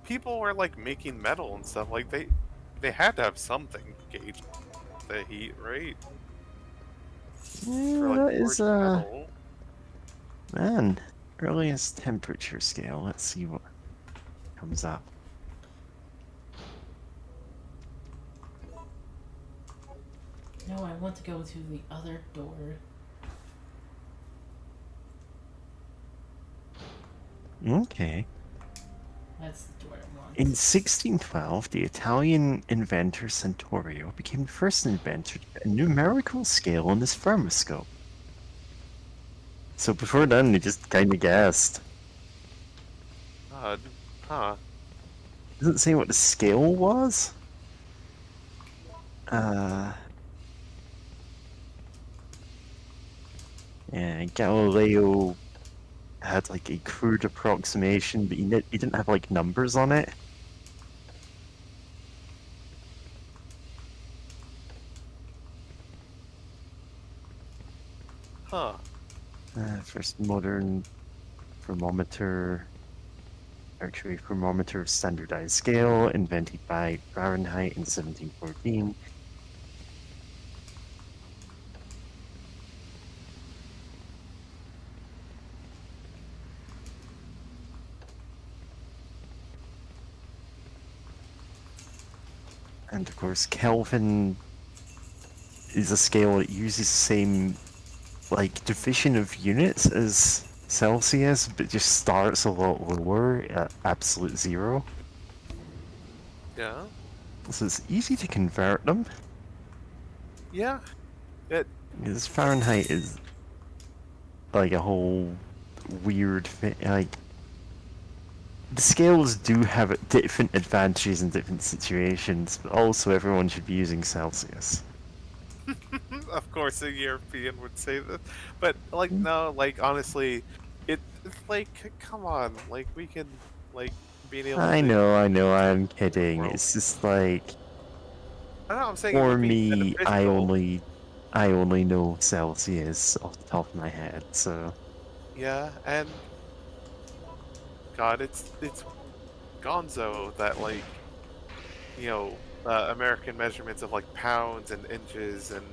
F: people were like making metal and stuff. Like they had to have something gauge the heat, right?
B: Yeah,
F: For, like,
B: that is
F: forged metal.
B: man, earliest temperature scale. Let's see what comes up.
A: No, I want to go to the other door.
B: Okay.
A: That's the door I want.
B: In 1612, the Italian inventor Santorio became the first inventor to put a numerical scale on his thermoscope. So before then, they just kind of guessed.
F: Odd. Huh.
B: Doesn't say what the scale was. Yeah, Galileo had like a crude approximation, but he didn't have like numbers on it.
F: Huh.
B: First modern thermometer, mercury thermometer of standardized scale, invented by Fahrenheit in 1714. And of course, Kelvin is a scale that uses the same like division of units as Celsius, but just starts a lot lower at absolute zero.
F: Yeah.
B: So it's easy to convert them.
F: Yeah. It.
B: Because Fahrenheit is like a whole weird thing. Like the scales do have different advantages in different situations, but also everyone should be using Celsius.
F: Of course, a European would say that, but like
B: Mm.
F: no, like honestly, it's like come on, like we can like being able to
B: I know, I'm
F: the
B: kidding.
F: world.
B: It's just like
F: I don't know. I'm saying it
B: for
F: would be
B: me,
F: beneficial.
B: I only know Celsius off the top of my head, so
F: Yeah, and God, it's Gonzo that like American measurements of like pounds and inches and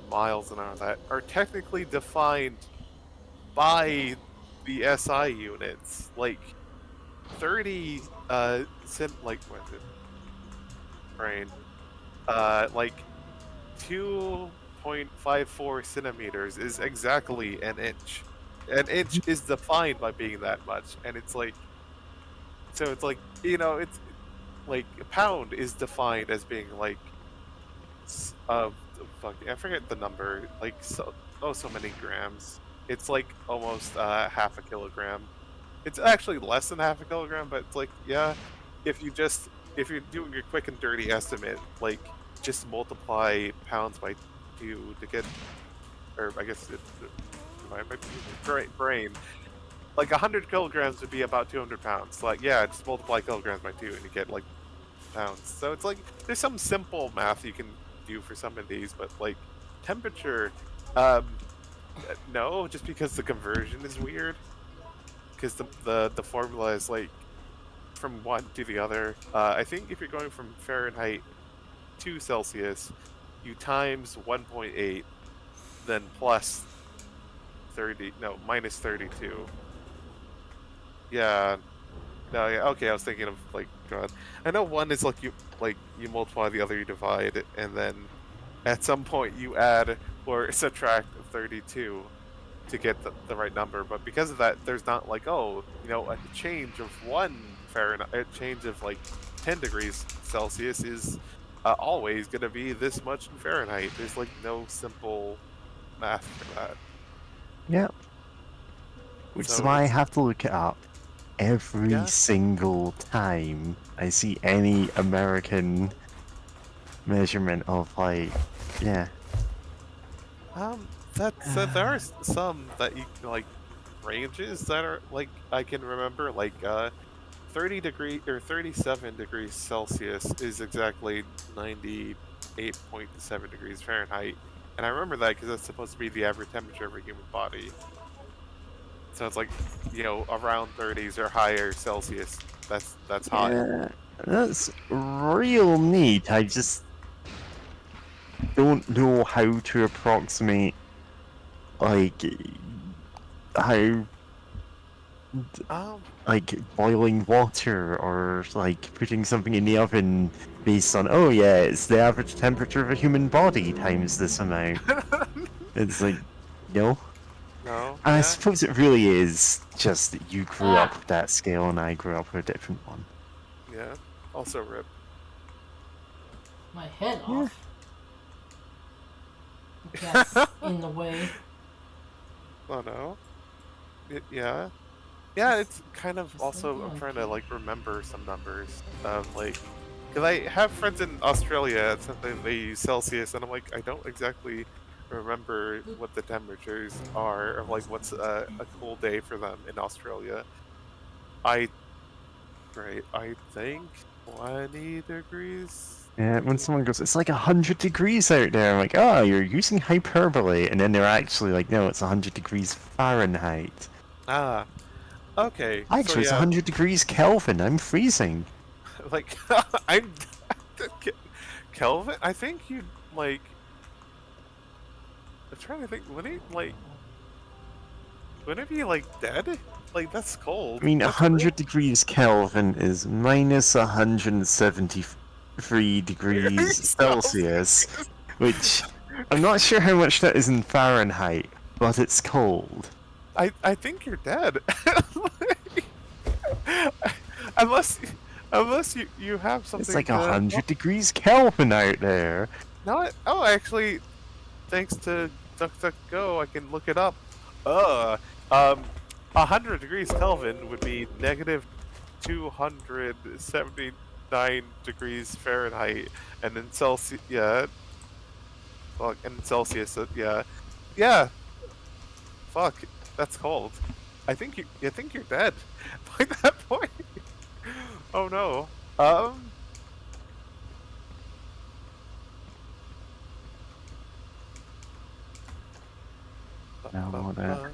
F: miles and all that are technically defined by the SI units. Like 30 like what is it? Brain. Like 2.54 centimeters is exactly an inch. An inch is defined by being that much, and it's like so it's like it's like a pound is defined as being like fuck I forget the number like so many grams. It's like almost half a kilogram. It's actually less than half a kilogram, but it's like yeah, if you're doing your quick and dirty estimate, like just multiply pounds by two to get, or I guess my brain, like 100 kilograms would be about 200 pounds. Like yeah, just multiply kilograms by two and you get like pounds. So it's like there's some simple math you can do for some of these, but like temperature, no, just because the conversion is weird. Because the formula is like from one to the other. I think if you're going from Fahrenheit to Celsius, you times 1.8, then plus 30, no, minus 32. Yeah, no, yeah, okay, I was thinking of like God. I know one is like you multiply, the other you divide, and then at some point you add or subtract 32 to get the right number. But because of that, there's not like a change of 1 Fahrenheit, a change of like 10 degrees Celsius is always gonna be this much in Fahrenheit. There's like no simple math for that.
B: yeah. Which is
F: So
B: why I
F: it's
B: have to look it up every
F: yeah.
B: single time I see any American measurement of like, yeah.
F: There are some that you like ranges that are like I can remember like 30 degree or 37 degrees Celsius is exactly 98.7 degrees Fahrenheit, and I remember that because that's supposed to be the average temperature of a human body. So it's like around 30s or higher Celsius. That's hot.
B: Yeah, that's real neat. I just don't know how to approximate like how
F: Um,
B: like boiling water or like putting something in the oven based on yeah, it's the average temperature of a human body times this amount. It's like no.
F: no,
B: I
F: yeah,
B: suppose it really is just that you grew up
A: Ah!
B: with that scale and I grew up with a different one.
F: yeah. Also rip.
A: My head off. That's in the way.
F: Oh no. Yeah. Yeah, it's kind of
A: Just
F: also
A: thinking,
F: I'm trying to
A: okay.
F: like remember some numbers like because I have friends in Australia and they use Celsius and I'm like I don't exactly remember what the temperatures are, or like what's a cool day for them in Australia. I I think 20 degrees.
B: Yeah, when someone goes, it's like 100 degrees out there. I'm like, oh, you're using hyperbole, and then they're actually like, no, it's 100 degrees Fahrenheit.
F: Ah, okay. So
B: Actually, it's
F: yeah,
B: 100 degrees Kelvin. I'm freezing.
F: like I'm Kelvin. I think you like. I'm trying to think. Wouldn't he be like dead? Like that's cold.
B: I mean,
F: That's
B: 100 degrees Kelvin is minus 173 degrees Celsius, which I'm not sure how much that is in Fahrenheit, but it's cold.
F: I think you're dead. unless unless you have something.
B: It's like
F: to...
B: 100 degrees Kelvin out there.
F: No, oh, actually, thanks to DuckDuckGo, I can look it up. 100 degrees Kelvin would be negative 279 degrees Fahrenheit, and in Celsius, yeah, well, and in Celsius, yeah, fuck, that's cold. I think you're dead by that point. Oh no.
B: Now that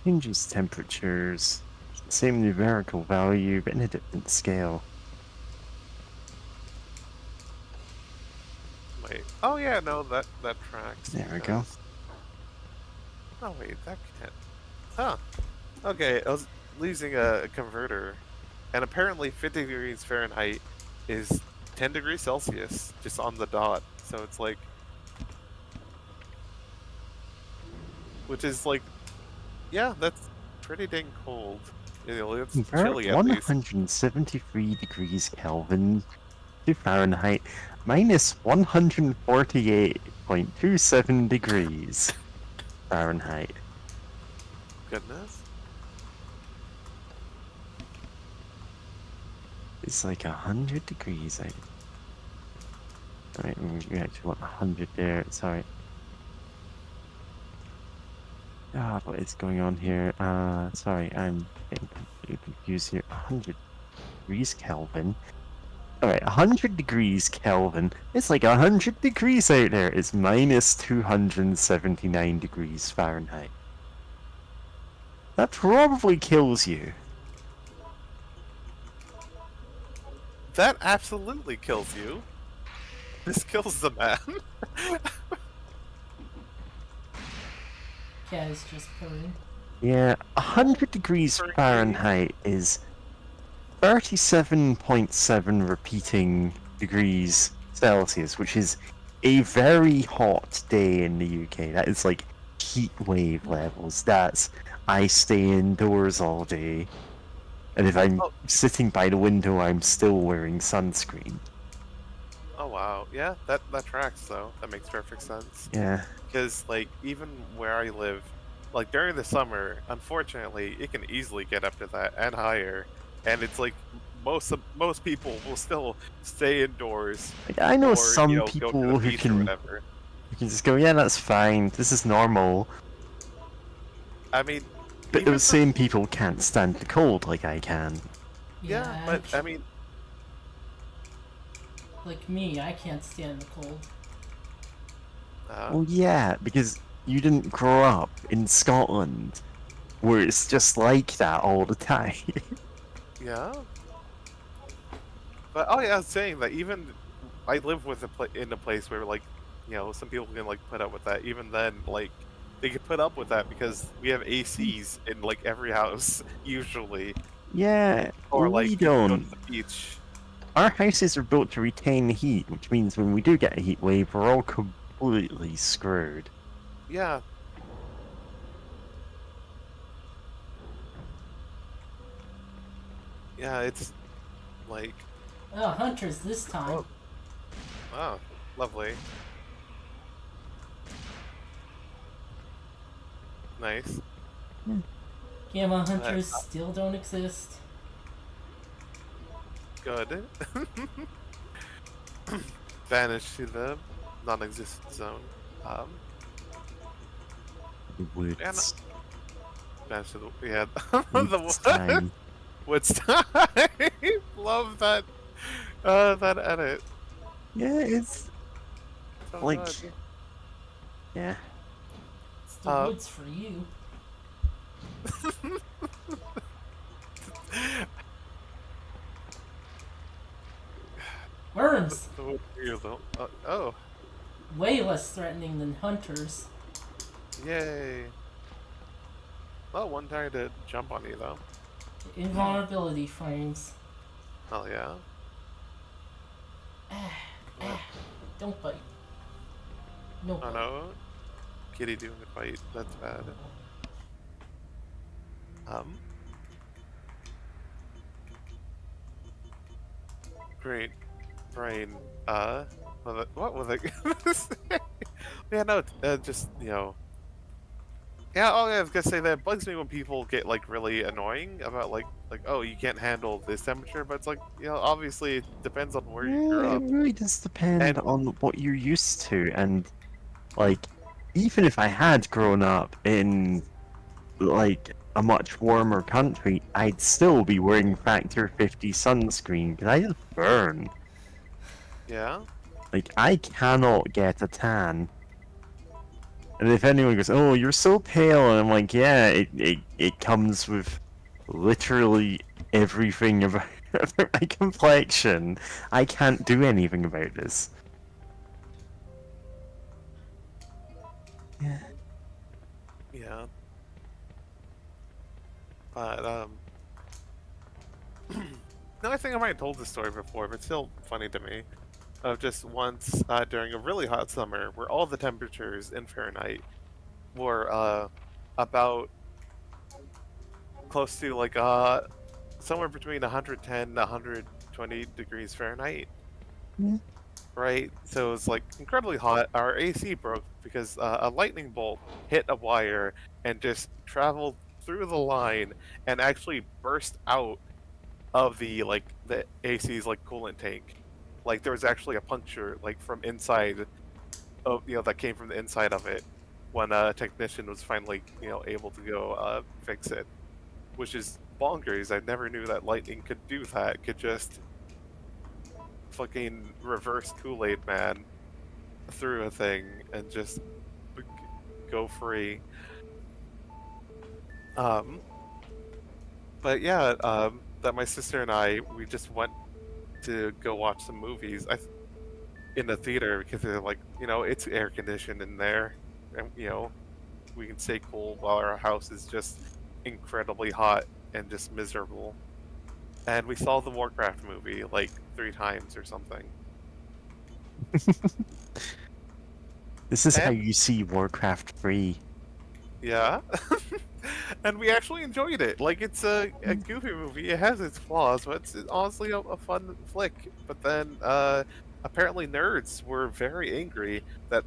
B: changes temperatures, same numerical value, but in a different scale.
F: Wait. Oh yeah, no, that tracks.
B: There we go.
F: Oh wait, that can't. Huh. Okay, I was using a converter, and apparently 50 degrees Fahrenheit is 10 degrees Celsius, just on the dot. So it's like, which is like, yeah, that's pretty dang cold. You know, it's chilly at least.
B: 173 degrees Kelvin to Fahrenheit minus 148.27 degrees Fahrenheit.
F: Goodness.
B: It's like 100 degrees out. Alright, we actually want 100 there, sorry. Ah, what is going on here? Sorry, I'm getting confused here. 100 degrees Kelvin. Alright, 100 degrees Kelvin. It's like 100 degrees out there. It's minus 279 degrees Fahrenheit. That probably kills you.
F: That absolutely kills you. This kills the man.
A: Cat is just purring.
B: Yeah, 100 degrees Fahrenheit is 37.7 repeating degrees Celsius, which is a very hot day in the UK. That is like heat wave levels. That's I stay indoors all day. And if I'm sitting by the window, I'm still wearing sunscreen.
F: Oh wow, yeah, that tracks though. That makes perfect sense.
B: Yeah.
F: Because like even where I live, like during the summer, unfortunately, it can easily get up to that and higher. And it's like most people will still stay indoors.
B: Like, I know
F: or,
B: some
F: go to
B: people
F: the
B: who
F: beach or
B: can
F: whatever.
B: just go, yeah, that's fine. This is normal.
F: I mean,
B: But
F: even
B: those same people can't stand the cold like I can.
F: yeah, but I mean,
A: like me, I can't stand the cold.
B: Well, yeah, because you didn't grow up in Scotland, where it's just like that all the time.
F: yeah. But oh yeah, I was saying that even I live with in a place where like, you know, some people can like put up with that. Even then, like they can put up with that because we have ACs in like every house usually.
B: Yeah,
F: Or like
B: we
F: you can go
B: don't.
F: to the beach.
B: Our houses are built to retain heat, which means when we do get a heat wave, we're all completely screwed.
F: Yeah. Yeah, it's like.
A: Oh, hunters this time.
F: Oh, lovely. Nice.
A: Gamma hunters still don't exist.
F: Good. Vanish to the non-existent zone.
B: The
F: And
B: woods.
F: that's yeah, the
B: Woods time.
F: what's time? Love that that edit.
B: Yeah, it's
F: So
B: like,
F: good.
B: yeah.
A: It's the
F: Uh,
A: woods for you. Worms!
F: the wood for you though. Oh,
A: Way less threatening than hunters.
F: yay! Well, one tried to jump on you though.
A: Invulnerability frames.
F: Oh yeah. What?
A: Don't bite. No
F: Oh
A: bite.
F: no, kitty doing a fight. That's bad. Great brain. What was I gonna say? Yeah, no, just Yeah, oh yeah, I was gonna say that it bugs me when people get like really annoying about like oh you can't handle this temperature, but it's like obviously it depends on where you grew
B: Yeah, it
F: up.
B: really does depend
F: And
B: on what you're used to, and like, even if I had grown up in like a much warmer country, I'd still be wearing factor 50 sunscreen because I just burn.
F: yeah,
B: Like, I cannot get a tan. And if anyone goes, "Oh, you're so pale," and I'm like, "Yeah, it comes with literally everything about, about my complexion. I can't do anything about this." Yeah.
F: yeah, but no, I think I might have told this story before, but it's still funny to me. Of just once during a really hot summer where all the temperatures in Fahrenheit were about close to like somewhere between 110 to 120 degrees Fahrenheit.
B: Yeah.
F: Right? So it was like incredibly hot. Our AC broke because a lightning bolt hit a wire and just traveled through the line and actually burst out of the AC's like coolant tank. Like there was actually a puncture like from inside of that came from the inside of it when a technician was finally able to go fix it, which is bonkers. I never knew that lightning could do that. Could just fucking reverse Kool-Aid Man through a thing and just go free. Um, but yeah, that my sister and we just went to go watch some movies in the theater because they're like, it's air conditioned in there, and we can stay cool while our house is just incredibly hot and just miserable. And we saw the Warcraft movie like 3 times or something.
B: This is how
F: And
B: you see Warcraft free.
F: yeah, and we actually enjoyed it. Like it's a goofy movie. It has its flaws, but it's honestly a fun flick. But then apparently nerds were very angry that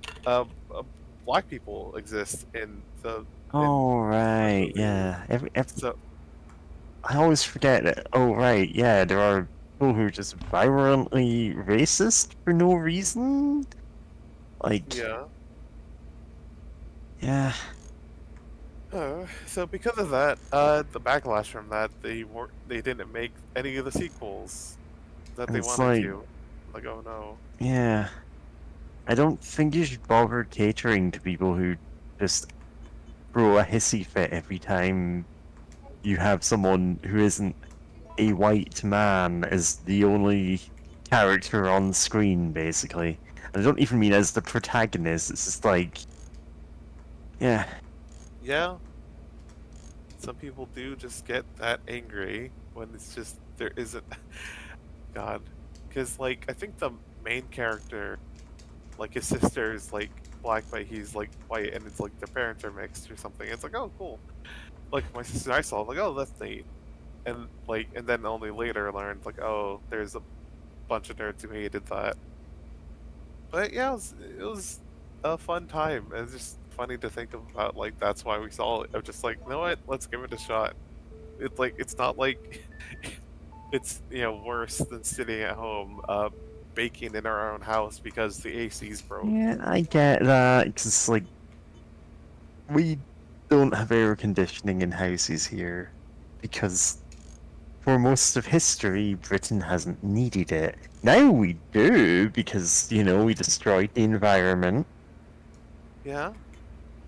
F: black people exist in
B: Oh,
F: the
B: right,
F: movie.
B: yeah.
F: So
B: I always forget that. Oh, right, yeah, there are people who are just violently racist for no reason. Like,
F: yeah.
B: yeah.
F: So because of that, the backlash from that, they didn't make any of the sequels that
B: And
F: they
B: it's
F: wanted
B: like,
F: to. Like, oh no.
B: yeah. I don't think you should bother catering to people who just throw a hissy fit every time you have someone who isn't a white man as the only character on screen, basically. And I don't even mean as the protagonist, it's just like, yeah.
F: Yeah, some people do just get that angry when it's just there isn't. God, because like I think the main character, like his sister's like black, but he's like white, and it's like their parents are mixed or something. It's like, oh cool. Like my sister, I saw like, oh that's neat, and then only later learned like, oh there's a bunch of nerds who hated that. But yeah, it was a fun time. It's just funny to think about. Like that's why we saw it. I'm just like, you know what? Let's give it a shot. It's like it's not like it's worse than sitting at home baking in our own house because the AC's broke.
B: Yeah, I get that, because, like, we don't have air conditioning in houses here because for most of history, Britain hasn't needed it. Now we do because, we destroyed the environment,
F: Yeah.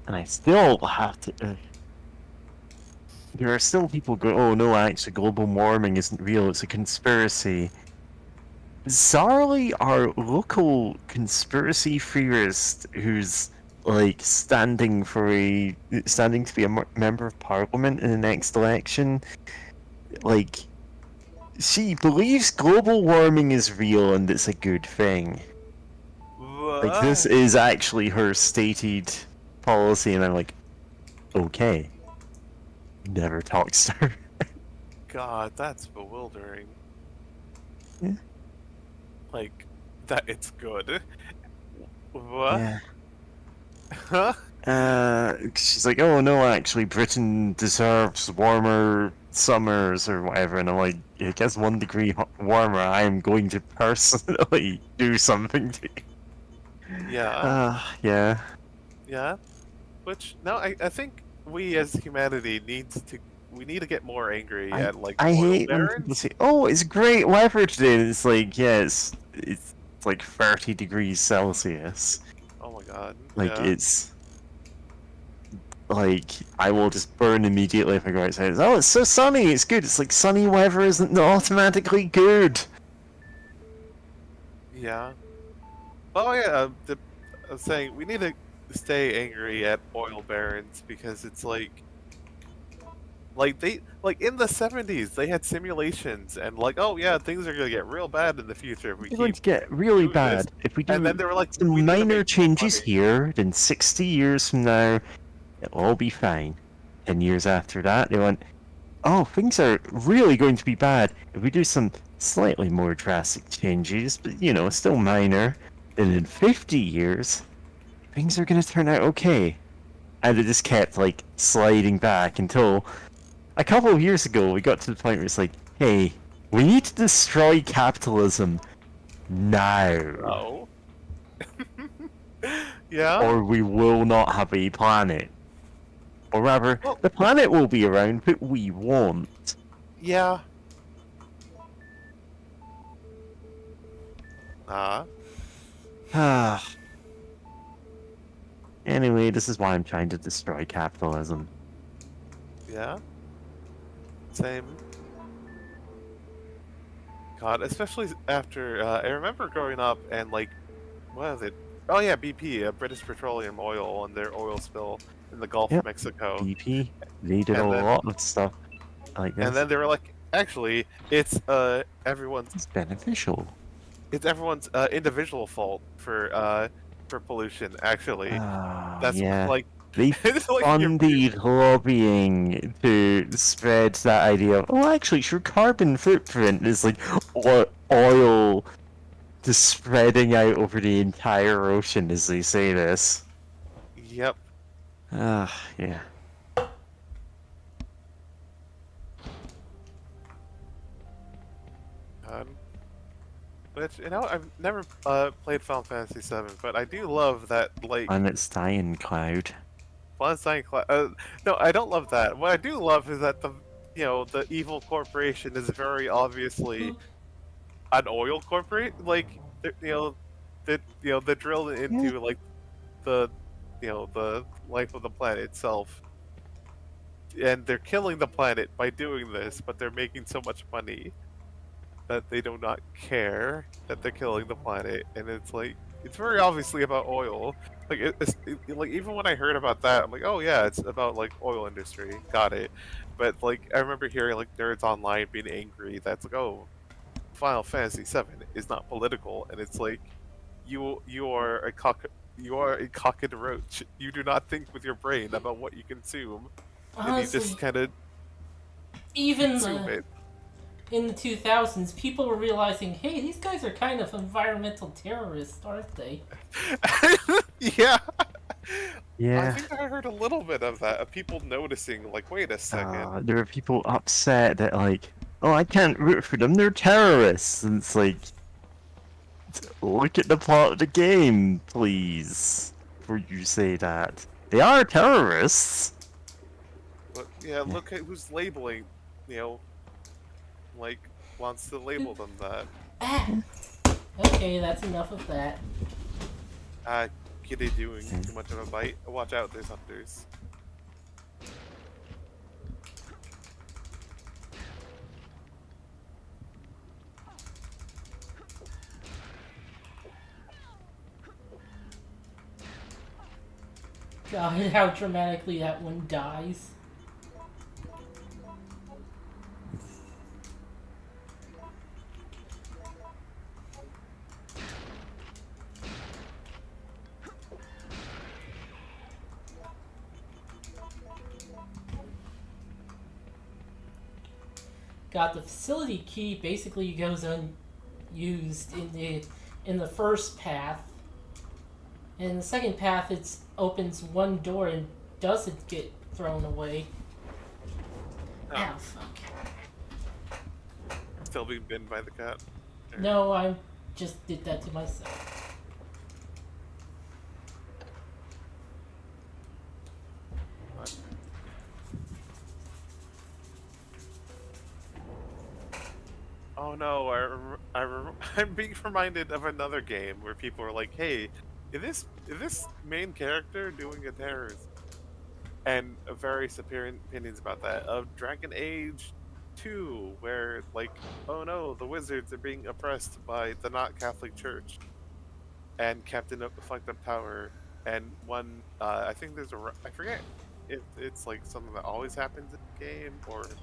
B: and I still have to. There are still people go, oh no, actually, global warming isn't real, it's a conspiracy. Bizarrely, our local conspiracy theorist who's standing to be a member of parliament in the next election, she believes global warming is real and it's a good thing. This is actually her stated policy, and I'm like, okay. Never talks to her.
F: God, that's bewildering.
B: Yeah.
F: Like, that it's good. What?
B: Yeah.
F: Huh?
B: She's like, oh no, actually, Britain deserves warmer summers or whatever, and I'm like, it gets 1 degree warmer, I am going to personally do something to you.
F: Yeah.
B: Yeah.
F: Yeah. Which, no, I think we as humanity need to get more angry at, like,
B: I
F: oil
B: hate when
F: barons.
B: people say, oh, it's great weather today, and it's like, yeah, it's like 30 degrees Celsius.
F: Oh my god.
B: Like,
F: yeah.
B: it's... Like, I will just burn immediately if I go outside. Oh, it's so sunny, it's good. It's like, sunny weather isn't automatically good.
F: Yeah. Oh yeah, I was saying, we need to stay angry at oil barons because it's like they, in the 70s, they had simulations and oh yeah, things are gonna get real bad in the future if we
B: It's going
F: keep
B: to get really
F: doing this.
B: bad. If we do
F: And then they were like, we
B: some
F: need to
B: minor
F: make
B: changes
F: money.
B: here, then 60 years from now, it'll all be fine. 10 years after that, they went, oh, things are really going to be bad. If we do some slightly more drastic changes, but, still minor, then in 50 years, things are going to turn out okay. And it just kept, sliding back until a couple of years ago, we got to the point where it's like, hey, we need to destroy capitalism now.
F: Oh. Yeah.
B: Or we will not have a planet. Or rather,
F: Well-
B: the planet will be around, but we won't.
F: Yeah.
B: Ah. Anyway, this is why I'm trying to destroy capitalism.
F: Yeah. Same. God, especially after I remember growing up and what was it? Oh yeah, BP, British Petroleum Oil, and their oil spill in the Gulf
B: Yep.
F: of Mexico.
B: BP, they did
F: And
B: a
F: then-
B: lot of stuff like this.
F: And then they were like, actually, it's everyone's
B: It's beneficial.
F: individual fault for pollution. Actually, that's
B: yeah.
F: like
B: They
F: it's like
B: funded lobbying to spread that idea of, oh, actually, it's your carbon footprint is like oil just spreading out over the entire ocean as they say this.
F: Yep.
B: Yeah.
F: Which I've never played Final Fantasy VII, but I do love that
B: And it's dying cloud.
F: No, I don't love that. What I do love is that the evil corporation is very obviously an oil corporate. They're drilled into the the life of the planet itself, and they're killing the planet by doing this. But they're making so much money that they do not care that they're killing the planet, and it's very obviously about oil. Even when I heard about that, I'm like, oh yeah, it's about oil industry, got it. But I remember hearing nerds online being angry that's oh, Final Fantasy VII is not political, and it's you are a cocked roach. You do not think with your brain about what you consume, and you
A: Honestly,
F: just kind of
A: even
F: consume it.
A: in the 2000s, people were realizing, hey, these guys are kind of environmental terrorists, aren't they?
F: Yeah.
B: Yeah.
F: I think I heard a little bit of that, of people noticing, wait a second.
B: There are people upset that oh, I can't root for them, they're terrorists, and it's look at the plot of the game, please, before you say that. They are terrorists,
F: Yeah, look at who's labeling. You know, like wants to label them that.
A: Ah! Okay, that's enough of that.
F: Kitty doing too much of a bite. Watch out, there's hunters.
A: God, how dramatically that one dies. God, the facility key basically goes unused in the first path. In the second path, it opens one door and doesn't get thrown away.
F: Oh,
A: Ow, fuck.
F: still being bitten by the cat.
A: No, I just did that to myself.
F: What? Oh no, I'm being reminded of another game where people are like, "Hey, is this main character doing a terrorism?" And various opinions about that. Of Dragon Age 2, where like, oh no, the wizards are being oppressed by the not Catholic Church and kept in a fucked up tower. And one, I think there's I forget if it's like something that always happens in the game or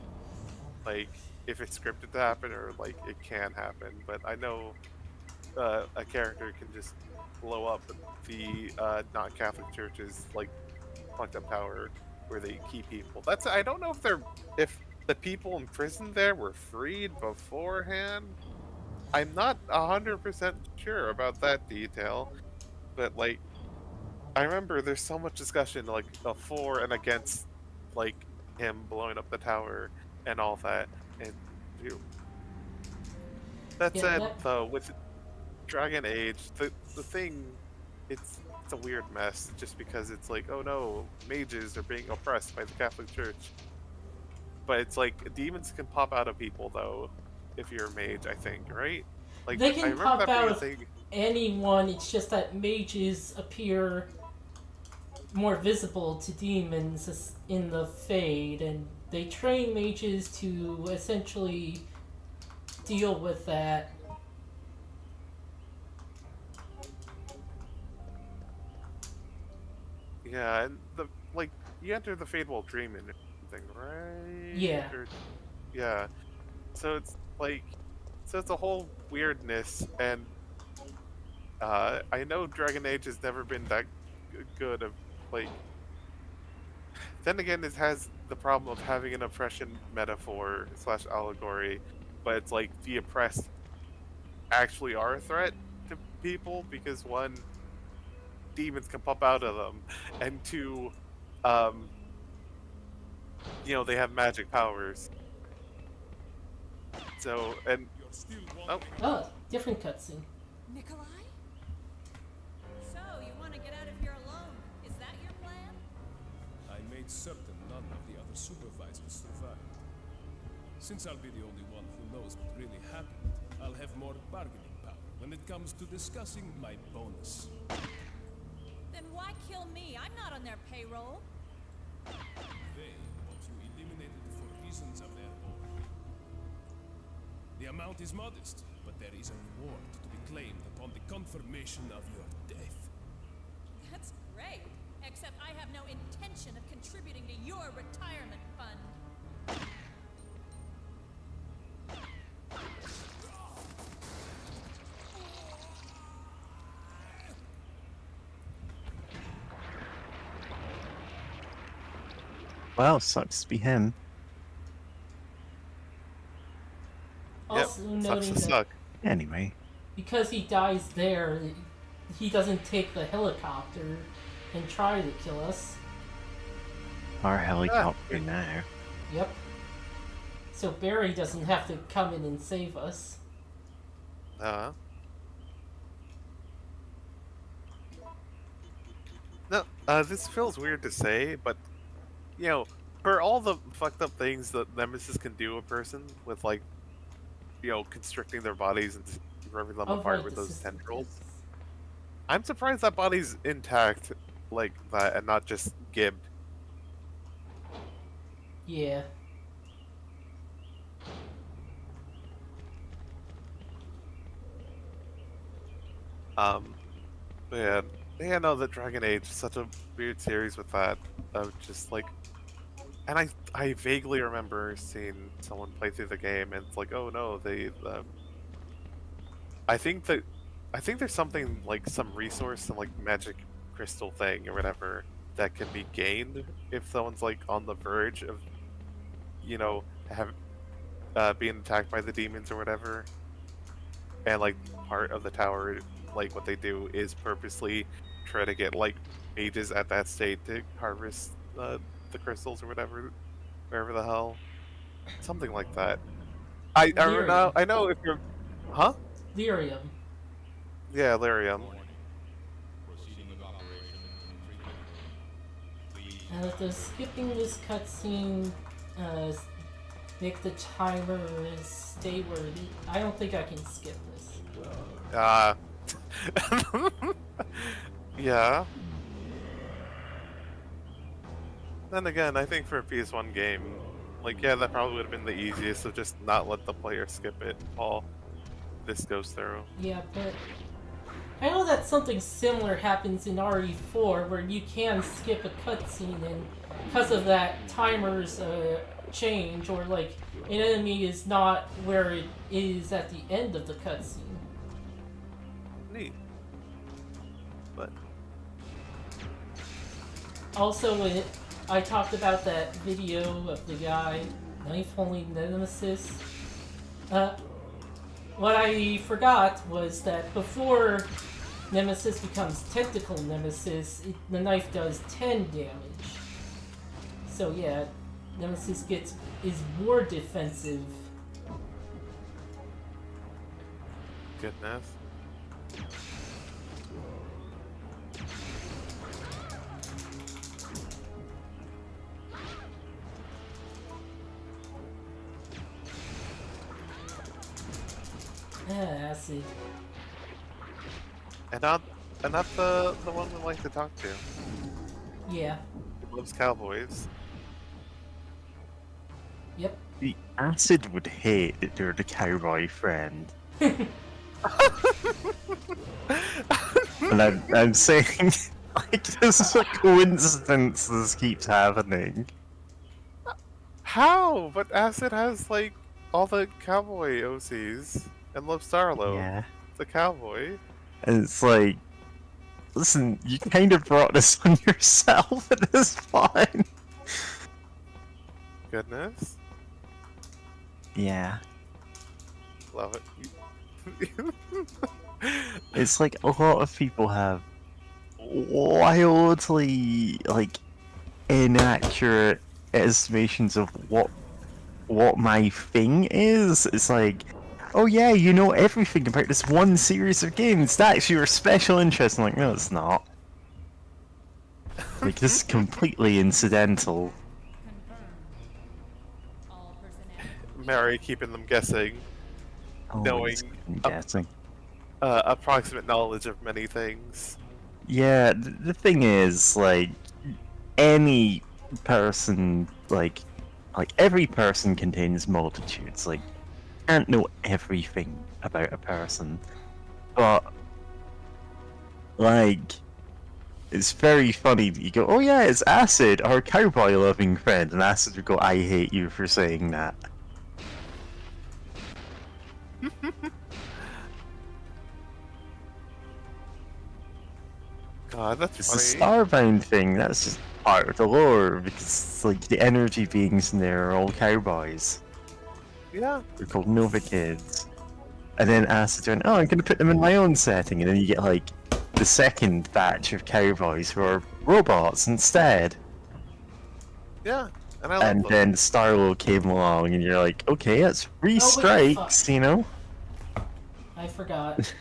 F: like if it's scripted to happen or like it can happen. But I know a character can just blow up the not Catholic Church's like fucked up tower where they keep people. That's I don't know if the people in prison there were freed beforehand. I'm not 100% sure about that detail, but like I remember there's so much discussion like for and against like him blowing up the tower and all that. And you that
A: Yeah,
F: said,
A: that
F: though, with Dragon Age, the thing, it's a weird mess. Just because it's like, oh no, mages are being oppressed by the Catholic Church. But it's like demons can pop out of people though, if you're a mage. I think, right? Like
A: they
F: I
A: can
F: remember
A: pop
F: that being
A: out
F: a
A: of
F: thing.
A: anyone. It's just that mages appear more visible to demons in the Fade, and they train mages to essentially deal with that.
F: Yeah, and the like you enter the Fade while dreaming or something, right?
A: Yeah.
F: Or, yeah. So it's like, so it's a whole weirdness, and I know Dragon Age has never been that good of like. Then again, it has the problem of having an oppression metaphor slash allegory, but it's like the oppressed actually are a threat to people because one, demons can pop out of them, and two, um, they have magic powers. So and
E: You're still
F: oh,
E: wandering.
A: Oh, different cutscene.
G: Nikolai? So, you want to get out of here alone? Is that your plan?
E: I made certain none of the other supervisors survived. Since I'll be the only one who knows what really happened, I'll have more bargaining power when it comes to discussing my bonus.
G: Then why kill me? I'm not on their payroll.
E: They want you eliminated for reasons of their own. The amount is modest, but there is a reward to be claimed upon the confirmation of your death.
G: That's great. Except I have no intention of contributing to your retirement fund.
B: Well, sucks to be him.
A: Also
F: yep, sucks
A: noting
F: to
A: that
F: suck.
B: Anyway,
A: because he dies there, he doesn't take the helicopter and try to kill us.
B: our helicopter now.
A: Yep. So Barry doesn't have to come in and save us.
F: No, this feels weird to say, but you know, For all the fucked up things that Nemesis can do a person with, like, constricting their bodies and ripping them
A: Oh,
F: apart
A: right,
F: with
A: the
F: those
A: system
F: tendrils,
A: tests.
F: I'm surprised that body's intact like that and not just gibbed.
A: Yeah.
F: But yeah, no, the Dragon Age is such a weird series with that of just like, and I vaguely remember seeing someone play through the game and it's like, oh no, I think that I think there's something like some resource, some like magic crystal thing or whatever that can be gained if someone's like on the verge of have being attacked by the demons or whatever, and like part of the tower, like what they do is purposely try to get like mages at that state to harvest the crystals or whatever, wherever the hell, something like that.
A: Lyrium.
F: I know if you're, huh?
A: Lyrium.
F: Yeah, Lyrium.
A: Does skipping this cutscene make the timer stay where it is? I don't think I can skip this.
F: Yeah. Then again, I think for a PS1 game, like, yeah, that probably would have been the easiest, so just not let the player skip it while this goes through.
A: Yeah, but I know that something similar happens in RE4 where you can skip a cutscene and because of that timer's change, or like an enemy is not where it is at the end of the cutscene.
F: Neat. But
A: Also, I talked about that video of the guy knife holding Nemesis. What I forgot was that before Nemesis becomes Tentacle Nemesis, the knife does 10 damage. So yeah, Nemesis is more defensive.
F: goodness.
A: Acid.
F: And not the one we like to talk to.
A: Yeah.
F: He loves cowboys.
A: Yep.
B: The acid would hate that they're the cowboy friend. And I'm saying, like, this is a coincidence this keeps happening.
F: How? But Acid has like all the cowboy OCs and loves Starlo,
B: Yeah.
F: the cowboy.
B: And it's like, listen, you kind of brought this on yourself at this point.
F: Goodness.
B: Yeah.
F: Love it.
B: It's like a lot of people have wildly, like, inaccurate estimations of what my thing is. It's like, oh yeah, you know everything about this one series of games. That's your special interest. I'm like, no, it's not. Like, this is completely incidental.
I: All personnel.
F: Mary keeping them guessing,
B: Always
F: Knowing-
B: guessing.
F: approximate knowledge of many things.
B: Yeah, the thing is, like, any person, like every person contains multitudes. Like, you can't know everything about a person, but like, it's very funny that you go, oh yeah, it's Acid, our cowboy-loving friend, and Acid would go, I hate you for saying that.
F: God, that's
B: It's the
F: funny.
B: Starbound thing, that's just part of the lore, because it's like the energy beings in there are all cowboys.
F: Yeah.
B: They're called Nova Kids. And then Acid went, oh, I'm gonna put them in my own setting, and then you get like the second batch of cowboys who are robots instead.
F: Yeah. And I love
B: And
F: them.
B: then Starlo came along, and you're like, okay, that's three
A: Oh, wait,
B: strikes, you know?
A: I forgot.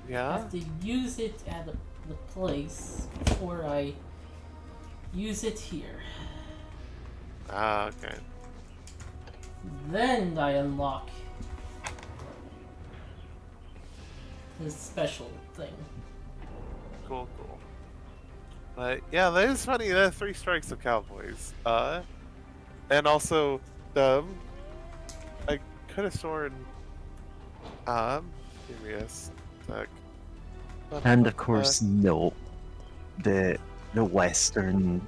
F: Yeah.
A: Have to use it at a the place before I use it here.
F: Ah, okay.
A: Then I unlock this special thing.
F: Cool, cool. But yeah, that is funny. The 3 strikes of cowboys. And also, I could have sworn. Give me a sec.
B: And of course, no, the Western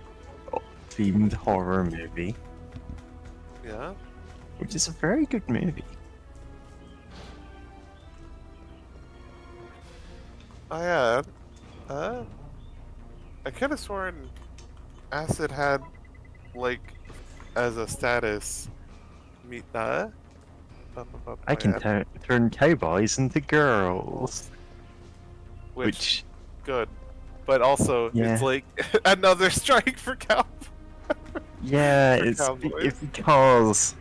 B: themed horror movie,
F: Yeah.
B: which is a very good movie.
F: Oh yeah. I could have sworn Acid had like as a status meet
B: I can turn cowboys into girls,
F: which good, but also
B: Yeah.
F: it's like another strike for cow.
B: yeah,
F: For
B: it's
F: cowboys.
B: because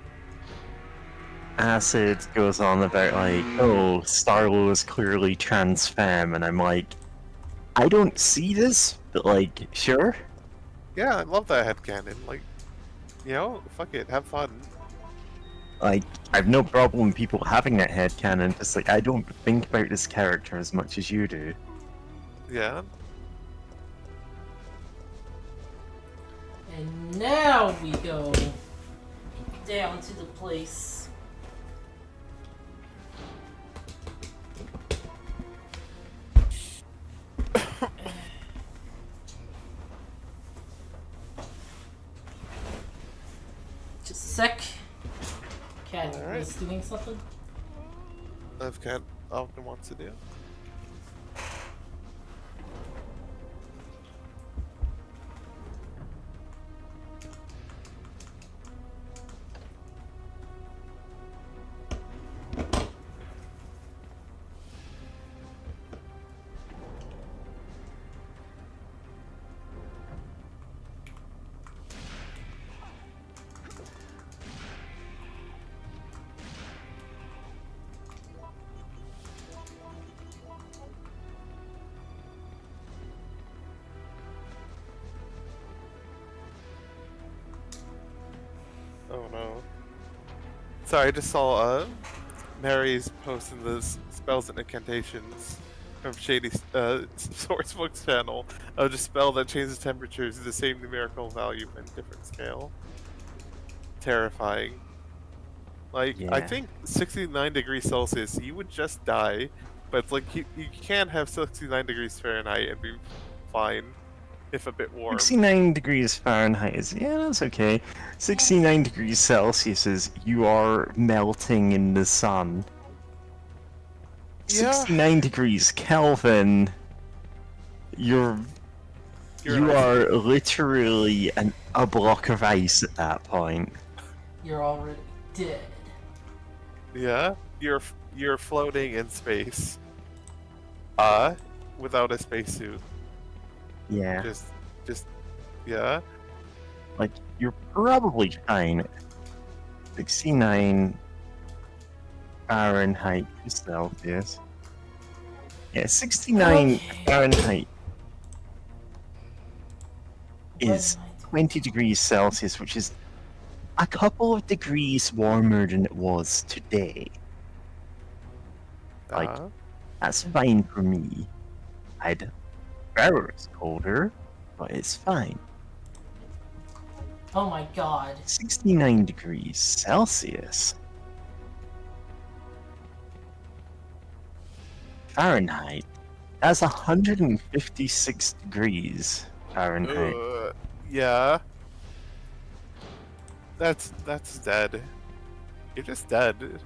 B: Acid goes on about like, oh, Starlo is clearly trans femme, and I'm like, I don't see this, but like, sure.
F: Yeah, I love that headcanon. Like, fuck it, have fun.
B: Like, I've no problem with people having that headcanon, just like, I don't think about this character as much as you do.
F: Yeah.
A: And now we go down to the place. Just a sec. Cat
F: Alright.
A: was doing something.
F: If Cat often wants to do. Oh no. Sorry, I just saw Mary's posting this spells and incantations from Shady Sourcebook's channel of just spell that changes temperatures to the same numerical value but different scale. Terrifying. Like, I
B: Yeah.
F: think 69 degrees Celsius, you would just die, but it's like you can't have 69 degrees Fahrenheit and be fine if a bit warm.
B: 69 degrees Fahrenheit is, yeah, that's okay. 69 degrees Celsius is, you are melting in the sun.
F: Yeah.
B: 69 degrees Kelvin, you
F: You're
B: are literally a block of ice at that point.
A: You're already dead.
F: Yeah, you're floating in space. Without a spacesuit.
B: Yeah.
F: Just, yeah.
B: Like, you're probably fine. 69 Fahrenheit to Celsius. Yeah, 69
A: Okay.
B: Fahrenheit is
A: What am I
B: 20 degrees Celsius, which is a couple of degrees warmer than it was today. Like,
F: Uh,
B: that's fine for me. I'd rather it's colder, but it's fine.
A: Oh my god.
B: 69 degrees Celsius. Fahrenheit. That's 156 degrees Fahrenheit.
F: yeah. That's dead. You're just dead.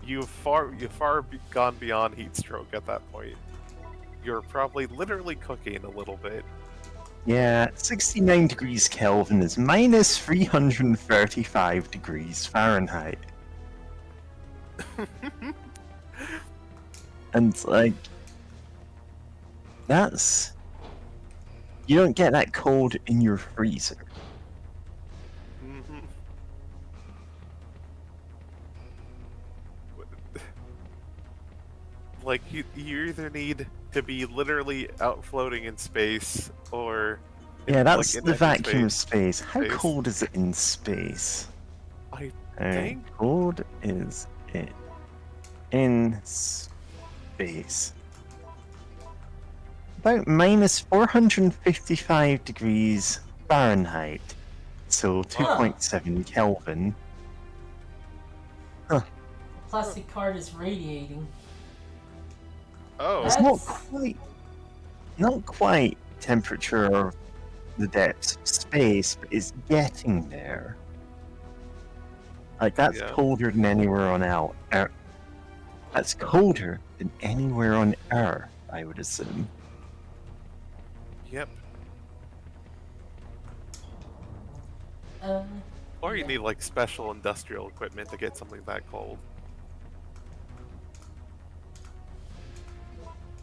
F: You've far gone beyond heat stroke at that point. You're probably literally cooking a little bit.
B: Yeah, 69 degrees Kelvin is minus 335 degrees Fahrenheit. And, like, that's... You don't get that cold in your freezer.
F: Mhm. Like, you either need to be literally out floating in space or
B: Yeah, that's
F: in
B: the
F: empty
B: vacuum space. How
F: space.
B: cold is it in space?
F: I
B: How
F: think
B: cold is it in space? About minus 455 degrees Fahrenheit. So 2.7 Kelvin.
A: The plastic card is radiating.
F: Oh,
B: It's not quite temperature of the depths of space, but it's getting there. Like that's
F: Yeah.
B: colder than anywhere on Earth. That's colder than anywhere on Earth, I would assume.
F: yep.
A: Um,
F: Or you
A: yeah.
F: need like special industrial equipment to get something that cold.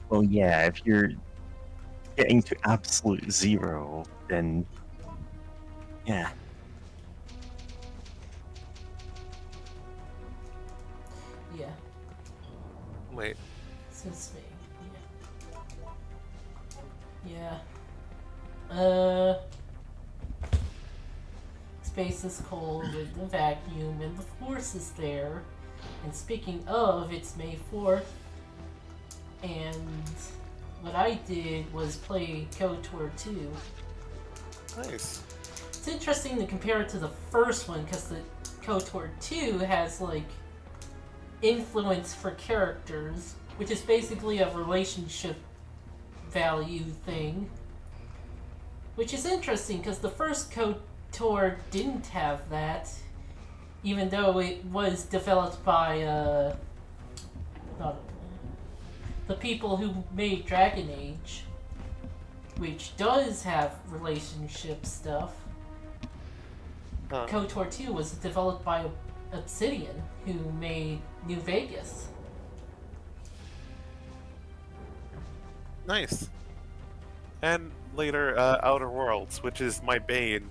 B: Well, yeah, if you're getting to absolute zero, then yeah.
A: Yeah.
F: Wait.
A: Since me. Yeah. Space is cold with the vacuum and the force is there. And speaking of, it's May 4th. And what I did was play KOTOR 2.
F: Nice.
A: It's interesting to compare it to the first one because the KOTOR 2 has like influence for characters, which is basically a relationship value thing. Which is interesting because the first KOTOR didn't have that, even though it was developed by the people who made Dragon Age, which does have relationship stuff.
F: Huh.
A: KOTOR 2 was developed by Obsidian, who made New Vegas.
F: Nice. And later, Outer Worlds, which is my bane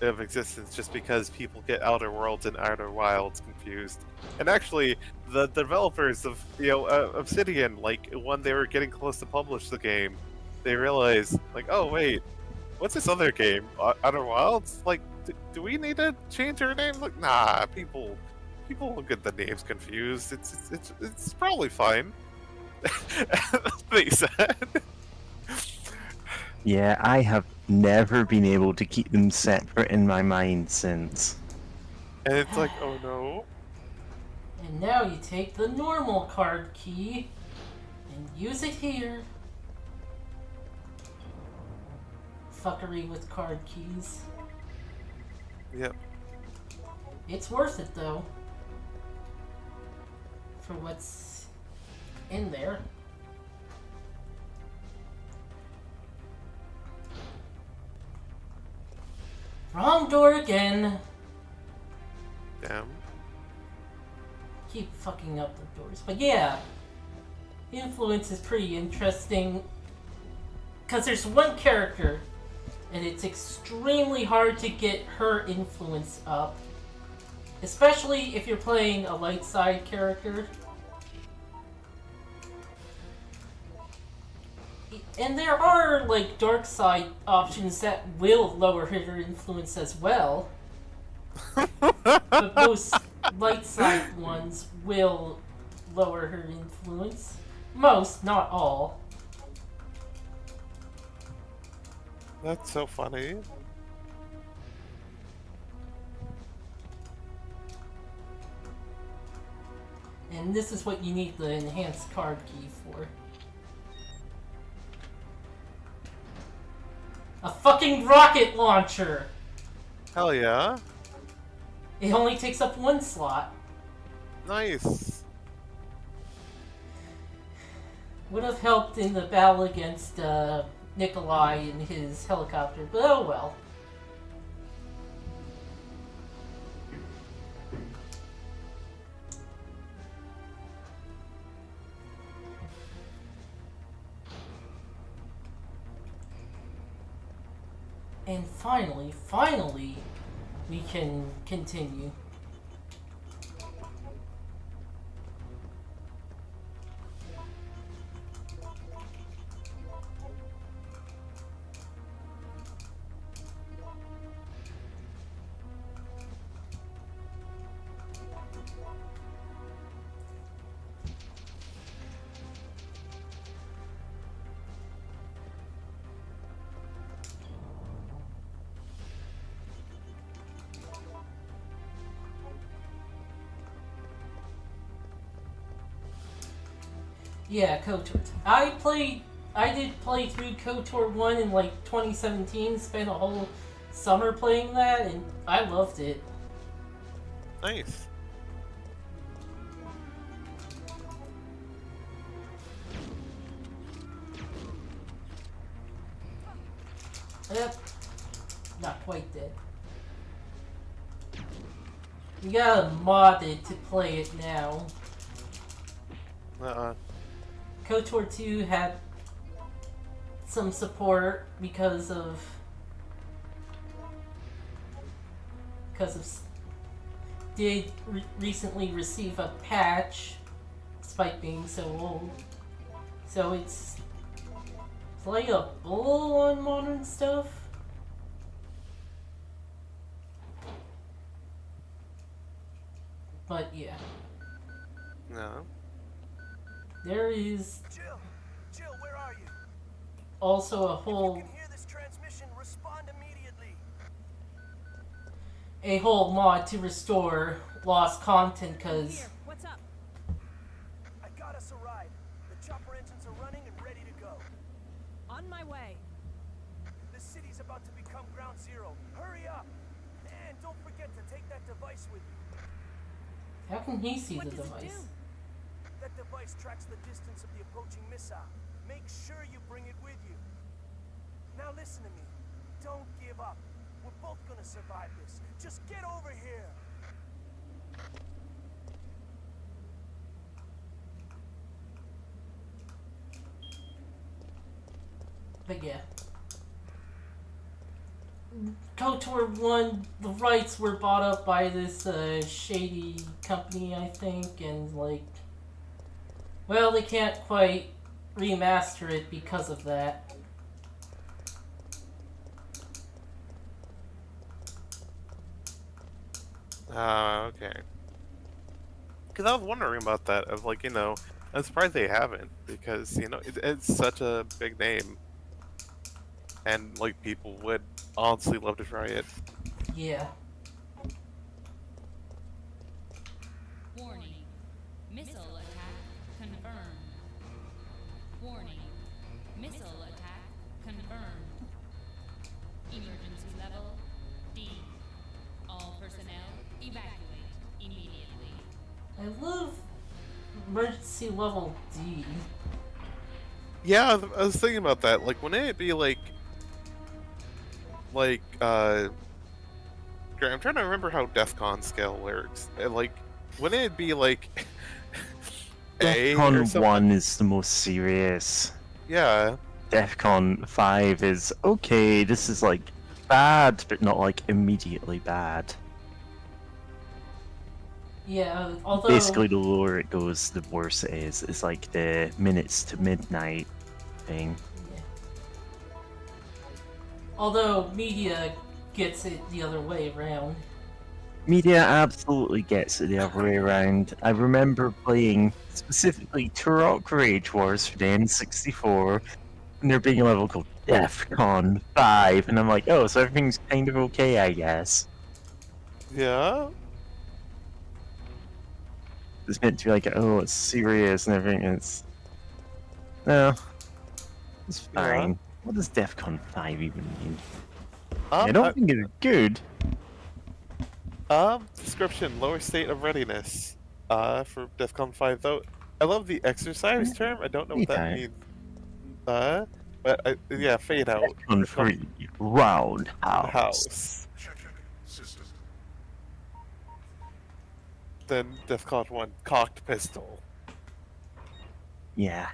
F: of existence, just because people get Outer Worlds and Outer Wilds confused. And actually, the developers of Obsidian, like when they were getting close to publish the game, they realized like, oh wait, what's this other game? Outer Wilds? Like, do we need to change our name? Like, nah, people will get the names confused. It's probably fine. They said.
B: Yeah, I have never been able to keep them separate in my mind since.
F: And it's like, oh no.
A: And now you take the normal card key and use it here. Fuckery with card keys.
F: Yep.
A: It's worth it though. For what's in there. Wrong door again.
F: Damn.
A: Keep fucking up the doors. But yeah, influence is pretty interesting. Because there's one character, and it's extremely hard to get her influence up. Especially if you're playing a light side character. And there are, like, dark side options that will lower her influence as well. But most light side ones will lower her influence. Most, not all.
F: That's so funny.
A: And this is what you need the enhanced card key for. A fucking rocket launcher!
F: Hell yeah.
A: It only takes up one slot.
F: Nice.
A: Would have helped in the battle against Nikolai and his helicopter, but oh well. And finally, we can continue. Yeah, KOTOR. I did play through KOTOR 1 in like 2017, spent a whole summer playing that, and I loved it.
F: Nice.
A: Yep. Not quite dead. You gotta mod it to play it now. KOTOR 2 had some support because of did recently receive a patch despite being so old. So it's playable on modern stuff. But yeah.
F: No.
A: There is
D: Jill, where are you?
A: also a
D: If
A: whole
D: you can hear this transmission, respond immediately.
A: mod to restore lost content because
G: Here, what's up?
D: I got us a ride. The chopper engines are running and ready to go.
G: On my way.
D: The city's about to become ground zero. Hurry up! And don't forget to take that device with you.
A: how can he see
G: What
A: the
G: does it
A: device?
G: do?
D: That device tracks the distance of the approaching missile. Make sure you bring it with you. Now listen to me. Don't give up. We're both gonna survive this. Just get over here.
A: But yeah. KOTOR 1, the rights were bought up by this shady company, I think, and like, well, they can't quite remaster it because of that.
F: Okay. Because I was wondering about that. Of like, I'm surprised they haven't, because it's such a big name, and like people would honestly love to try it.
A: Yeah.
I: Warning. Missile attack confirmed. Warning. Missile attack confirmed. Emergency level D. All personnel evacuate immediately.
A: I love emergency level D.
F: Yeah, I was thinking about that. Like, wouldn't it be like, I'm trying to remember how DEFCON scale works. Like, wouldn't it be like A or
B: DEFCON
F: something?
B: 1 is the most serious.
F: Yeah.
B: DEFCON 5 is okay, this is like bad, but not like immediately bad.
A: Yeah, although
B: Basically, the lower it goes, the worse it is. It's like the minutes to midnight thing.
A: yeah. Although media gets it the other way around.
B: Media absolutely gets it the other way around. I remember playing specifically Turok Rage Wars for the N64, and there being a level called DEFCON 5, and I'm like, oh, so everything's kind of okay, I guess.
F: Yeah.
B: It's meant to be like, oh, it's serious and everything. It's no, it's fine.
F: Yeah.
B: What does DEFCON 5 even mean?
F: I
B: I don't think it's good.
F: Description: lower state of readiness. For DEFCON 5, though. I love the exercise term. I don't know what that
B: Yeah.
F: means. But yeah, fade out.
B: DEFCON 3 Roundhouse.
F: House. Then DEFCON 1 cocked pistol.
B: Yeah.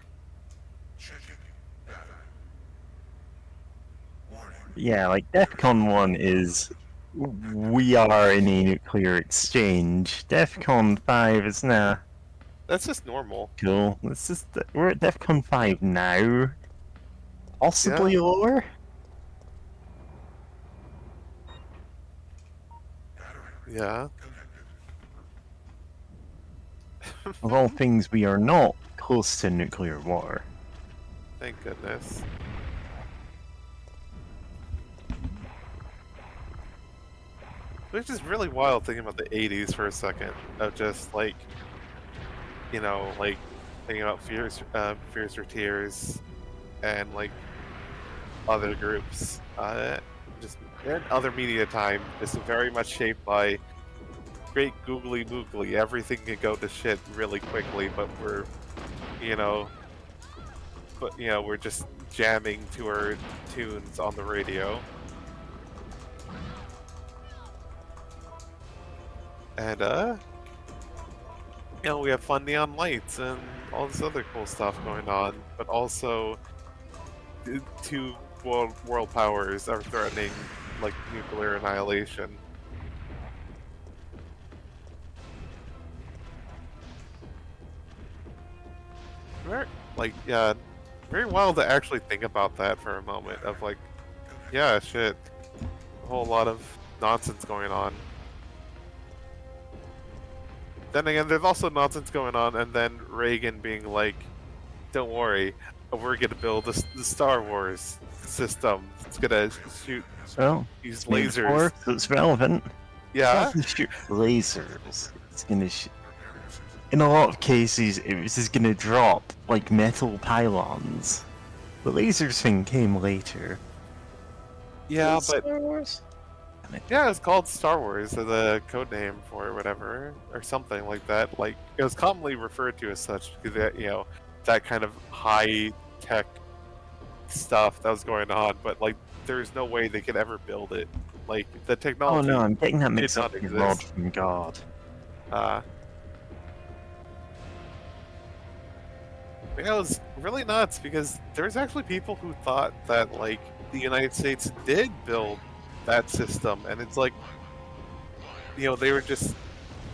B: Yeah, like DEFCON 1 is we are in a nuclear exchange. DEFCON 5 is nah.
F: That's just normal.
B: Cool. We're at DEFCON 5 now. Possibly lower?
F: Yeah.
B: Of all things, we are not close to nuclear war.
F: Thank goodness. Which is really wild thinking about the 80s for a second. Of just like, like thinking about Fears for Tears, and like other groups, just and other media time is very much shaped by great googly moogly. Everything can go to shit really quickly, but you know, we're just jamming to our tunes on the radio. And we have fun neon lights and all this other cool stuff going on, but also two world powers are threatening like nuclear annihilation. Very wild to actually think about that for a moment. Of like, yeah, shit, a whole lot of nonsense going on. Then again, there's also nonsense going on, and then Reagan being like, "Don't worry, we're gonna build the Star Wars system. It's gonna shoot
B: Well,
F: these
B: lasers.
F: lasers."
B: So it's relevant.
F: Yeah.
B: It's not gonna shoot lasers. It's gonna in a lot of cases, it was just gonna drop like metal pylons. The lasers thing came later.
F: Yeah, but
B: Star Wars?
F: yeah, it's called Star Wars, the code name for it, whatever, or something like that. Like it was commonly referred to as such because that kind of high tech stuff that was going on. But like, there's no way they could ever build it. Like the
B: Oh
F: technology.
B: no, I'm getting that
F: did
B: mixed
F: not
B: up with
F: exist.
B: Rod from God.
F: It was really nuts because there's actually people who thought that like the United States did build that system, and it's like, they were just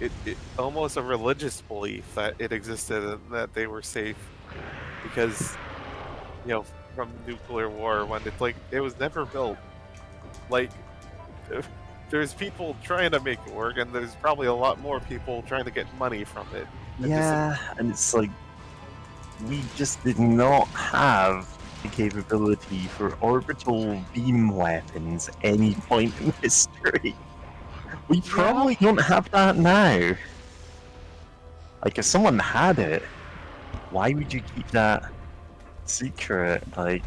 F: it almost a religious belief that it existed and that they were safe because from nuclear war, when it's like it was never built. Like there's people trying to make it work, and there's probably a lot more people trying to get money from it.
B: And it's like we just did not have the capability for orbital beam weapons at any point in history. We probably don't have that now. Like, if someone had it, why would you keep that secret? Like,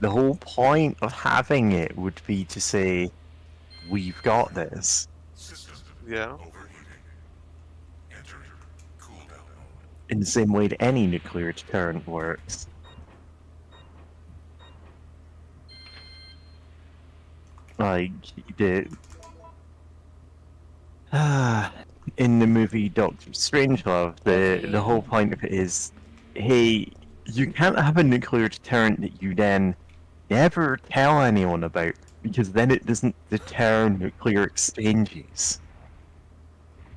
B: the whole point of having it would be to say, we've got this.
F: Yeah.
B: In the same way that any nuclear deterrent works. Like, in the movie Doctor Strangelove, the whole point of it is, hey, you can't have a nuclear deterrent that you then never tell anyone about, because then it doesn't deter nuclear exchanges.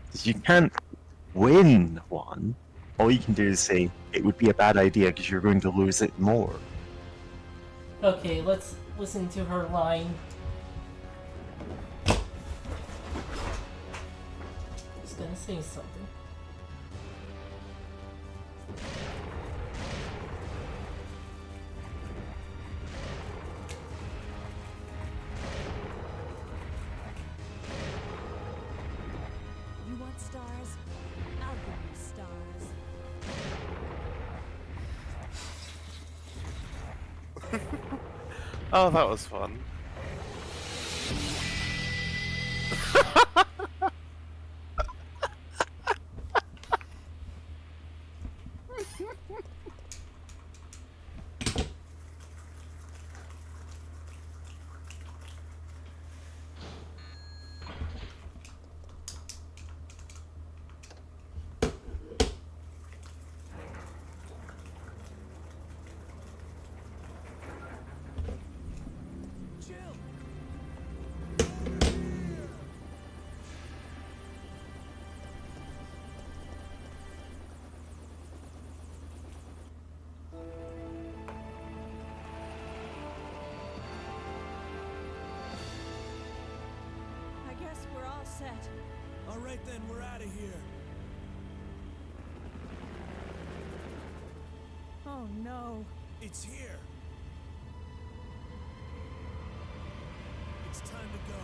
B: Because you can't win one. All you can do is say, it would be a bad idea because you're going to lose it more.
A: Okay, let's listen to her line. Just gonna say something.
G: You want stars? I'll give you stars.
F: Oh, that was fun.
G: I guess we're all set.
D: All right then, we're out of here.
G: Oh no.
D: It's here. It's time to go.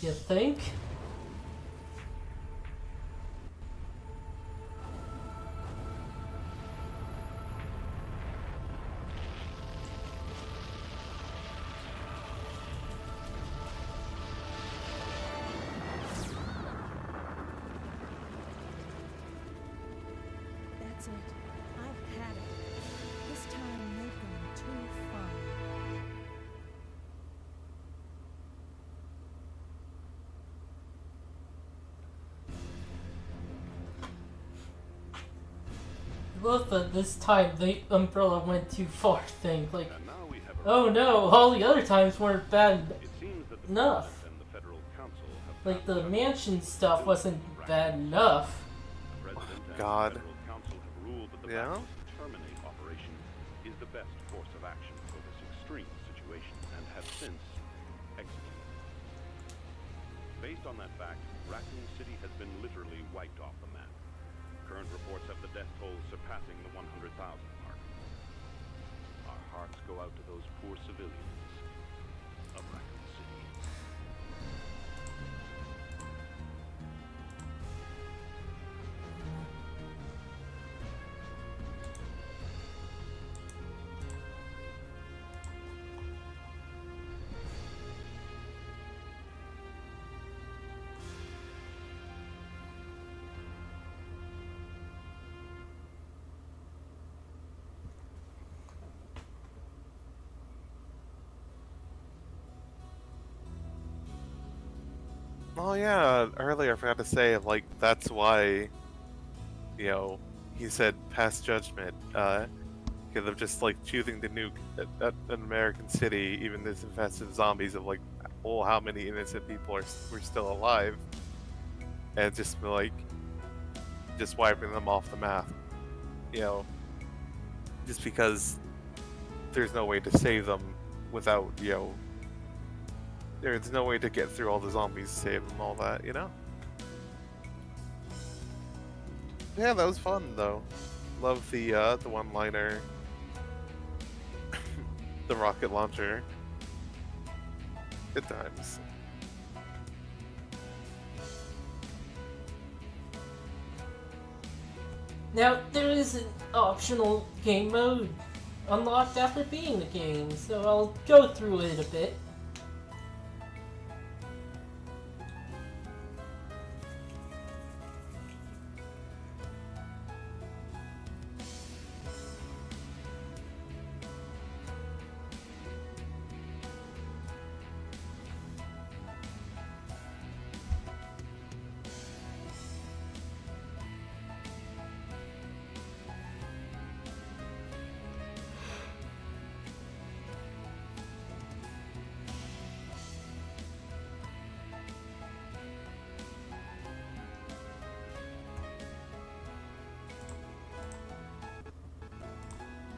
A: You think?
G: That's it. I've had it. This time they've gone too far.
A: I love that this time the Umbrella went too far thing. Like,
C: And now we have a
A: oh no, all the other times weren't bad
C: It seems that the
A: enough.
C: President and the Federal Council have
A: Like, the
C: passed
A: mansion stuff wasn't bad enough.
C: The President and
F: God.
C: the Federal Council have ruled that the
F: Yeah?
C: practice to terminate operations is the best course of action for this extreme situation and have since executed. Based on that fact, Raccoon City has been literally wiped off the map. Current reports have the death toll surpassing the 100,000 mark. Our hearts go out to those poor civilians of Raccoon City.
F: Oh yeah, earlier I forgot to say, like, that's why, you know, he said pass judgment, because of just, like, choosing to nuke an American city, even this infested with zombies of, like, oh, how many innocent people were still alive, and just, like, just wiping them off the map, you know, just because there's no way to save them without, you know, there's no way to get through all the zombies, save them, all that, you know? Yeah, that was fun, though. Love the one-liner. The rocket launcher. Good times.
A: Now, there is an optional game mode unlocked after beating the game, so I'll go through it a bit.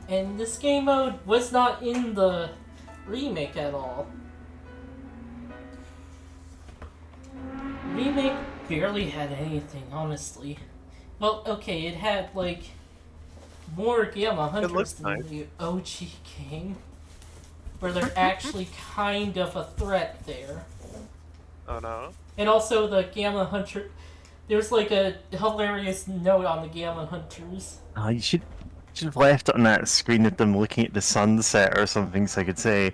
A: And this game mode was not in the remake at all. Remake barely had anything, honestly. Well, okay, it had, like, more Gamma Hunters
F: looks
A: than
F: nice.
A: the OG game, where they're actually kind of a threat there.
F: Oh no?
A: And also the Gamma Hunter, there's like a hilarious note on the Gamma Hunters.
B: You should have left it on that screen of them looking at the sunset or something, so I could say,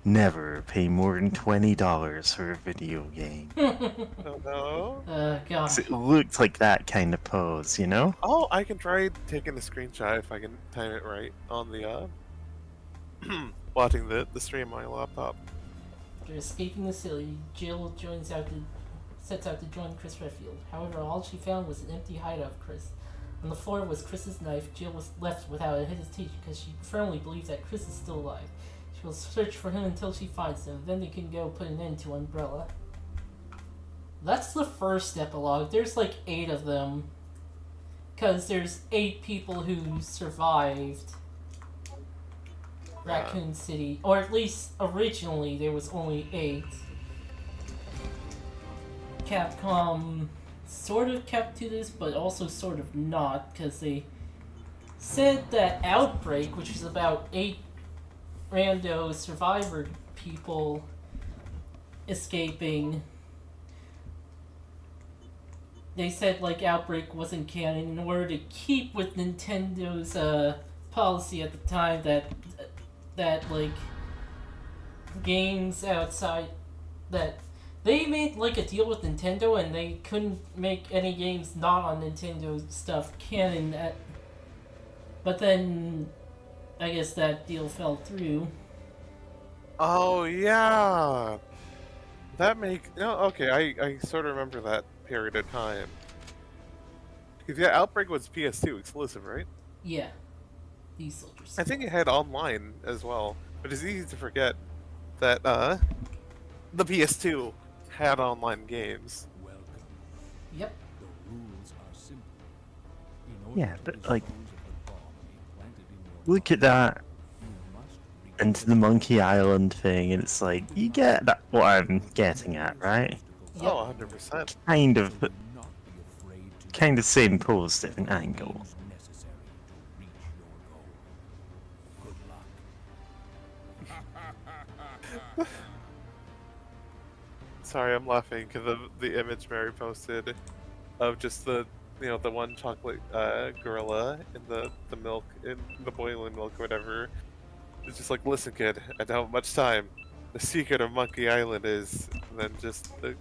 B: never pay more than $20 for a video game.
F: Oh no?
A: God.
B: 'Cause it looked like that kind of pose, you know?
F: Oh, I can try taking a screenshot if I can time it right on the, watching the stream on my laptop.
A: After escaping the city, Jill sets out to join Chris Redfield. However, all she found was an empty hideout of Chris. On the floor was Chris's knife. Jill was left without a hesitation because she firmly believes that Chris is still alive. She will search for him until she finds him. Then they can go put an end to Umbrella. That's the first epilogue. There's like 8 of them. Because there's 8 people who survived Raccoon City. Or at least originally there was only 8. Capcom sort of kept to this, but also sort of not, because they said that Outbreak, which is about 8 rando survivor people escaping, they said like Outbreak wasn't canon in order to keep with Nintendo's policy at the time that like games outside that they made like a deal with Nintendo and they couldn't make any games not on Nintendo stuff canon But then, I guess that deal fell through.
F: Oh yeah, that make no okay. I sort of remember that period of time. Because yeah, Outbreak was PS2 exclusive, right?
A: Yeah, these soldiers.
F: I think it had online as well, but it's easy to forget that the PS2 had online games.
E: Welcome.
A: Yep.
E: The rules are simple. In order
B: Yeah,
E: to
B: but
E: dispose
B: like,
E: of the bomb implanted in your
B: look at
E: body,
B: that
E: you must
B: into the Monkey Island thing, and it's like you get that what I'm getting at, right?
A: Yep.
F: Oh, 100%.
B: Kind of,
E: so
B: but
E: do not be afraid to
B: kind of
E: use
B: same pose, different
E: whatever
B: angle.
E: means necessary to reach your goal. Good luck.
F: Sorry, I'm laughing because of the image Mary posted of just the the one chocolate gorilla in the milk in the boiling milk or whatever. It's just like, listen, kid, I don't have much time. The secret of Monkey Island is then just the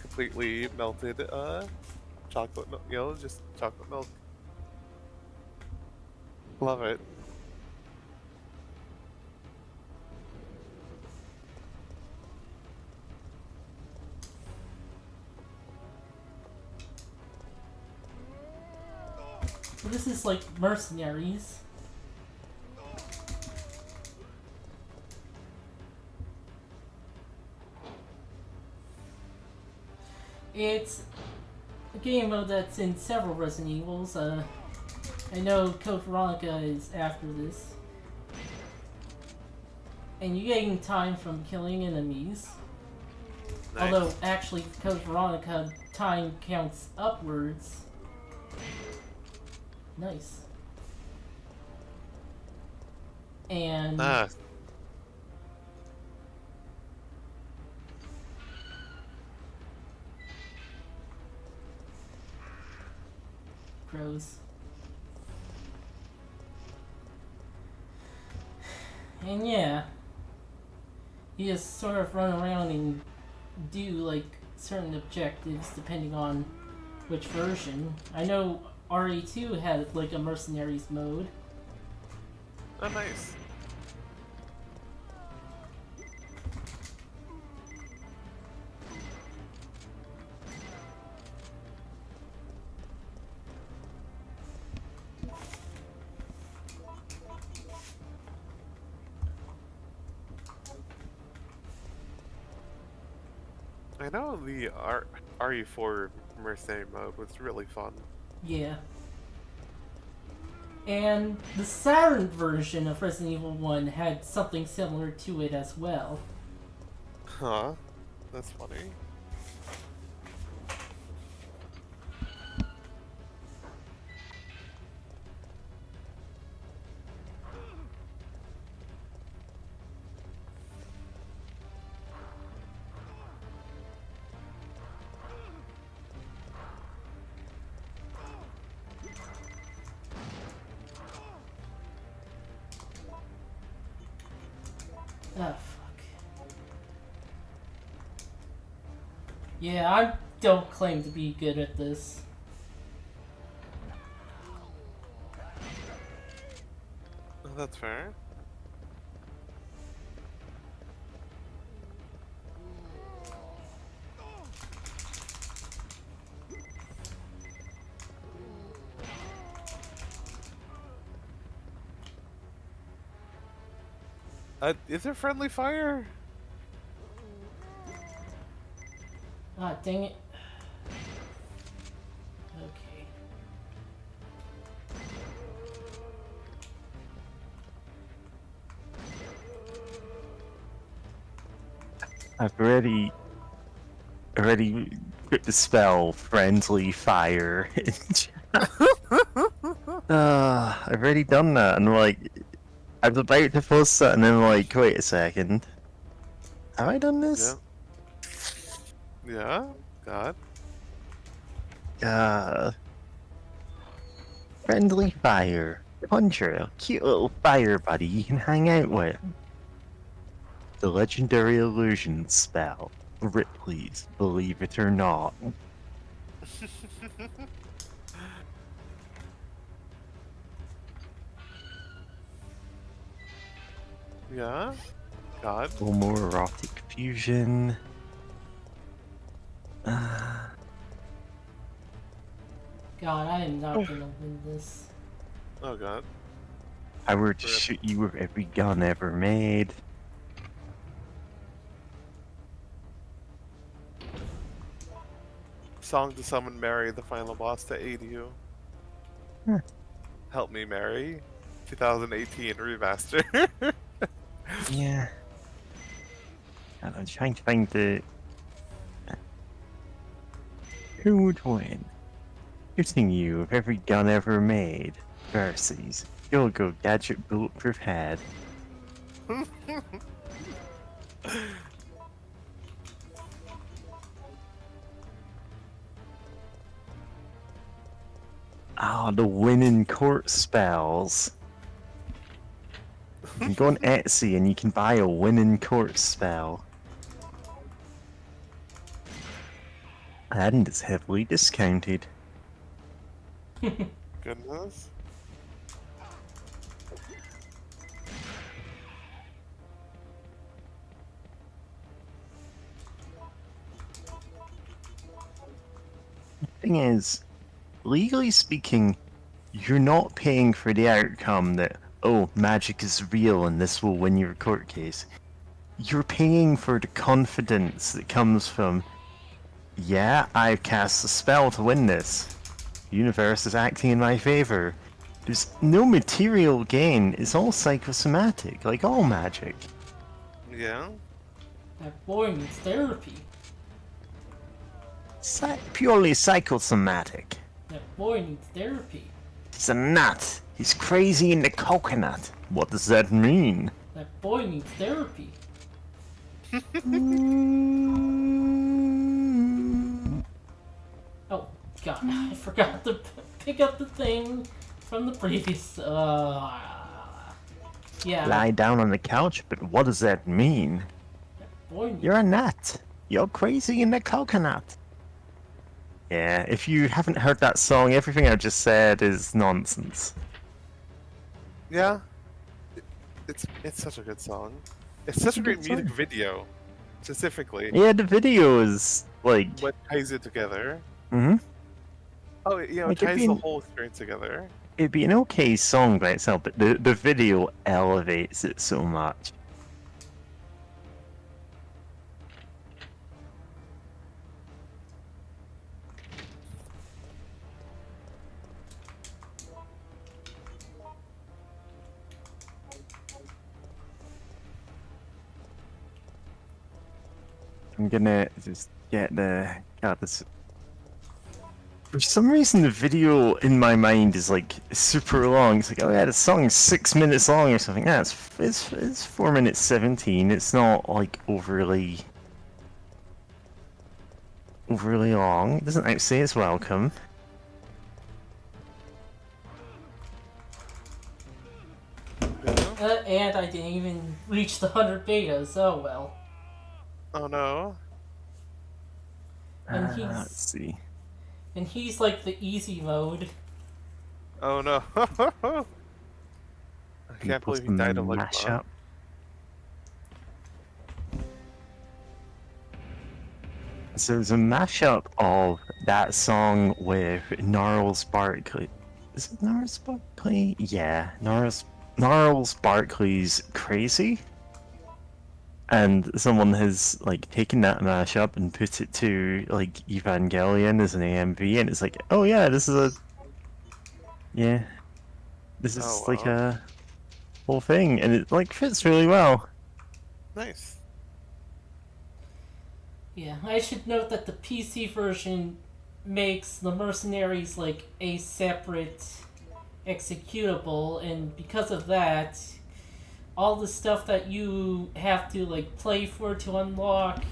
F: completely melted chocolate milk, just chocolate milk. Love it.
A: So this is like mercenaries. It's a game mode that's in several Resident Evils. I know Code Veronica is after this. And you gain time from killing enemies.
F: Nice.
A: Although, actually, Code Veronica, time counts upwards. Nice. And crows. And yeah, you just sort of run around and do like certain objectives depending on which version. I know RE2 had like a mercenaries mode.
F: oh, nice. I know the RE4 mercenary mode was really fun.
A: Yeah. And the Saturn version of Resident Evil 1 had something similar to it as well.
F: Huh? That's funny.
A: Ah, fuck. Yeah, I don't claim to be good at this.
F: Oh, that's fair. Is there friendly fire?
A: Ah, dang it. Okay.
B: I've already put the spell friendly fire. I've already done that, and like I was about to post that, and then like, wait a second, have I done this?
F: Yeah. Yeah. God.
B: Friendly fire. Puncher, a cute little fire buddy you can hang out with. The legendary illusion spell. Ripley's, believe it or not.
F: Yeah? God?
B: Homoerotic fusion.
A: God, I am not gonna win this.
F: Oh god.
B: I were to
F: Rip.
B: shoot you with every gun ever made.
F: Song to summon Mary, the final boss to aid you.
B: Huh.
F: Help me, Mary. 2018 remaster.
B: Yeah. And I'm trying to find the... Who would win? Shooting you with every gun ever made versus Go Gadget Bulletproof Head. Ah, the winning court spells. You can go on Etsy and you can buy a winning court spell. And it's heavily discounted.
F: Goodness.
B: Thing is, legally speaking, you're not paying for the outcome that, oh, magic is real and this will win your court case. You're paying for the confidence that comes from, yeah, I've cast a spell to win this. The universe is acting in my favor. There's no material gain, it's all psychosomatic, like all magic.
F: Yeah?
A: That boy needs therapy.
B: Purely psychosomatic.
A: That boy needs therapy.
B: He's a nut. He's crazy in the coconut. What does that mean?
A: That boy needs therapy. Oh, God, I forgot to pick up the thing from the previous, yeah.
B: Lie down on the couch, but what does that mean?
A: That boy needs...
B: You're a nut. You're crazy in the coconut. Yeah, if you haven't heard that song, everything I just said is nonsense.
F: Yeah? It's such a good song. It's such a great
B: good
F: music
B: song.
F: video, specifically.
B: Yeah, the video is like...
F: What ties it together.
B: hmm
F: Oh, you know,
B: Like,
F: it ties the
B: it'd
F: whole experience together.
B: be an okay song by itself, but the video elevates it so much. I'm gonna just get the... God, this... For some reason, the video in my mind is like super long. It's like, oh yeah, the song's 6 minutes long or something. Yeah, it's 4 minutes 17. It's not like overly long. It doesn't outstay its welcome.
A: And I didn't even reach the 100 betas, oh well.
F: Oh no.
A: And
B: Let's see.
A: And he's like the easy mode.
F: Oh no. I can't believe he died of like
B: mashup. So there's a mashup of that song with Gnarls Barkley. Is it Gnarls Barkley? Yeah, Gnarls Barkley's Crazy. And someone has like taken that mashup and put it to like Evangelion as an AMV, and it's like, oh yeah, this is like a whole thing, and it like fits really well.
F: Nice.
A: Yeah, I should note that the PC version makes the mercenaries like a separate executable, and because of that, all the stuff that you have to like play for to unlock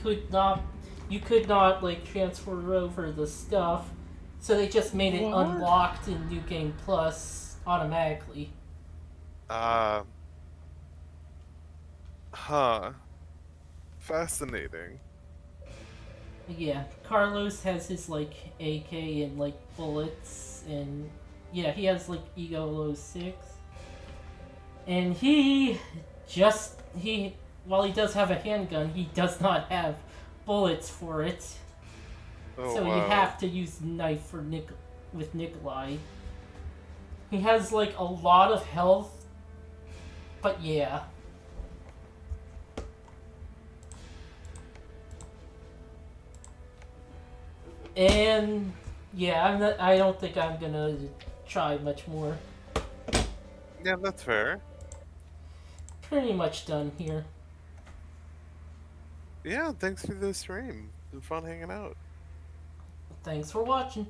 A: you could not like transfer over the stuff, so they just made it unlocked in New Game Plus automatically.
F: Huh. Fascinating.
A: Yeah, Carlos has his like AK and like bullets, and yeah, he has like Ego Low 6. And he While he does have a handgun, he does not have bullets for it.
F: Oh,
A: So
F: wow.
A: you have to use knife with Nikolai. He has like a lot of health, but yeah. And yeah, I don't think I'm gonna try much more.
F: Yeah, that's fair.
A: Pretty much done here.
F: Yeah, thanks for the stream. It's been fun hanging out.
A: Thanks for watching.